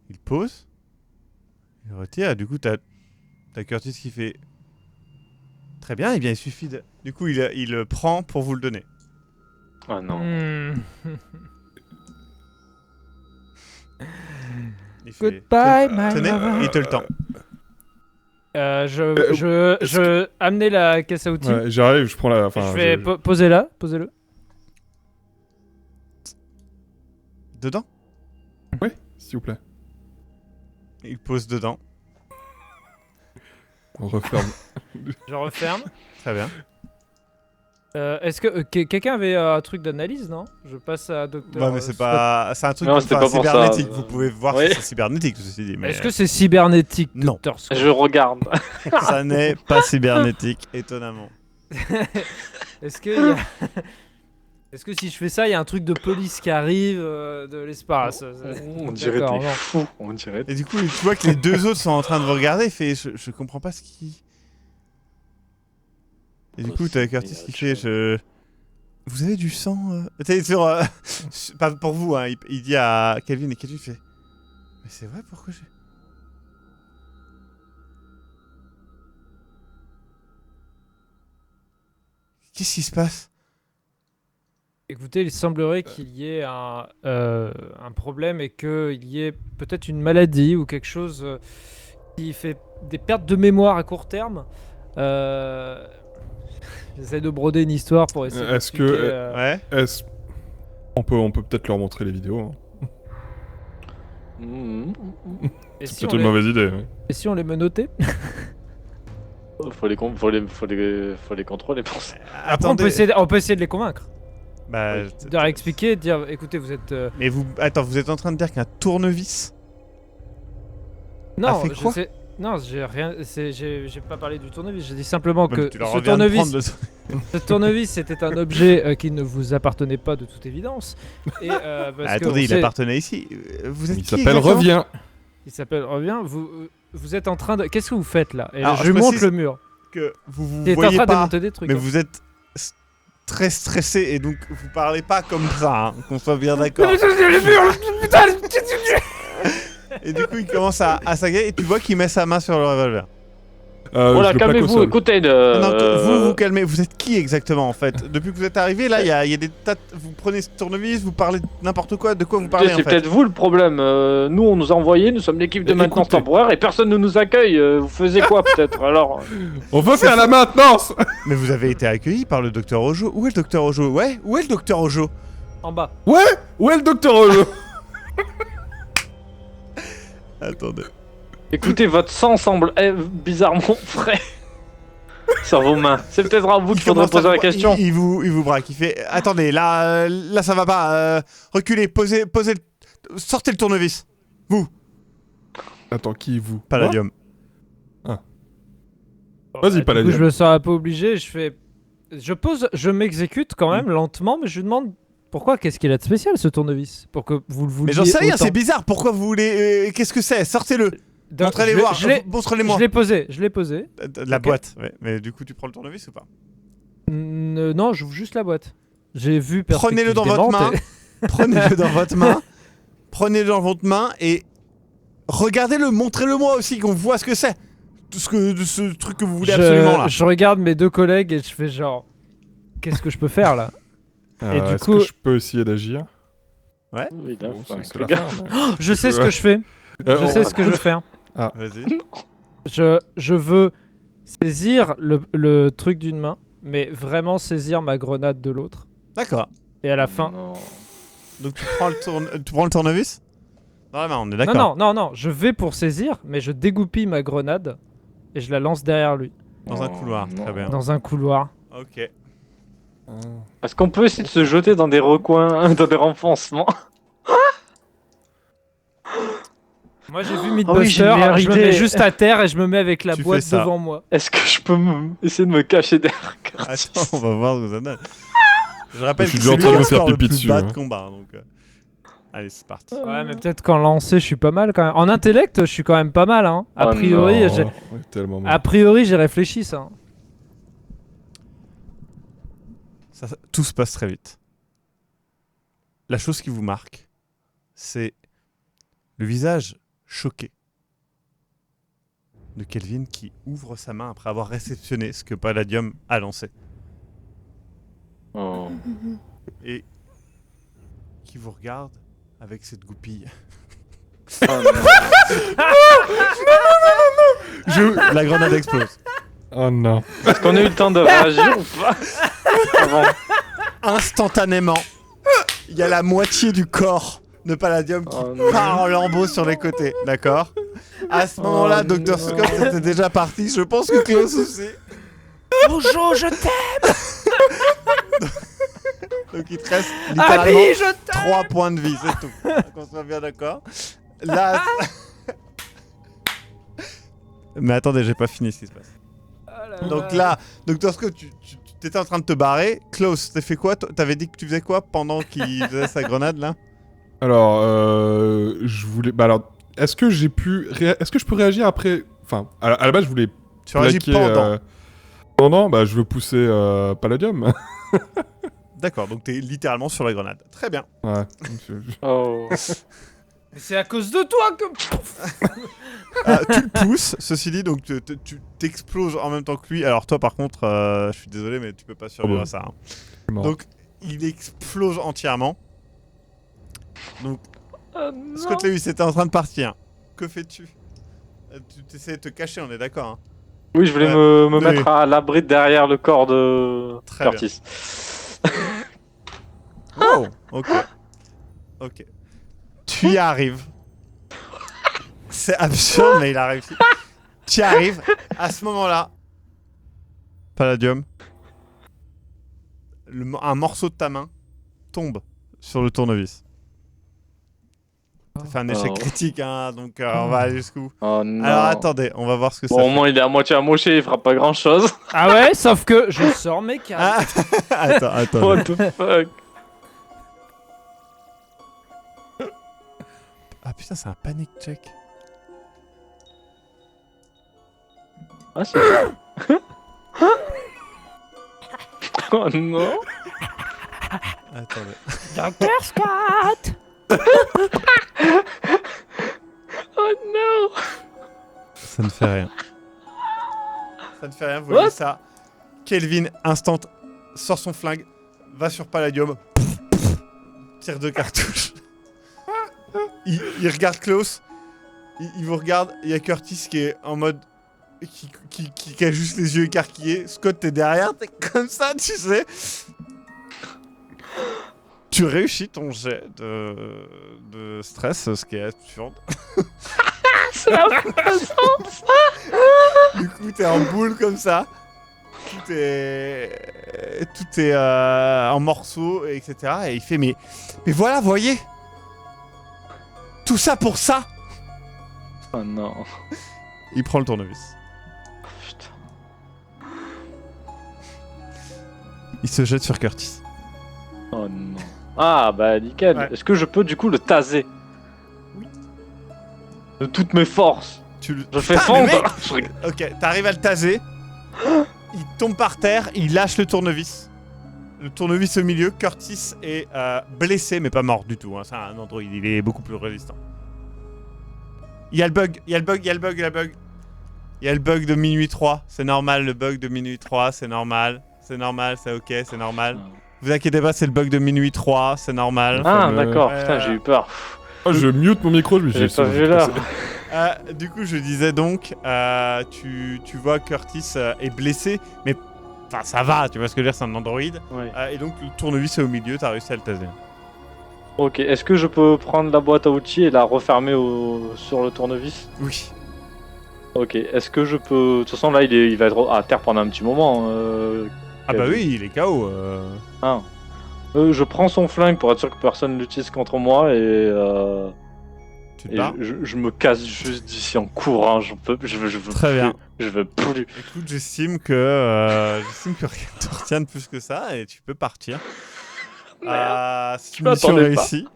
il pose, il retire, et du coup, t'as Curtis qui fait... Très bien, et bien il suffit de... Du coup, il le prend pour vous le donner. Ah non. Il fait... Goodbye, my Tenez, lover. il te le tend. Je amener la caisse à outils. Ouais, j'arrive, je prends la. Enfin, je fais posez-la, posez-le. Dedans? Oui, s'il vous plaît. Il pose dedans. On referme. Je referme. Très bien. Est-ce que quelqu'un avait un truc d'analyse, non? Je passe à docteur. Non, mais c'est pas... C'est un truc Non, c'était pas pour ça. cybernétique. Vous pouvez voir Oui. si c'est cybernétique, ceci dit. Mais Est-ce que c'est cybernétique, Non. docteur Scott? Je regarde. ça n'est pas cybernétique, étonnamment. Est-ce que y a... Est-ce que si je fais ça, il y a un truc de police qui arrive de l'espace? On dirait D'accord, des non. fous. On dirait. Et du coup, tu vois que les deux autres sont en train de vous regarder. Il fait, je comprends pas ce qui... Et du coup, t'as Curtis qui fait, Vous avez du sang T'es sur... pas pour vous, hein. Il dit à Calvin, et Calvin fait... Mais c'est vrai, pourquoi j'ai... Qu'est-ce qui se passe? Écoutez, il semblerait qu'il y ait un problème et qu'il y ait peut-être une maladie ou quelque chose qui fait des pertes de mémoire à court terme. J'essaie de broder une histoire pour essayer Est-ce que- d'expliquer, Ouais. On peut peut-être leur montrer les vidéos. Hein. Et C'est si on peut-être une les- mauvaise idée. Ouais. et si on les menottait? Faut les contrôler pour ça. Après, on peut essayer de les convaincre. Bah, De leur expliquer, de dire écoutez, vous êtes. Mais vous... Attends, vous êtes en train de dire qu'un tournevis... Non, fait quoi Non, j'ai rien. J'ai pas parlé du tournevis. J'ai dit simplement Bah, que tu leur ce reviens de tournevis, prendre ce tournevis, c'était un objet qui ne vous appartenait pas de toute évidence. Et parce que Attendez, on il sait- appartenait ici. Vous êtes Il qui s'appelle exactement? Reviens. Il s'appelle Reviens. Vous êtes en train de. Qu'est-ce que vous faites là? Et Alors, je je lui montre précise- le mur. Que vous Il est en voyez train de pas, monter des trucs. mais hein. vous êtes très stressé et donc vous parlez pas comme ça, hein, qu'on soit bien d'accord. Et du coup, il commence à s'agacer et tu vois qu'il met sa main sur le revolver. Voilà, je le plaque au calmez-vous, sol. écoutez. Non, vous calmez. Vous êtes qui exactement en fait? Depuis que vous êtes arrivé, là, il y a des tas. Vous prenez ce tournevis, vous parlez de n'importe quoi. De quoi vous parlez en C'est fait? peut-être vous le problème. Nous, on nous a envoyés, nous sommes l'équipe de maintenance Écoutez. temporaire et personne ne nous accueille. Vous faisiez quoi peut-être alors On veut faire la maintenance. Mais vous avez été accueilli par le docteur Ojo. Où est le docteur Ojo? Ouais, où est le docteur Ojo? En bas. Ouais. Où est le docteur Ojo? Attendez. Écoutez, votre sang semble bizarrement frais sur vos mains. C'est peut-être à vous qu'il faudrait commence à poser la vous- question. Il vous braque. Il fait attendez, là ça va pas. Reculez, posez sortez le tournevis. Attends, qui vous? Palladium. Vas-y, Du coup, Palladium. je me sens un peu obligé. Je m'exécute quand même lentement, mais je lui demande pourquoi. Qu'est-ce qu'il a de spécial ce tournevis pour que vous le vouliez. Mais j'en sais rien, autant. c'est bizarre. Pourquoi vous voulez qu'est-ce que c'est? Sortez-le. Donc, Montrez-les je- voir. Je l'ai- Montrez-les-moi. je l'ai posé. Je l'ai posé. La Ok. boîte. Ouais. Mais du coup, tu prends le tournevis ou pas? Non, j'ouvre juste la boîte. J'ai vu. Prenez-le dans votre main. Prenez-le dans votre main. Prenez-le dans votre main et regardez-le. Montrez-le moi aussi qu'on voit ce que c'est. Ce truc que vous voulez absolument là. Je regarde mes deux collègues et je fais genre, qu'est-ce que je peux faire là? Et du Est-ce coup- que je peux essayer d'agir? Oui, là, Bon, enfin, c'est les la gars. fin, mais- Je sais ce Ouais. que je fais. Je sais ce que je veux faire. Vas-y. Je veux saisir le truc d'une main, mais vraiment saisir ma grenade de l'autre. D'accord. Et à la fin, Non. Donc tu prends le tournevis dans la main, on est d'accord. Non, je vais pour saisir, mais je dégoupille ma grenade et je la lance derrière lui, Dans un couloir, non. très bien. dans un couloir. Ok. Est-ce qu'on peut essayer de se jeter dans des recoins, dans des renfoncements? Moi j'ai vu Ah oui, Mythbuster, j'ai une meilleure je me idée. mets juste à terre et je me mets avec la Tu boîte fais ça. devant moi. Est-ce que je peux essayer de me cacher derrière Curtis? Attends, on va voir ce que ça donne. Je rappelle Je suis que déjà c'est en train de lui me qui faire score le pipi plus dessus, bas hein. de combat, donc... Allez, c'est parti. Ouais, mais peut-être qu'en lancer, je suis pas mal quand même. En intellect, je suis quand même pas mal. Hein. A Oh priori, non. j'ai... Ouais, tellement mal. A priori, j'ai réfléchi ça. Hein. Tout se passe très vite. La chose qui vous marque, c'est le visage choqué de Kelvin qui ouvre sa main après avoir réceptionné ce que Palladium a lancé. Oh. Et qui vous regarde avec cette goupille. Oh non. La grenade explose. Oh non. Est-ce qu'on a eu le temps de réagir ou pas? Avant. Instantanément, il y a la moitié du corps de Palladium qui Oh non. part en lambeaux sur les côtés, d'accord? À ce moment-là, Oh Dr. non. Scott était déjà parti. Je pense que Klaus aussi. Bonjour, je t'aime. Donc il te reste littéralement Ali, je t'aime. 3 points de vie, c'est tout. Qu'on soit bien d'accord. Là. Mais attendez, j'ai pas fini ce qui se passe. Donc là, Dr. Scott, tu étais en train de te barrer. Klaus, t'as fait quoi? T'avais dit que tu faisais quoi pendant qu'il faisait sa grenade là? Alors, je voulais... Bah alors, est-ce que j'ai pu... Est-ce que je peux réagir après... Enfin, à la base, je voulais... Tu réagis plaquer, pendant. Pendant, bah je veux pousser Palladium. D'accord, donc t'es littéralement sur la grenade. Très bien. Ouais. Oh. Mais c'est à cause de toi que... Tu le pousses, ceci dit, donc tu t'exploses en même temps que lui. Alors toi par contre, je suis désolé, mais tu peux pas survivre bon. à ça. Hein. Mort. Donc il explose entièrement. Donc Oh non. Scott Lewis était en train de partir. Que fais-tu? Tu essaies de te cacher, on est d'accord. Hein. Oui, je voulais Ouais. me Oui. mettre à l'abri derrière le corps de Très Curtis. Oh, ok. Ok. Tu y arrives. C'est absurde, mais il a réussi. Tu y arrives. À ce moment-là, Palladium, un morceau de ta main tombe sur le tournevis. Ça fait un échec Oh. critique, hein, donc on va aller jusqu'où. Oh non. Alors attendez, on va voir ce que Bon, ça au fait. moins, il est à moitié amoché, il fera pas grand chose. Ah ouais, sauf que je sors mes cartes. Ah, attends. What the fuck? Ah putain, c'est un panic check. Ah, c'est Oh non. Attendez. Dr. Scott. Oh non. Ça ne fait rien. Ça ne fait rien, vous voyez What? ça. Kelvin, instant, sort son flingue, va sur Palladium, tire 2 cartouches. Il regarde Klaus, il vous regarde, il y a Curtis qui est en mode... qui a juste les yeux écarquillés. Scott, t'es derrière, t'es comme ça, tu sais. Tu réussis ton jet de stress, ce qui est absurde. C'est la Du coup, t'es en boule comme ça. Tout est en morceaux, etc. Et il fait mais voilà, voyez. Tout ça pour ça. Oh non. Il prend le tournevis. Putain. Il se jette sur Curtis. Oh non. Ah bah nickel. Ouais. Est-ce que je peux du coup le taser? Oui. De toutes mes forces. Tu le... Je fais Putain, mais fondre. mec Ok, t'arrives à le taser. Il tombe par terre, il lâche le tournevis. Le tournevis au milieu. Curtis est blessé, mais pas mort du tout. Hein. C'est un android, il est beaucoup plus résistant. Il y a le bug, il y a le bug, il y a le bug, il y a le bug. Il y a le bug de minuit 3. C'est normal, le bug de minuit 3, c'est normal. C'est normal, c'est ok, c'est normal. Vous inquiétez pas, c'est le bug de minuit 3, c'est normal. Ah fameux- d'accord, Ouais, putain j'ai eu peur. Oh, je mute mon micro, je me suis J'ai dit, pas c'est vu bon, l'heure. c'est- Du coup, je disais donc, tu vois Curtis est blessé, mais enfin ça va, tu vois ce que je veux dire, c'est un android. Ouais. Et donc le tournevis est au milieu, t'as réussi à le taser. Ok, est-ce que je peux prendre la boîte à outils et la refermer sur le tournevis? Oui. Ok, est-ce que je peux... De toute façon, là, il va être à terre pendant un petit moment. Ah bah Kevin. oui, il est KO. Ah. Je prends son flingue pour être sûr que personne ne l'utilise contre moi et Tu te barres. je me casse juste d'ici en courant. Je veux Très plus. bien. Je veux plus. Écoute, j'estime que rien te retienne plus que ça et tu peux partir. C'est une mission m'attendais pas. réussie.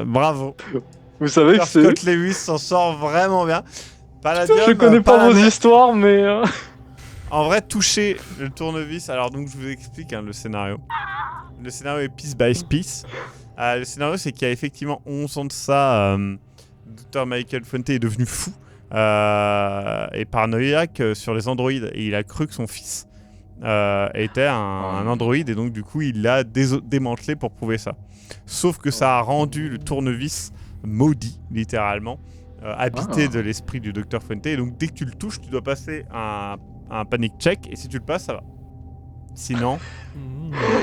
Bravo. Vous savez que c'est... Scott Lewis s'en sort vraiment bien. Palladium, Je connais pas vos Paladin- histoires, mais... En vrai, toucher le tournevis. Alors donc, je vous explique le scénario. Le scénario est piece by piece. Le scénario, c'est qu'il y a effectivement 11 ans de ça, Dr. Michael Fuente est devenu fou et paranoïaque sur les androïdes. Et il a cru que son fils était un androïde et donc du coup, il l'a démantelé pour prouver ça. Sauf que ça a rendu le tournevis maudit, littéralement, habité de l'esprit du Dr. Fuente. Et donc, dès que tu le touches, tu dois passer un panic check et si tu le passes, ça va. Sinon,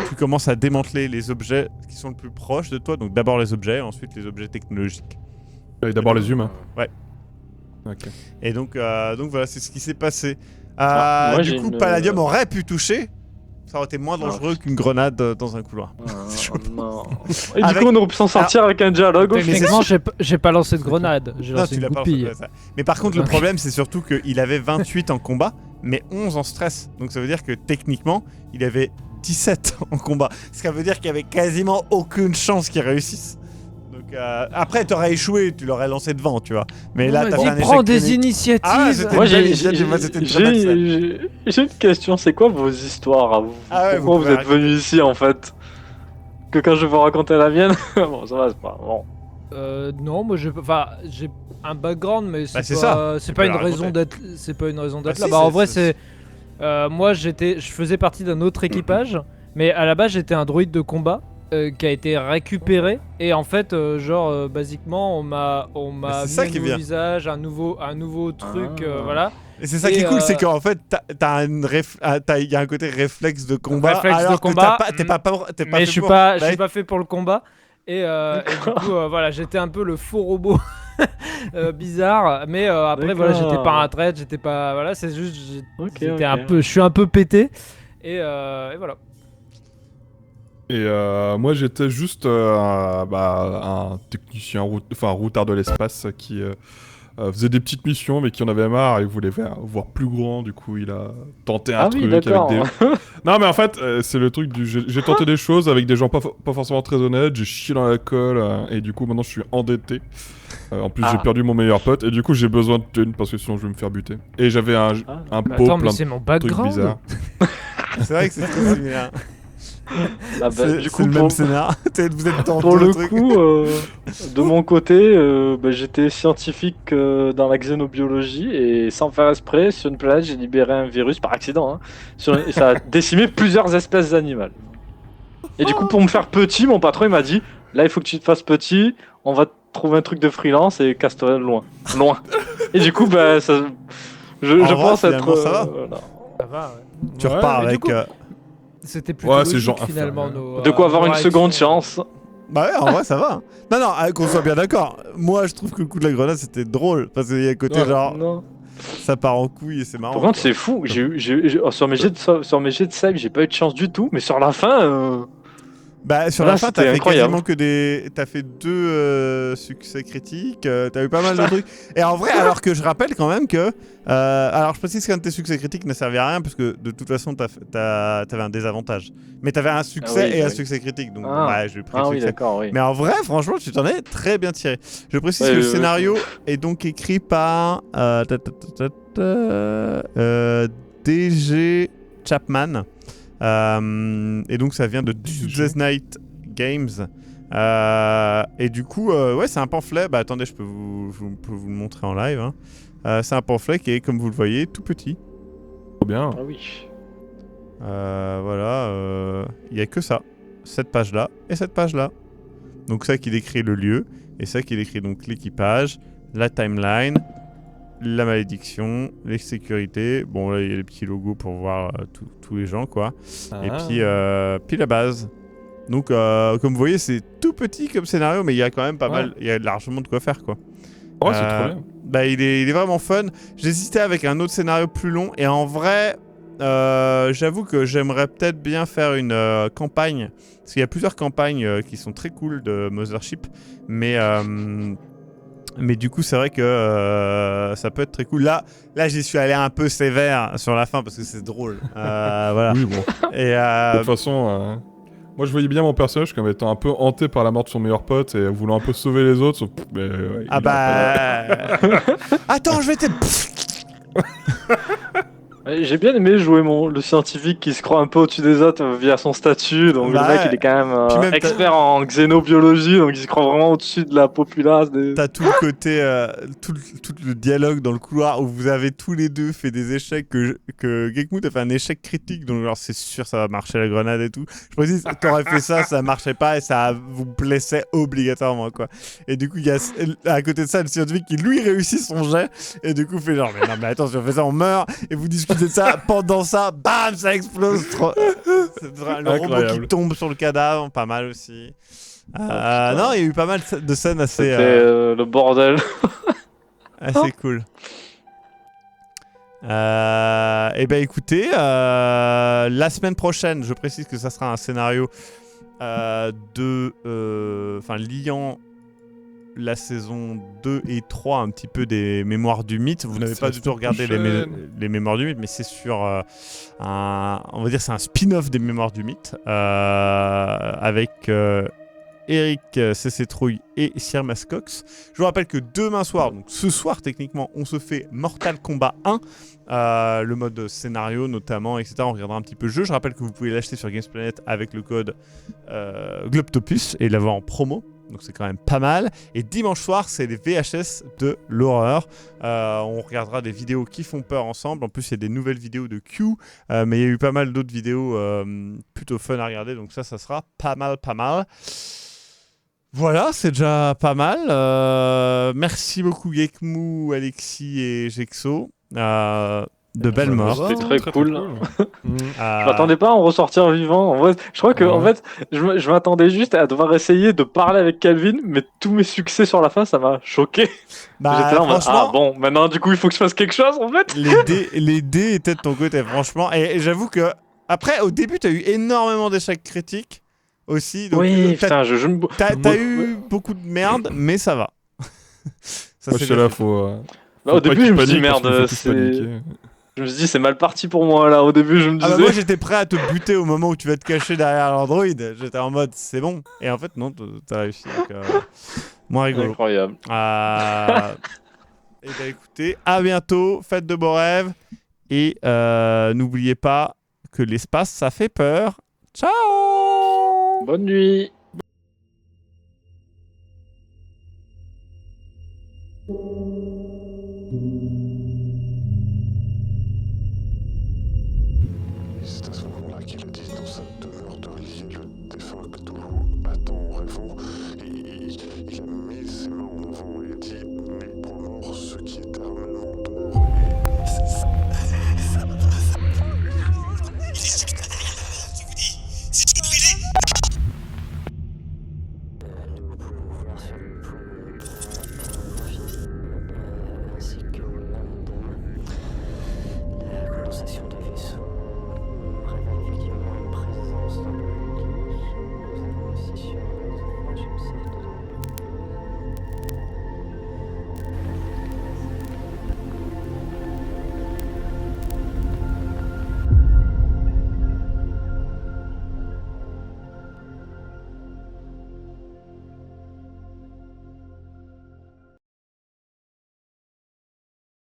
tu commences à démanteler les objets qui sont le plus proches de toi. Donc d'abord les objets, ensuite les objets technologiques. Et d'abord les humains. Ouais. Ok. Et donc voilà, c'est ce qui s'est passé. moi, du j'ai coup, une- Palladium aurait pu toucher. Ça aurait été moins dangereux qu'une grenade dans un couloir. non. Et Avec- du coup, on aurait pu s'en sortir avec un dialogue. au final. Techniquement, j'ai pas lancé de grenade, j'ai Non, lancé tu une l'as pas goupille. lancé, ça. Mais par contre, le problème, c'est surtout qu'il avait 28 en combat, mais 11 en stress. Donc ça veut dire que techniquement, il avait 17 en combat. Ce qui veut dire qu'il y avait quasiment aucune chance qu'il réussisse. Donc après, t'aurais échoué, tu l'aurais lancé devant, tu vois. Mais là, t'as fait un On échec prend des clinique. initiatives. Ah, c'était- Moi, une belle initiative, moi, c'était une très belle scène. j'ai une question. C'est quoi vos histoires à vous? Ah ouais, Pourquoi vous vous êtes pouvez venu ici, en fait? Que quand je vais vous raconter la mienne... Bon, ça va, c'est pas... Bon. Non, moi j'ai un background, mais c'est c'est pas, ça. c'est Tu pas peux une la raison raconter. d'être, c'est pas une raison d'être si, là. Bah en vrai c'est- c'est, moi je faisais partie d'un autre équipage, mais à la base j'étais un droïde de combat qui a été récupéré et en fait basiquement on m'a c'est mis ça un qui est nouveau bien. visage, un nouveau truc, Ah. voilà. Et c'est ça qui Et, est cool, c'est qu'en fait, il y a un côté réflexe de combat. Réflexe de alors combat, que t'es pas Mais fait je suis pour. pas, je Bah, suis pas fait pour le combat. Et du coup, voilà, j'étais un peu le faux robot bizarre. Mais après, voilà, D'accord. j'étais pas un traître, j'étais pas. Voilà, c'est juste, Ok, j'étais ok. un peu, je suis un peu pété. Et voilà. Et moi j'étais juste un technicien, un routard de l'espace qui faisait des petites missions mais qui en avait marre et voulait voir plus grand. Du coup il a tenté un Ah truc oui, d'accord. avec des... Non mais en fait c'est le truc du... J'ai tenté des choses avec des gens pas forcément très honnêtes, j'ai chié dans la colle et du coup maintenant je suis endetté. En plus j'ai perdu mon meilleur pote et du coup j'ai besoin de thunes parce que sinon je vais me faire buter. Et j'avais un Mais pot attends, mais plein c'est mon de trucs background. bizarres. C'est vrai que c'est très similaire. Ah bah, C'est du c'est coup, le pour, même scénar. Vous êtes dans pour deux le trucs. coup, de mon côté, j'étais scientifique dans la xénobiologie et sans faire exprès, sur une planète, j'ai libéré un virus par accident. Hein, et ça a décimé plusieurs espèces animales. Et du coup, pour me faire petit, mon patron il m'a dit là, il faut que tu te fasses petit, on va te trouver un truc de freelance et casse-toi loin. Loin. Et du coup, bah, ça, je vrai, pense être. finalement, ça va. voilà. Ça va, ouais. Tu Ouais, repars mais du avec. coup- C'était plutôt Ouais, c'est logique, genre finalement. inférieur. De quoi avoir une réaction. seconde chance. Bah ouais, en vrai, ça va. Non, non, qu'on soit bien d'accord. Moi, je trouve que le coup de la grenade, c'était drôle. Parce qu'il y a un côté genre, Non. ça part en couille et c'est marrant. Par contre, quoi. c'est fou. Sur mes jets de save, j'ai pas eu de chance du tout. Mais sur la fin, Bah, sur Là, la fin, c'était t'as fait incroyable. quasiment que des. T'as fait 2 succès critiques, t'as eu pas mal de trucs. Et en vrai, alors que je rappelle quand même que. Alors, je précise qu'un de tes succès critiques ne servait à rien, parce que de toute façon, t'avais un désavantage. Mais t'avais un succès Ah oui, et un oui. succès critique, donc Ah. ouais, j'ai pris le ah oui, succès. d'accord, oui. Mais en vrai, franchement, tu t'en es très bien tiré. Je précise Ouais, que le ouais, scénario est donc écrit par DG Chapman. Et donc ça vient de Tuesday's Night Games. Et du coup, ouais, c'est un pamphlet. Bah attendez, je peux vous le montrer en live. Hein. C'est un pamphlet qui est, comme vous le voyez, tout petit. Trop bien. Ah oui. Voilà, il n'y a que ça. Cette page-là et cette page-là. Donc ça qui décrit le lieu, et ça qui décrit donc l'équipage, la timeline, la malédiction, les sécurités. Bon là il y a les petits logos pour voir tous les gens quoi. Et puis la base. Donc, comme vous voyez, c'est tout petit comme scénario, mais il y a quand même pas Ouais. mal, il y a largement de quoi faire, quoi. Ouais, c'est trop bien. Bah, il est vraiment fun. J'hésitais avec un autre scénario plus long, et en vrai, j'avoue que j'aimerais peut-être bien faire une campagne, parce qu'il y a plusieurs campagnes qui sont très cool de Mothership, mais du coup, c'est vrai que ça peut être très cool. Là, j'y suis allé un peu sévère sur la fin parce que c'est drôle. Voilà. Oui, bon. Et De toute façon, moi je voyais bien mon personnage comme étant un peu hanté par la mort de son meilleur pote et voulant un peu sauver les autres. Sauf, mais, ouais, ah il aura pas bah. Attends, je vais te. J'ai bien aimé jouer le scientifique qui se croit un peu au-dessus des autres via son statut. Donc Bah le mec ouais. il est quand même, Puis même expert en xénobiologie, donc il se croit vraiment au-dessus de la populace. T'as tout le côté, tout le dialogue dans le couloir où vous avez tous les deux fait des échecs que Gekmout a fait un échec critique, donc alors c'est sûr ça va marcher la grenade et tout. Je précise, t'aurais fait ça marchait pas et ça vous blessait obligatoirement quoi. Et du coup il y a à côté de ça le scientifique qui lui réussit son jet et du coup fait genre mais non mais attends si on fait ça on meurt et vous discutez de ça pendant ça bam ça explose. Le robot qui Incroyable. tombe sur le cadavre, pas mal aussi. putain. Non, il y a eu pas mal de scènes assez, C'était le bordel. assez cool. Et ben écoutez, la semaine prochaine, je précise que ça sera un scénario liant la saison 2 et 3 un petit peu des Mémoires du Mythe. Vous n'avez C'est pas la du tout semaine regardé prochaine. les Mémoires du Mythe, mais c'est sur on va dire c'est un spin-off des Mémoires du Mythe avec Eric CC Trouille et Sir Mascox. Je vous rappelle que demain soir, donc ce soir techniquement, on se fait Mortal Kombat 1, le mode scénario notamment, etc. On regardera un petit peu le jeu. Je rappelle que vous pouvez l'acheter sur Gamesplanet avec le code Globtopus et l'avoir en promo. Donc c'est quand même pas mal. Et dimanche soir, c'est les VHS de l'horreur. On regardera des vidéos qui font peur ensemble. En plus, il y a des nouvelles vidéos de Q. Mais il y a eu pas mal d'autres vidéos plutôt fun à regarder. Donc ça sera pas mal. Voilà, c'est déjà pas mal. Merci beaucoup Gekmou, Alexis et Gexo. De belles Ouais, morts. C'était très cool. Je m'attendais pas à en ressortir vivant. En vrai, je crois que Ouais. en fait, je m'attendais juste à devoir essayer de parler avec Calvin, mais tous mes succès sur la fin, ça m'a choqué. Bah, J'étais là en mode, franchement, ah bon, maintenant du coup il faut que je fasse quelque chose en fait. les dés étaient de ton côté, franchement. Et j'avoue que, après, au début, t'as eu énormément d'échecs critiques aussi. Donc, Oui, t'as putain, je me. t'as eu beaucoup de merde, mais ça va. Ça, Moi, c'est je suis bien là, fait. faut. Bah, faut au pas début, qu'il je me suis dit, panique parce qu'il merde, fait tous c'est. paniquer. Je me suis dit, c'est mal parti pour moi là. Au début, je me Ah bah disais. moi j'étais prêt à te buter au moment où tu vas te cacher derrière l'Android. J'étais en mode c'est bon. Et en fait non, t'as réussi. Donc, moins rigolo. Incroyable. Et bah écoutez, à bientôt, faites de beaux rêves. Et n'oubliez pas que l'espace ça fait peur. Ciao. Bonne nuit. Et c'est à ce moment-là qu'il a dit dans sa demeure de lier le défunt Cthulhu attend en rêvant. Et il a mis ses mains en avant et dit mes points morts, ce qui est éternellement dehors. Nous pouvons voir sur le point 3 ainsi